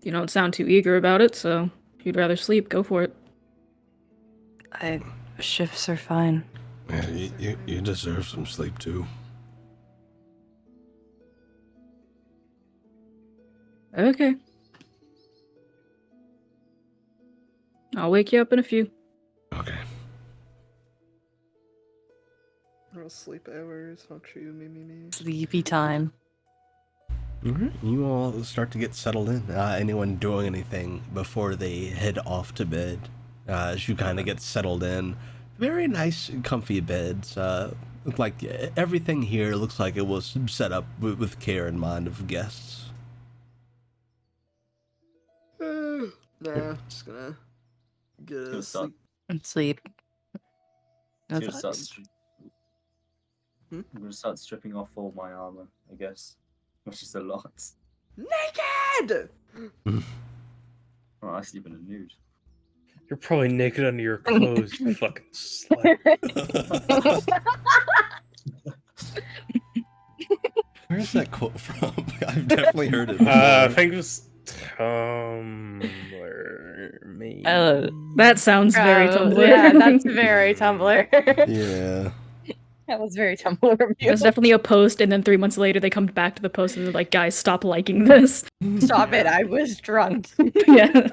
you don't sound too eager about it, so if you'd rather sleep, go for it. Shifts are fine. Yeah, you deserve some sleep too. Okay. I'll wake you up in a few. Okay. No sleep hours. Fuck you, me. Sleepy time. Alright, you all start to get settled in. Anyone doing anything before they head off to bed? As you kind of get settled in. Very nice, comfy beds. Look like everything here looks like it was set up with care in mind of guests. Nah, just gonna get Gonna a start- sleep. And sleep. No I'm gonna start thoughts. I'm gonna start stripping off all my armor, I guess. Which is a lot. Naked! Oh, I sleep in a nude. You're probably naked under your clothes, you fucking slut. Where's that quote from? I've definitely heard it I before. think it was Tumblr. Maybe. That sounds very Tumblr. Yeah, that's very Tumblr. Yeah. That was very Tumblr of you. There's definitely a post, and then 3 months later they come back to the post and they're like, guys, stop liking this. Stop it, I was drunk. Yeah.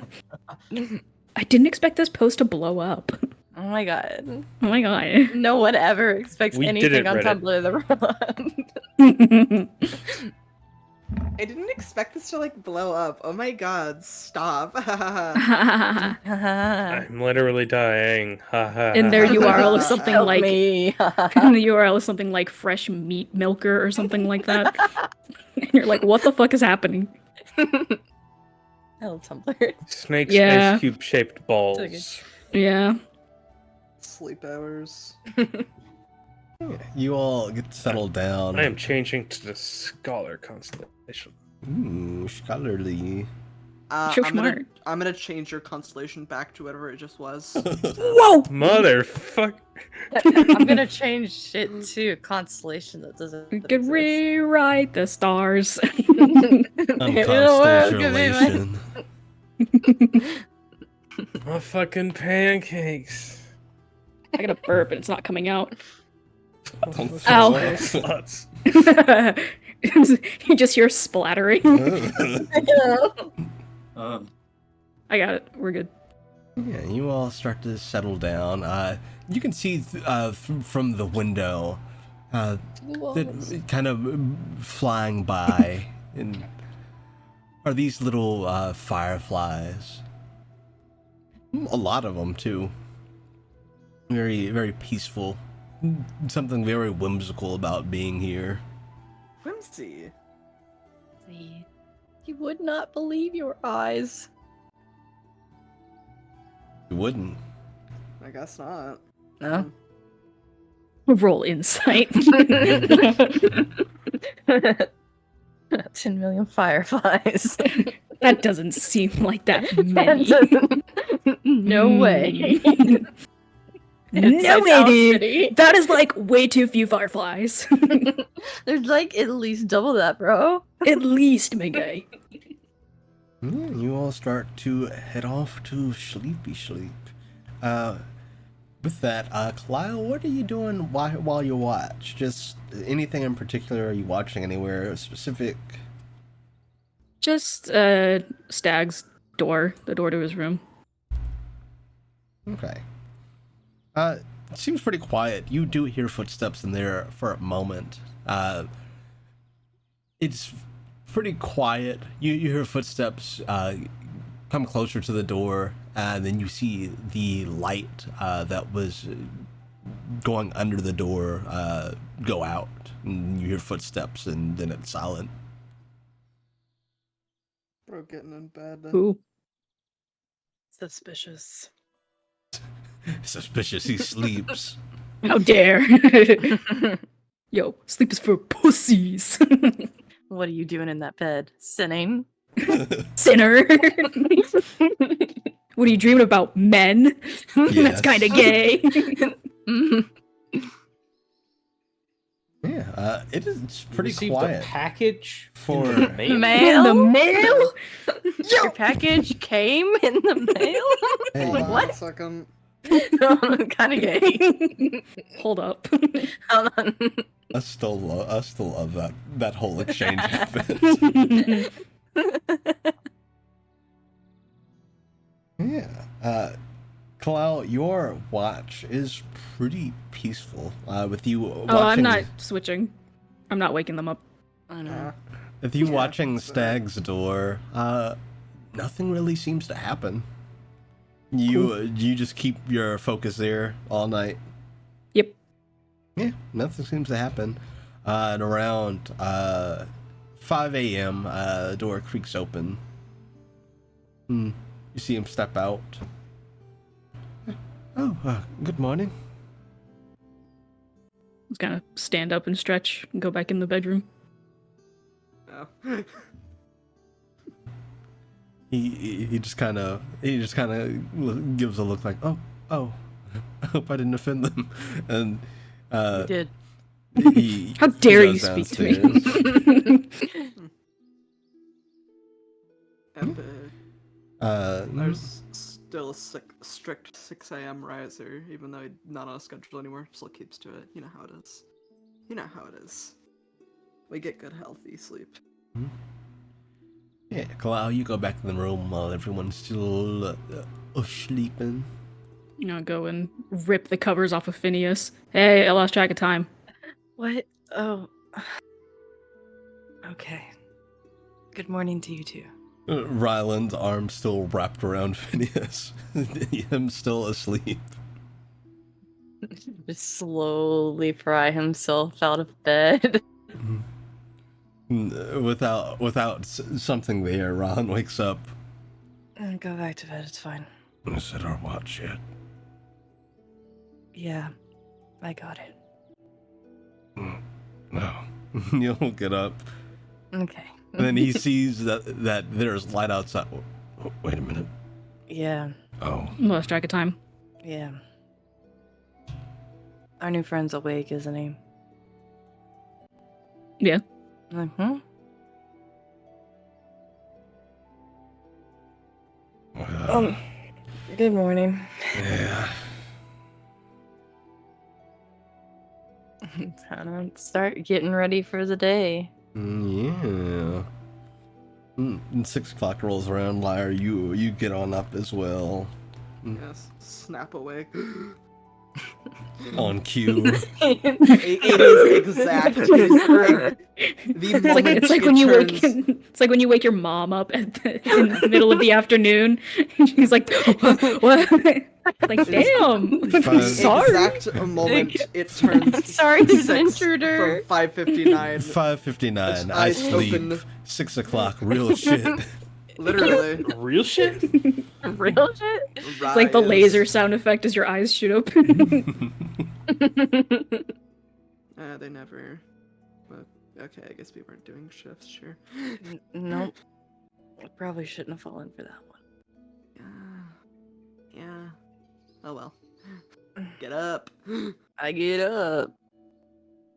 I didn't expect this post to blow up. Oh my god. Oh my god. No one ever expects We did anything it, on Reddit. Tumblr to roll up. I didn't expect this to like blow up. Oh my god, stop. I'm literally dying. And their URL is something Help like me. and the URL is something like fresh meat milker or something like that. And you're like, what the fuck is happening? I love Tumblr. Snake's Yeah. ice cube shaped balls. Yeah. Sleep hours. You all get settled down. I am changing to the Scholar constellation. Ooh, scholarly. So smart. I'm gonna change your constellation back to whatever it just was. Whoa! Motherfucker. I'm gonna change it to a constellation that doesn't We could exist. rewrite the stars. Unconstellation. My fucking pancakes. I got a burp and it's not coming out. Those Ow. little sluts. You just hear splattering. I got it. We're good. Yeah, you all start to settle down. You can see from the window that kind of flying by and are these little fireflies. A lot of them too. Very, very peaceful. Something very whimsical about being here. Whimsy. You would not believe your eyes. You wouldn't. I guess not. No. Roll insight. 10 million fireflies. That doesn't seem like that many. No way. No way, dude. That is like way too few fireflies. There's like at least double that, bro. At least, my guy. Yeah, you all start to head off to sleepy sleep. With that, Kyle, what are you doing while you watch? Just anything in particular? Are you watching anywhere specific? Just Stag's door, the door to his room. Okay. It seems pretty quiet. You do hear footsteps in there for a moment. It's pretty quiet. You hear footsteps come closer to the door, and then you see the light that was going under the door go out. And you hear footsteps, and then it's silent. Bro, getting in bed. Ooh. Suspicious. Suspicious. He sleeps. How dare. Yo, sleep is for pussies. What are you doing in that bed? Sinning? Sinner. What are you dreaming about? Men? That's Yes. kind of gay. Yeah, it is pretty Received quiet a package for in the mail? Mail? The mail? Your package came in the mail? Hey. Wait, what? Second. No, kind of gay. Hold up. Hold on. I still love that whole exchange happened. Yeah. Kalal, your watch is pretty peaceful. With you watching. Oh, I'm not switching. I'm not waking them up. I know. With you Yeah, watching that's Stag's door, nothing really seems to happen. You just keep your focus there all night. Yep. Yeah, nothing seems to happen. At around 5 a.m., the door creaks open. You see him step out. Oh, good morning. I was gonna stand up and stretch and go back in the bedroom. No. He just kind of gives a look like, oh, I hope I didn't offend them, and You did. he How dare goes you speak to me? downstairs. Epic. Mm-hmm. There's still a strict 6 a.m. riser, even though he's not on a schedule anymore. Still keeps to it. You know how it is. You know how it is. We get good, healthy sleep. Yeah, Kalal, you go back in the room while everyone's still sleeping. I'll go and rip the covers off of Phineas. Hey, I lost track of time. What? Oh. Okay. Good morning to you too. Ryland's arm still wrapped around Phineas. Him still asleep. Just slowly pry himself out of bed. Without something there, Ron wakes up. Go back to bed, it's fine. Is it our watch yet? Yeah, I got it. No. He'll get up. Okay. And then he sees that there's light outside. Oh, wait a minute. Yeah, Oh. Lost track of time. yeah. Our new friend's awake, isn't he? Yeah. Mm-hmm. Good morning. Yeah. Time to start getting ready for the day. Yeah. And 6 o'clock rolls around, Lyre. You get on up as well. Yes, snap awake. On cue. It is exact. It is like the It's moment it's like it when you turns. it's like when you wake your mom up in the middle of the afternoon. And she's like, "What?" Like, damn. The Fine. Sorry. exact moment it turns. Sorry, there's an 6 intruder. From 5:59. 5:59. I Eyes sleep. open. 6 o'clock. Real shit. Literally. Real shit? Real shit? It's like the laser sound effect as your eyes shoot open. They never. Well, okay, I guess we weren't doing shifts. Sure. Nope. I probably shouldn't have fallen for that one. Yeah. Oh well. Get up. I get up.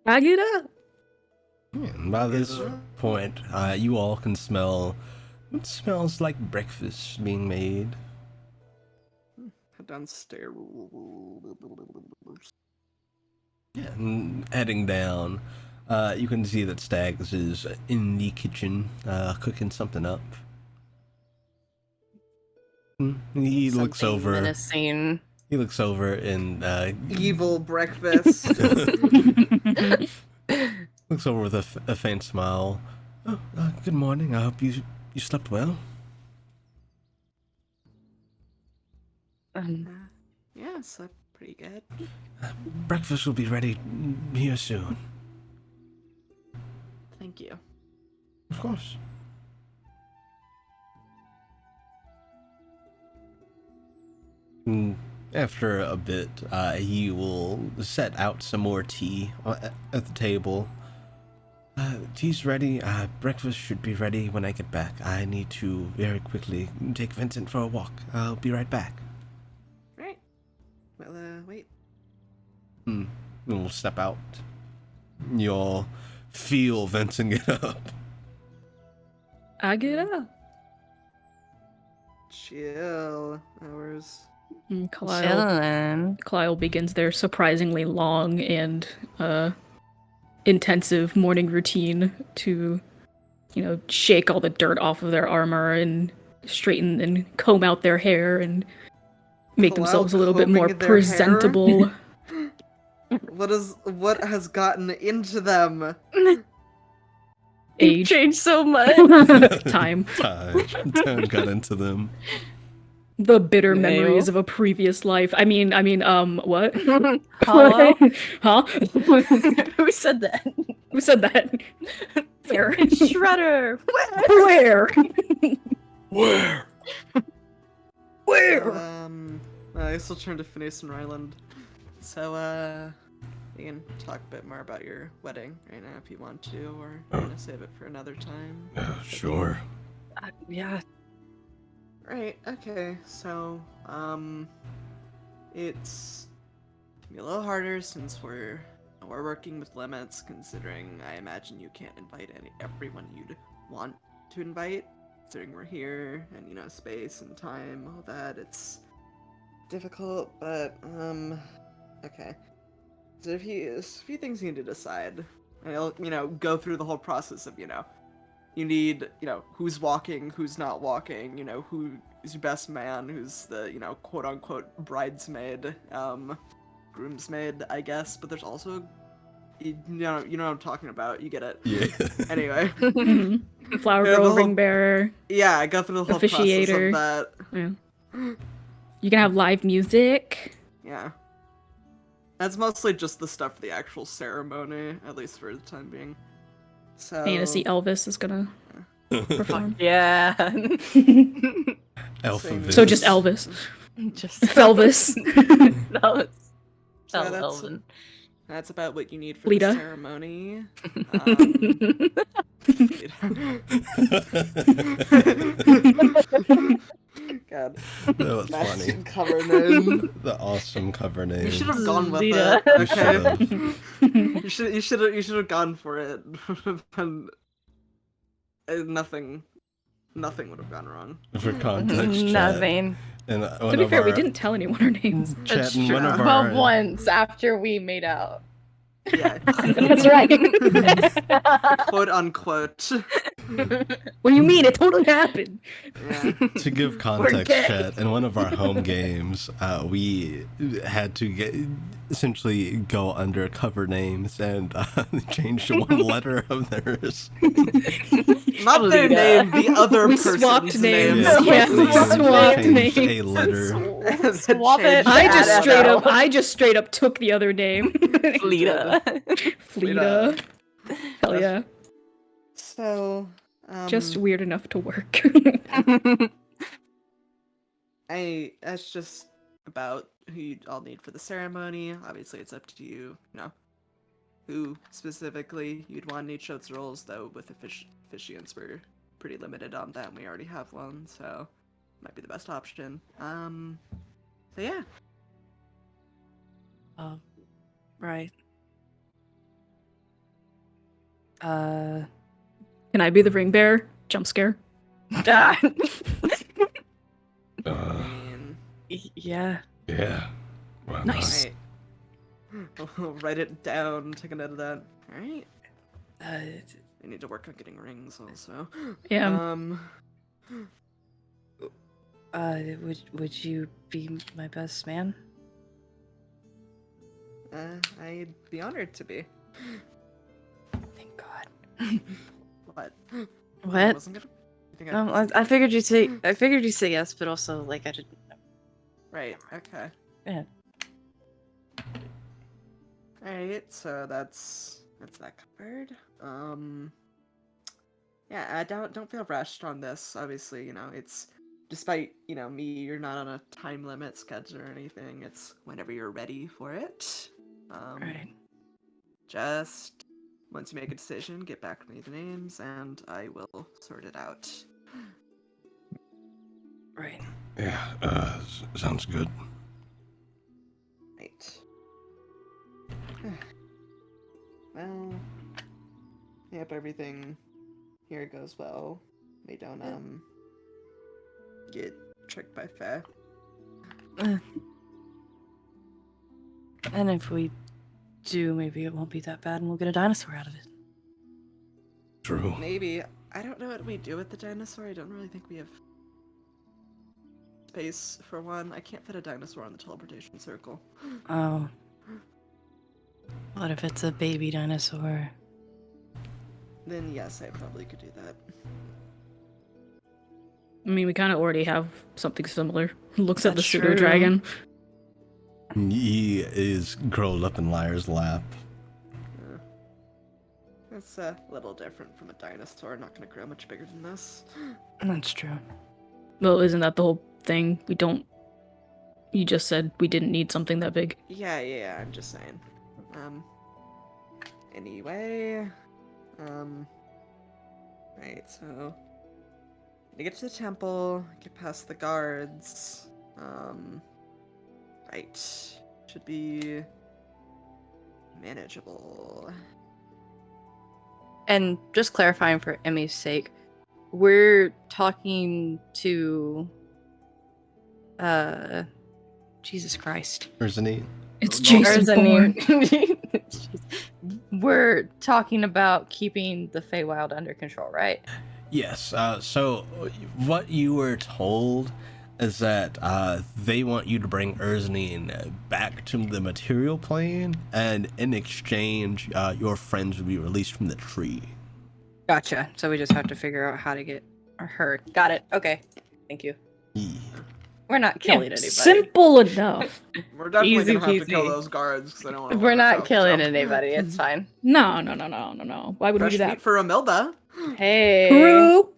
I get up. And by this point, you all can smell what smells like breakfast being made. Head downstairs. Yeah, and heading down, you can see that Stags is in the kitchen, cooking something up. He looks Something over. menacing. He looks over and Evil breakfast. looks over with a faint smile. Oh, good morning. I hope you slept well. Yeah, slept pretty good. Breakfast will be ready here soon. Thank you. Of course. After a bit, he will set out some more tea at the table. Tea's ready. Breakfast should be ready when I get back. I need to very quickly take Vincent for a walk. I'll be right back. Right. Well, wait. We'll step out. You'll feel Vincent get up. I get up. Chill. Hours. And Chillin'. Kyle begins their surprisingly long and intensive morning routine to, shake all the dirt off of their armor and straighten and comb out their hair and make Kyle themselves a little bit more combing their presentable. What has gotten into them? You've Age. changed so much. Time Time. got into them. The bitter Nail. memories of a previous life. I mean, what? Hello? Huh? Who said that? Who said that? Where? Shredder. Where? Where? Where? I still turn to Phineas and Ryland. So, you can talk a bit more about your wedding right now if you want to, or you're gonna save it for another time. Sure. Yeah. Right, okay, so, it's gonna be a little harder since we're working with limits, considering I imagine you can't invite everyone you'd want to invite, considering we're here, and, space and time, all that, it's difficult, but, okay. So there's a few things you need to decide. And I'll, go through the whole process of, you need, who's walking, who's not walking, who is your best man, who's the, quote-unquote bridesmaid, groomsmaid, I guess, but there's also, you know what I'm talking about, you get it. Yeah. Anyway. Flower Yeah, girl, the whole- ring bearer, Yeah, I go through the whole officiator. process of that. Yeah. You can have live music. Yeah. That's mostly just the stuff for the actual ceremony, at least for the time being. So... Fantasy Elvis is gonna perform. Yeah. Elvis. So just Elvis. Just Felvis. No, it's So Tell that's- Elvin. That's about what you need for Lita. the ceremony. God. That was Nice funny. cover name. The awesome cover name. You should have gone with Lita. it. You Okay. should've. You should have gone for it. And nothing would have gone wrong. For context, chat. Nothing. And To be fair, we didn't tell anyone our names. Chat That's in true. one of Well, our once after we made out. Yeah. That's right. Quote unquote. What do you mean? It totally happened. Yeah. to give context, gay. chat, in one of our home games, we had to essentially go under cover names and change to one letter of theirs. Not their Lita. name, the other We person's swapped names. name. Yeah, we swapped changed names. a letter. Swap it. I Add just it straight out. up. I just straight up took the other name. Lita. Fleta. Hell yeah. So, Just weird enough to work. that's just about who you all need for the ceremony. Obviously, it's up to you, who specifically you'd want in each of the roles, though with officiants we're pretty limited on that, and we already have one, so might be the best option. So yeah. Right. Can I be the ring bearer? Jump scare. Ah. I mean, Yeah. Yeah. Well, Nice. right. We'll write it down, take a note of that. Alright. Uh, We need to work on getting rings also. Yeah. would you be my best man? I'd be honored to be. Thank God. What? What? Wasn't gonna... You think I figured you'd say. I figured you'd say yes, but also like I didn't. Right. Okay. Yeah. Alright, so that's that covered. Yeah, don't feel rushed on this. Obviously, it's despite, me, you're not on a time limit schedule or anything. It's whenever you're ready for it. Right. Just once you make a decision, get back to me the names and I will sort it out. Right. Yeah, sounds good. Right. Well, I hope everything here goes well. We don't get tricked by Fae. And if we do, maybe it won't be that bad, and we'll get a dinosaur out of it. True. Maybe. I don't know what we do with the dinosaur. I don't really think we have space for one. I can't fit a dinosaur on the teleportation circle. Oh. What if it's a baby dinosaur? Then yes, I probably could do that. I mean, we kind of already have something similar. Looks at the That's pseudo true. dragon. He is curled up in Lyre's lap. It's a little different from a dinosaur. Not gonna grow much bigger than this. That's true. Well, isn't that the whole thing? We don't. You just said we didn't need something that big. Yeah, I'm just saying. Anyway, right, so to get to the temple, get past the guards, right, should be manageable. And just clarifying for Emmy's sake, we're talking to Jesus Christ. Urzanine. It's No, Jason Bourne. We're talking about keeping the Feywild under control, right? Yes, so what you were told is that they want you to bring Urzanine back to the material plane, and in exchange, your friends will be released from the tree. Gotcha. So we just have to figure out how to get her. Got it. Okay. Thank you. Yeah. We're not killing Yeah, anybody. simple enough. We're definitely Easy gonna have to kill peasy. those guards because I don't want to. We're not killing anybody. It's fine. No. Why would we Fresh do that? meat for Amilda. Hey. True.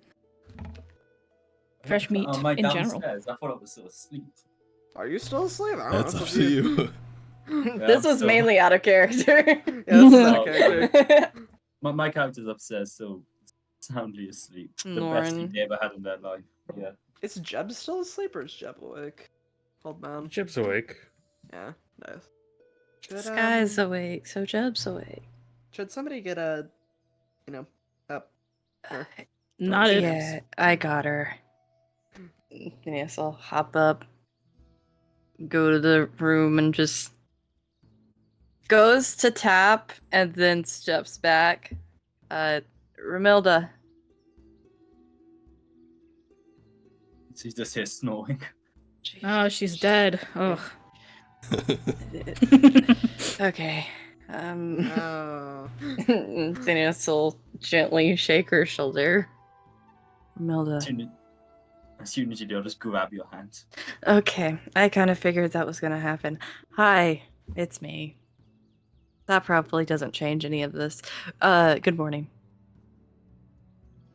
Fresh meat Am I in general. downstairs? I thought I was still asleep. Are you still asleep? I don't That's know. up It's to you. This was so- mainly out of character. Yeah, this is out of Oh, character. My character's upstairs, so soundly asleep. The best Snoring. sleep they ever had in their life. Yeah. Is Jeb still asleep or is Jeb awake? Hold man. Chip's awake. Yeah, nice. Should, Sky's awake, so Jeb's awake. should somebody get a, up? Sure. Not it. Yeah, I got her. Yes, I'll hop up, go to the room, and just goes to tap, and then steps back. Romilda. She's just here snoring. Oh, she's dead. Ugh. Okay. Oh. Phineas will gently shake her shoulder. Romilda. As soon as you do, I'll just grab your hand. Okay, I kind of figured that was gonna happen. Hi, it's me. That probably doesn't change any of this. Good morning.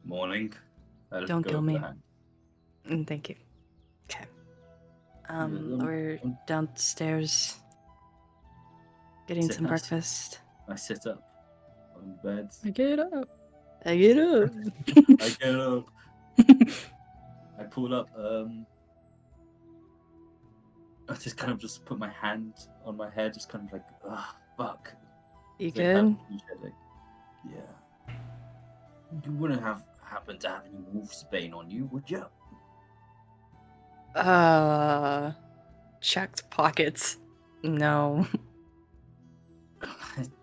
Morning. I'll Don't go kill over me. the hand. Thank you. Okay. um, We're downstairs getting Sit some down. breakfast. I sit up on the bed. I get up. I get up. I get up. I pull up. I just kind of just put my hand on my head, just kind of like, ah, fuck. You It's like, how good? you said, like, yeah. You wouldn't have happened to have any wolf's bane on you, would you? Checked pockets. No.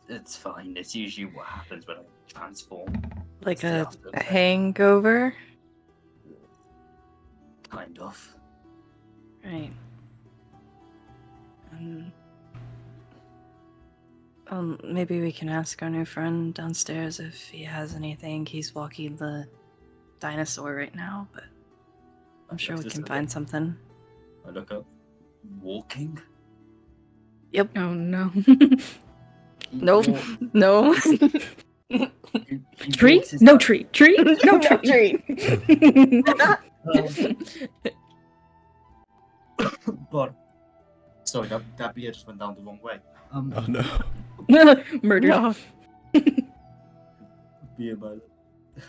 It's fine. It's usually what happens when I transform. Like Stay a after that. hangover? Kind of. Right. Maybe we can ask our new friend downstairs if he has anything. He's walking the dinosaur right now, but I'm sure we Just can a find look. something. I look up. Walking? Yep. Oh no. Nope. Walk- No. he Tree? walks his No hand- tree. Tree? No No tree. But sorry, that beer just went down the wrong way. Oh no. Murdered. No. Beer by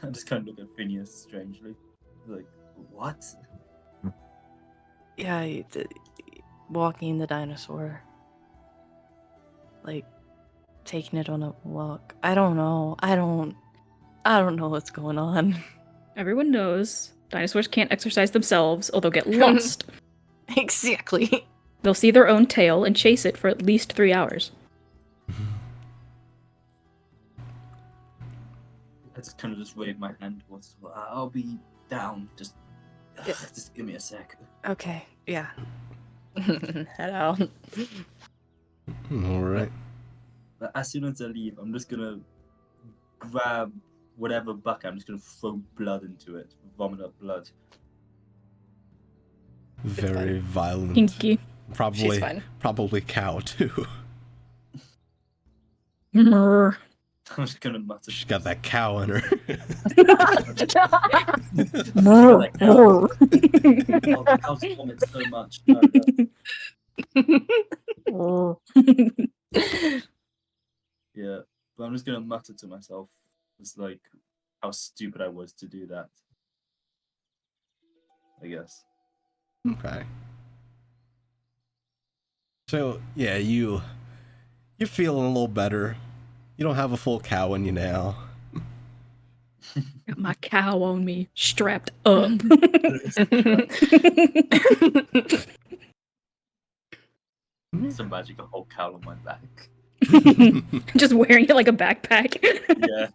I just kind of look at Phineas strangely. Like, what? Yeah, walking the dinosaur. Like, taking it on a walk. I don't know. I don't know what's going on. Everyone knows dinosaurs can't exercise themselves, or they'll get lost. Exactly. They'll see their own tail and chase it for at least 3 hours. I just kind of just wave my hand towards. I'll be down. Just give me a sec. Okay, yeah. Head out. All right. But as soon as I leave, I'm just gonna grab whatever bucket. I'm just gonna throw blood into it, vomit up blood. Very violent. Pinky. Probably, fine. probably cow too. Murr. I'm just gonna mutter. She's got that cow in her. Murr. Oh, the cows vomit so much. No. Yeah, but I'm just gonna mutter to myself. It's like how stupid I was to do that. I guess. Okay. So yeah, you're feeling a little better. You don't have a full cow in you now. Got my cow on me, strapped up. Some magic, a whole cow on my back. Just wearing it like a backpack. Yeah.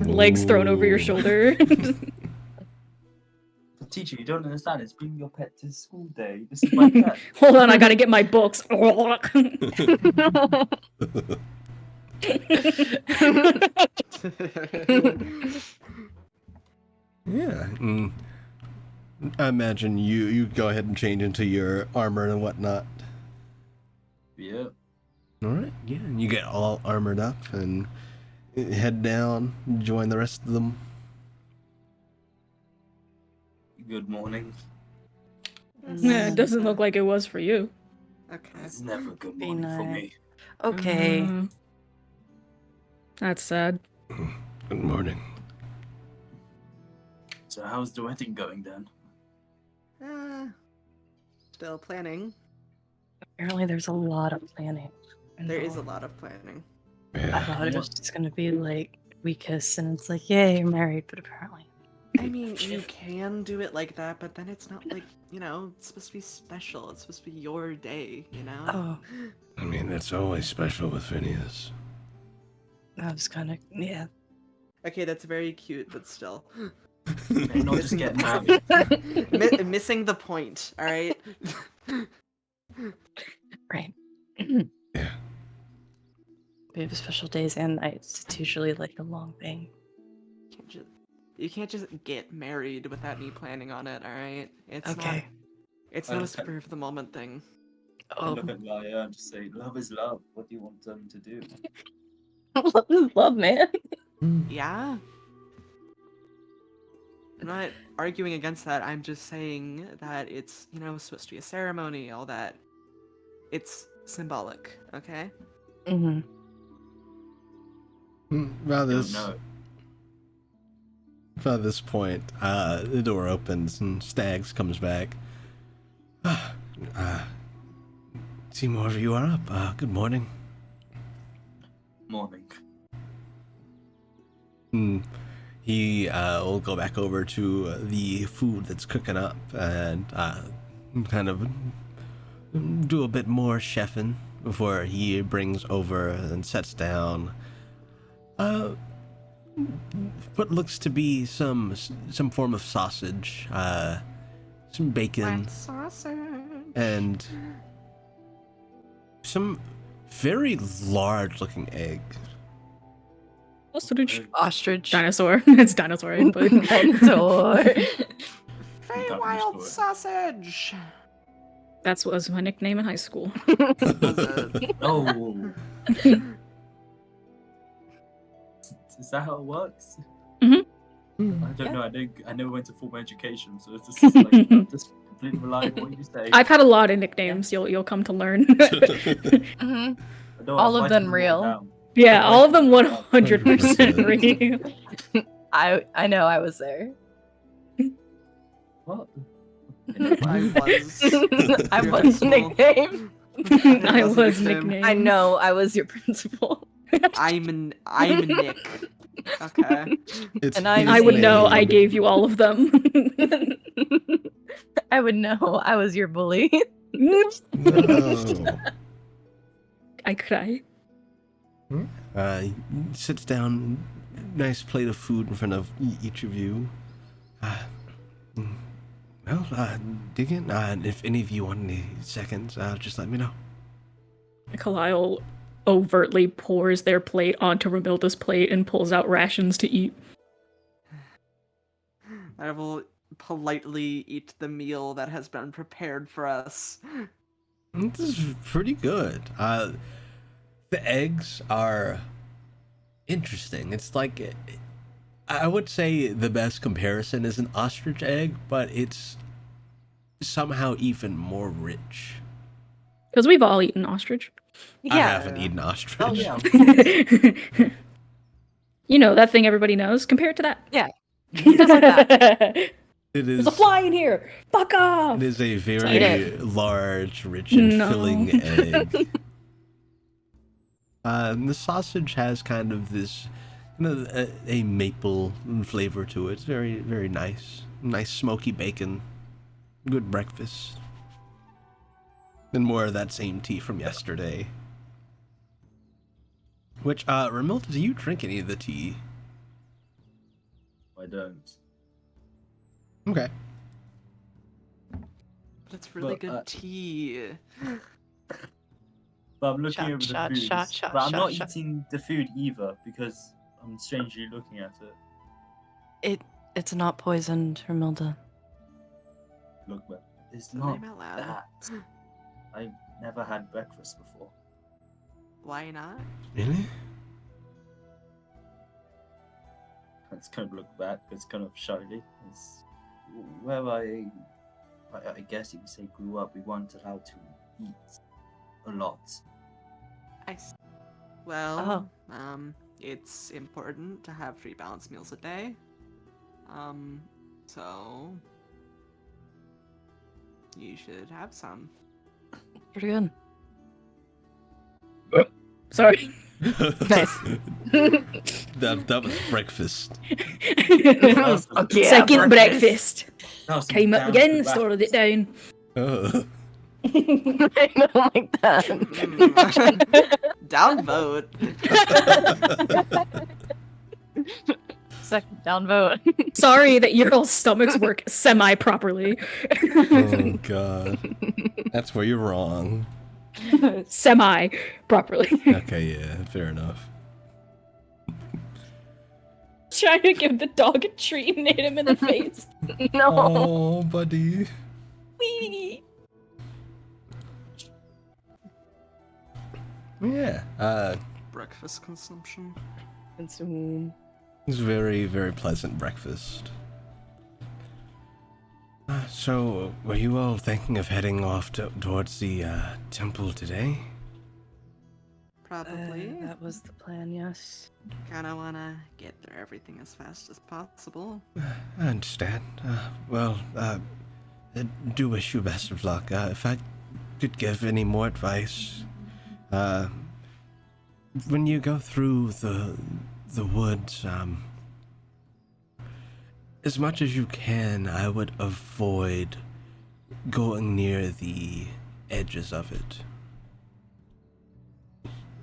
Legs thrown over your Ooh. shoulder. But teacher, you don't understand. It's bring your pet to school day. This is my pet. Hold on, I gotta get my books. Yeah. I imagine you go ahead and change into your armor and whatnot. Yeah. All right. Yeah. And you get all armored up and head down, join the rest of them. Good morning. Yeah, it doesn't look like it was for you. Okay. It's never good Be morning for nice. me. Okay. That's sad. Good morning. So how's the wedding going then? Still planning. Apparently, there's a lot of planning. There is a involved. lot of planning. I Yeah. thought it was just gonna be like we kiss and it's like, yay, you're married, but apparently. I mean, you can do it like that, but then it's not like, it's supposed to be special. It's supposed to be your day, you know? Oh, I mean, it's always special with Phineas. I was kind of yeah. Okay, that's very cute, but still. May not just Missing get the married. missing the point, alright? Right. Yeah. We have special days and nights. It's usually like a long thing. You can't just get married without me planning on it, alright? It's not Okay. it's I not a look at- spur of the moment thing. I Oh, look at Laya and just say, love is love. What do you want them to do? love is love, man. Yeah? I'm not arguing against that. I'm just saying that it's, supposed to be a ceremony, all that. It's symbolic, okay? Mm-hmm. By Don't this, know. by this point, the door opens and Stags comes back. See more of you are up. Good morning. Morning. He will go back over to the food that's cooking up and kind of do a bit more chefing before he brings over and sets down what looks to be some form of sausage, some bacon, Rat sausage. and some very large-looking eggs. Ostrich. Ostrich. Dinosaur. It's dinosaur input. Dinosaur. Feywild sausage. That was my nickname in high school. Was it? Oh. Is that how it works? Mhm. I don't know. I never went to formal education, so it's just like I'm just completely relying on what you say. I've had a lot of nicknames. You'll come to learn. Mhm. No, all I've of them written real. down. Yeah, all of them I've written 100% 100%. real. I know I was there. What? I was. I Your was principal. nickname. I wasn't was nicknamed. nicknamed. I know I was your principal. I'm Nick. Okay. It's And I'm his I would know. I name. gave you all of them. I would know I was your bully. No. I cry. He sits down, nice plate of food in front of each of you. Dig in. And if any of you want any seconds, just let me know. Kalile overtly pours their plate onto Ramilda's plate and pulls out rations to eat. I will politely eat the meal that has been prepared for us. This is pretty good. The eggs are interesting. It's like, I would say the best comparison is an ostrich egg, but it's somehow even more rich. Because we've all eaten ostrich. I haven't eaten ostrich. Oh yeah. You know, that thing everybody knows. Compare it to that. Yeah. Just like that. It is. There's a fly in here. Fuck off. It is a Eat very it. large, rich, and No. filling egg. And the sausage has kind of this, a maple flavor to it. It's very, very nice. Nice smoky bacon. Good breakfast. And more of that same tea from yesterday. Which, Ramilda, do you drink any of the tea? I don't. Okay. But it's really But, good tea. But I'm looking Shot, over shot, the food. shot, shot, But I'm shot, not shot. eating the food either because I'm strangely looking at it. It's not poisoned, Hermilda. Look, but it's The not name out loud. that. I never had breakfast before. Why not? Really? Let's kind of look back. It's kind of shyly. It's where I guess you could say grew up. We weren't allowed to eat a lot. I see. Well, it's important to have 3 balanced meals a day. So you should have some. Pretty good. Sorry. Nice. that was breakfast. Fuck yeah, Second breakfast. That was some Came up down again, to back. started it down. Oh. I don't like that. Downvote. Second downvote. Sorry that your stomachs work semi-properly. Oh god. That's where you're wrong. Semi-properly. Okay, yeah, fair enough. Trying to give the dog a treat and hit him in the face. No. Oh, buddy. Wee. Yeah, Breakfast consumption. Consume. it's very, very pleasant breakfast. So, were you all thinking of heading off towards the temple today? Probably. That was the plan, yes. Kinda wanna get through everything as fast as possible. I understand. I do wish you best of luck. If I could give any more advice, when you go through the woods, as much as you can, I would avoid going near the edges of it.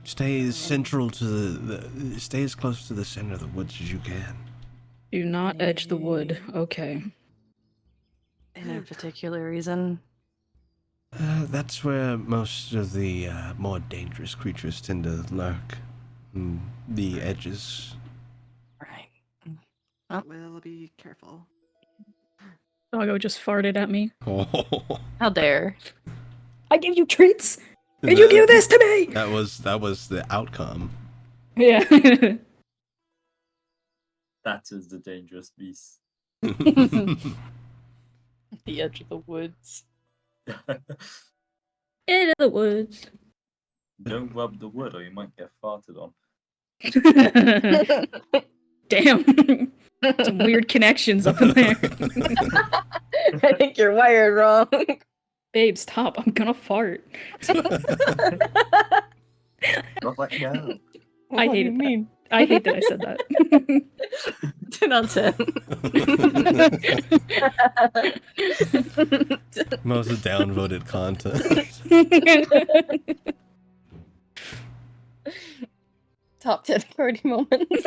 Stay as central to stay as close to the center of the woods as you can. Do not edge the wood. Okay. Any particular reason? That's where most of the more dangerous creatures tend to lurk. The edges. Right. We'll be careful. Doggo just farted at me. Oh, How dare. I give you treats. Did you give this to me? That was the outcome. Yeah. That is the dangerous beast. The edge of the woods. Into the woods. Don't rub the wood or you might get farted on. Damn. Some weird connections up in there. I think you're wired wrong. Babe, stop. I'm gonna fart. Not like no. I hate it. I hate that I said that. 10 on 10. Most downvoted content. Top 10 party moments.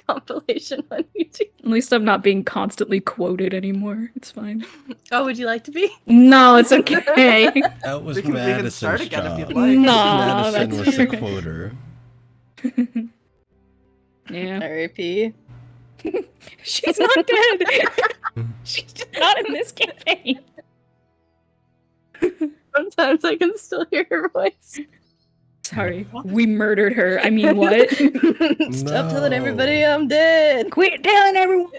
Compilation on YouTube. At least I'm not being constantly quoted anymore. It's fine. Oh, would you like to be? No, it's okay. That was We can Madison's start again if job. you'd like. No, Madison that's was the fair. quoter. Yeah. R.I.P. She's not dead. She's just not in this campaign. Sometimes I can still hear her voice. Sorry. We murdered her. I mean, what? Stop telling everybody I'm dead. Quit telling everyone.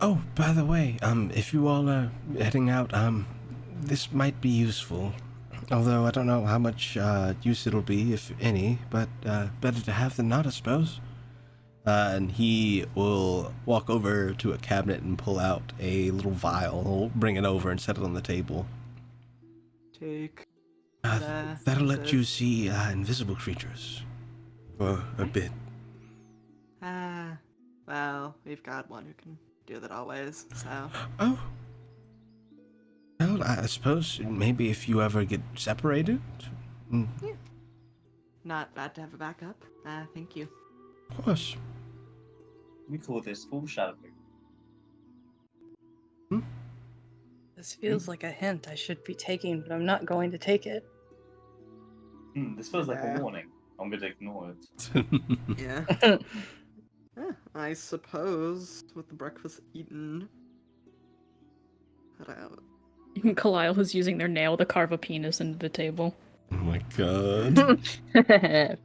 Oh, by the way, if you all are heading out, this might be useful. Although I don't know how much use it'll be, if any, but better to have than not, I suppose. And he will walk over to a cabinet and pull out a little vial. He'll bring it over and set it on the table. Take. That'll let you see invisible creatures for a bit. Well, we've got one who can do that always, so. Oh. Well, I suppose maybe if you ever get separated. Yeah. Not bad to have a backup. Thank you. Of course. We call this foreshadowing. This feels like a hint I should be taking, but I'm not going to take it. This feels like Yeah. a warning. I'm gonna ignore it. Yeah. I suppose with the breakfast eaten. Kalile is using their nail to carve a penis into the table. Oh my god.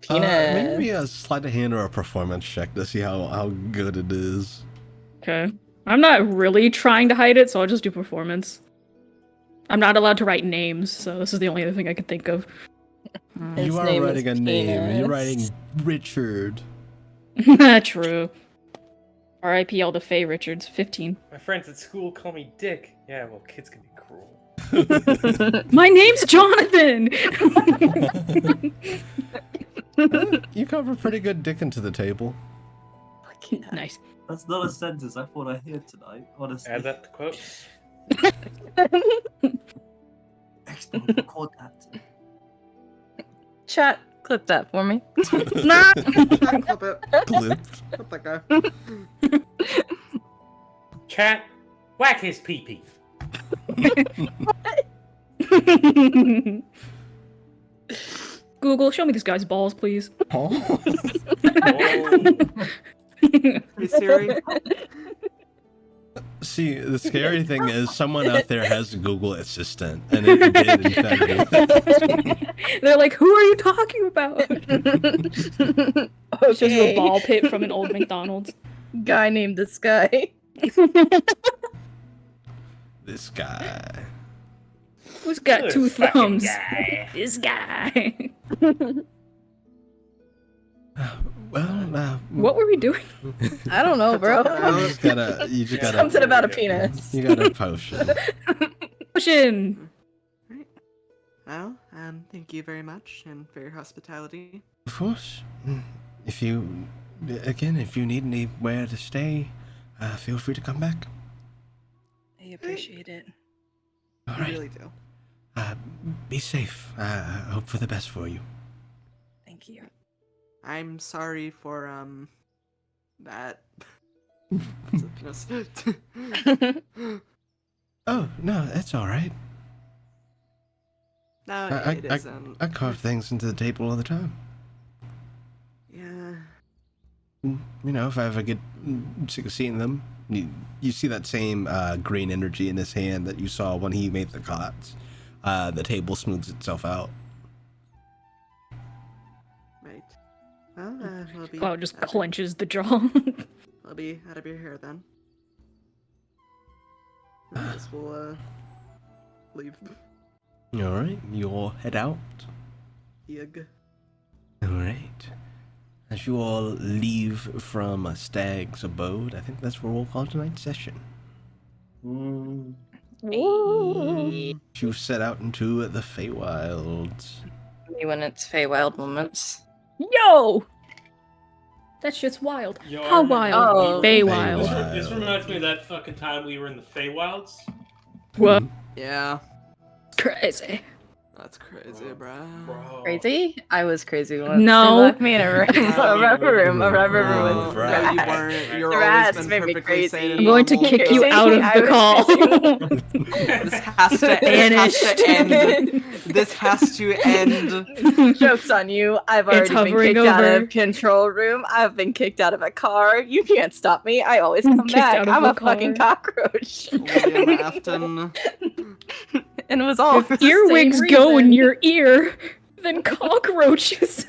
Penis. Maybe a sleight of hand or a performance check to see how good it is. Okay. I'm not really trying to hide it, so I'll just do performance. I'm not allowed to write names, so this is the only other thing I could think of. His You are name is writing a name. You're Penis. writing Richard. True. R.I.P. all the Faye Richards, 15. My friends at school call me Dick. Yeah, well, kids can be cruel. My name's Jonathan! You cover pretty good dick into the table. Nice. That's not a sentence I thought I heard tonight, honestly. Add that to quotes. Export, record that. Chat, clip that for me. Nah! Clip it. Clipped. Clip that guy. Chat, whack his pee-pee. Google, show me this guy's balls, please. Oh. Hey Siri. See, the scary thing is someone out there has a Google Assistant, and it did in fact do that. They're like, who are you talking about? Shows you a ball pit from an old McDonald's. Guy named this guy. This guy. Who's got This two fucking thumbs? guy. This guy. What were we doing? I don't know, bro. You just gotta, Something about a penis. you got a potion. Potion! Well, thank you very much and for your hospitality. Of course. If you need anywhere to stay, feel free to come back. I appreciate it. All I right. really do. Be safe. I hope for the best for you. Thank you. I'm sorry for that. Oh no, that's all right. No, it isn't. I carve things into the table all the time. Yeah. You know, if I ever get sick of seeing them, you see that same green energy in his hand that you saw when he made the cots. The table smooths itself out. Right. Well, we'll be. Oh, just out of- clenches the jaw. I'll be out of your hair then. I guess we'll leave. All right, you'll head out. Yug. All right. As you all leave from Stag's abode, I think that's where we'll call tonight's session. You set out into the Feywilds. Me when it's Feywild moments. Yo! That shit's wild. Yo, How I remember- wild? Oh. Feywild. Feywild. This reminds me of that fucking time we were in the Feywilds. What? Yeah. Crazy. That's crazy, bruh. Bro. Crazy? I was crazy once. No. They locked me in a room. a rubber room. A rubber room No, with no, rats. you weren't. You're The always rats been made me perfectly crazy. sane and I'm going to normal. kick you Crazy? out of I the was call. This has to end. This has to end. Joke's on you. I've already been hovering kicked out over. of control room. I've been kicked out of a car. You can't stop me. I always come Kicked back. out of I'm a a fucking car. cockroach. William Afton. And it was all for If the earwigs same go in reason. your ear, then cockroaches.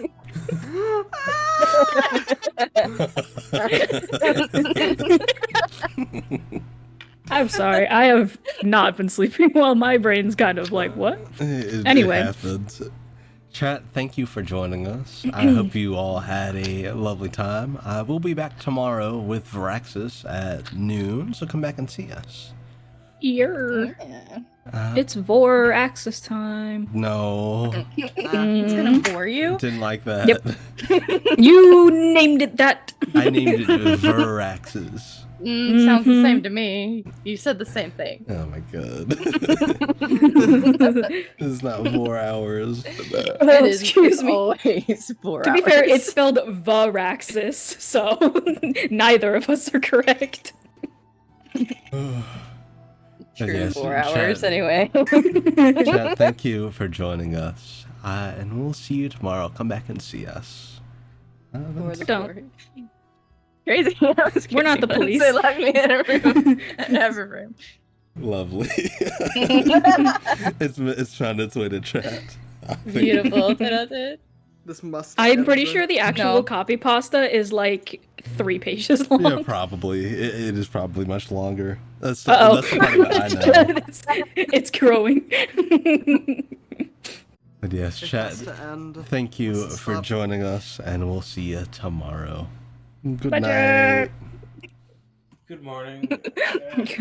I'm sorry, I have not been sleeping well. My brain's kind of like, what? Anyway. It happens. Chat, thank you for joining us. I hope you all had a lovely time. We'll be back tomorrow with Varaxis at noon, so come back and see us. Ear. Yeah. It's Vor Axis time. No, It's gonna bore you. didn't like that. Yep. You named it that. I named it Varaxis. Sounds the same to me. You said the same thing. Oh my god. This is not 4 hours. It is excuse me. always 4 To hours. be fair, it's spelled Varaxis, so neither of us are correct. true Yes, 4 hours chat. anyway. Chat, thank you for joining us. And we'll see you tomorrow. Come back and see us. Or the Don't. four. Crazy. I was We're not the crazy. police. They locked me in a room. Every room. Lovely. it's found its way to chat. Beautiful. Ta-da-ta. This must. I'm pretty end. sure the actual No. copy pasta is like 3 pages long. Yeah, probably. It is probably much longer. That's Uh-oh. that's the part of it I know. It's growing. But yes, It chat. has to end. Thank you Let's for stop. joining us, and we'll see you tomorrow. Good Bye, night. Good morning. Good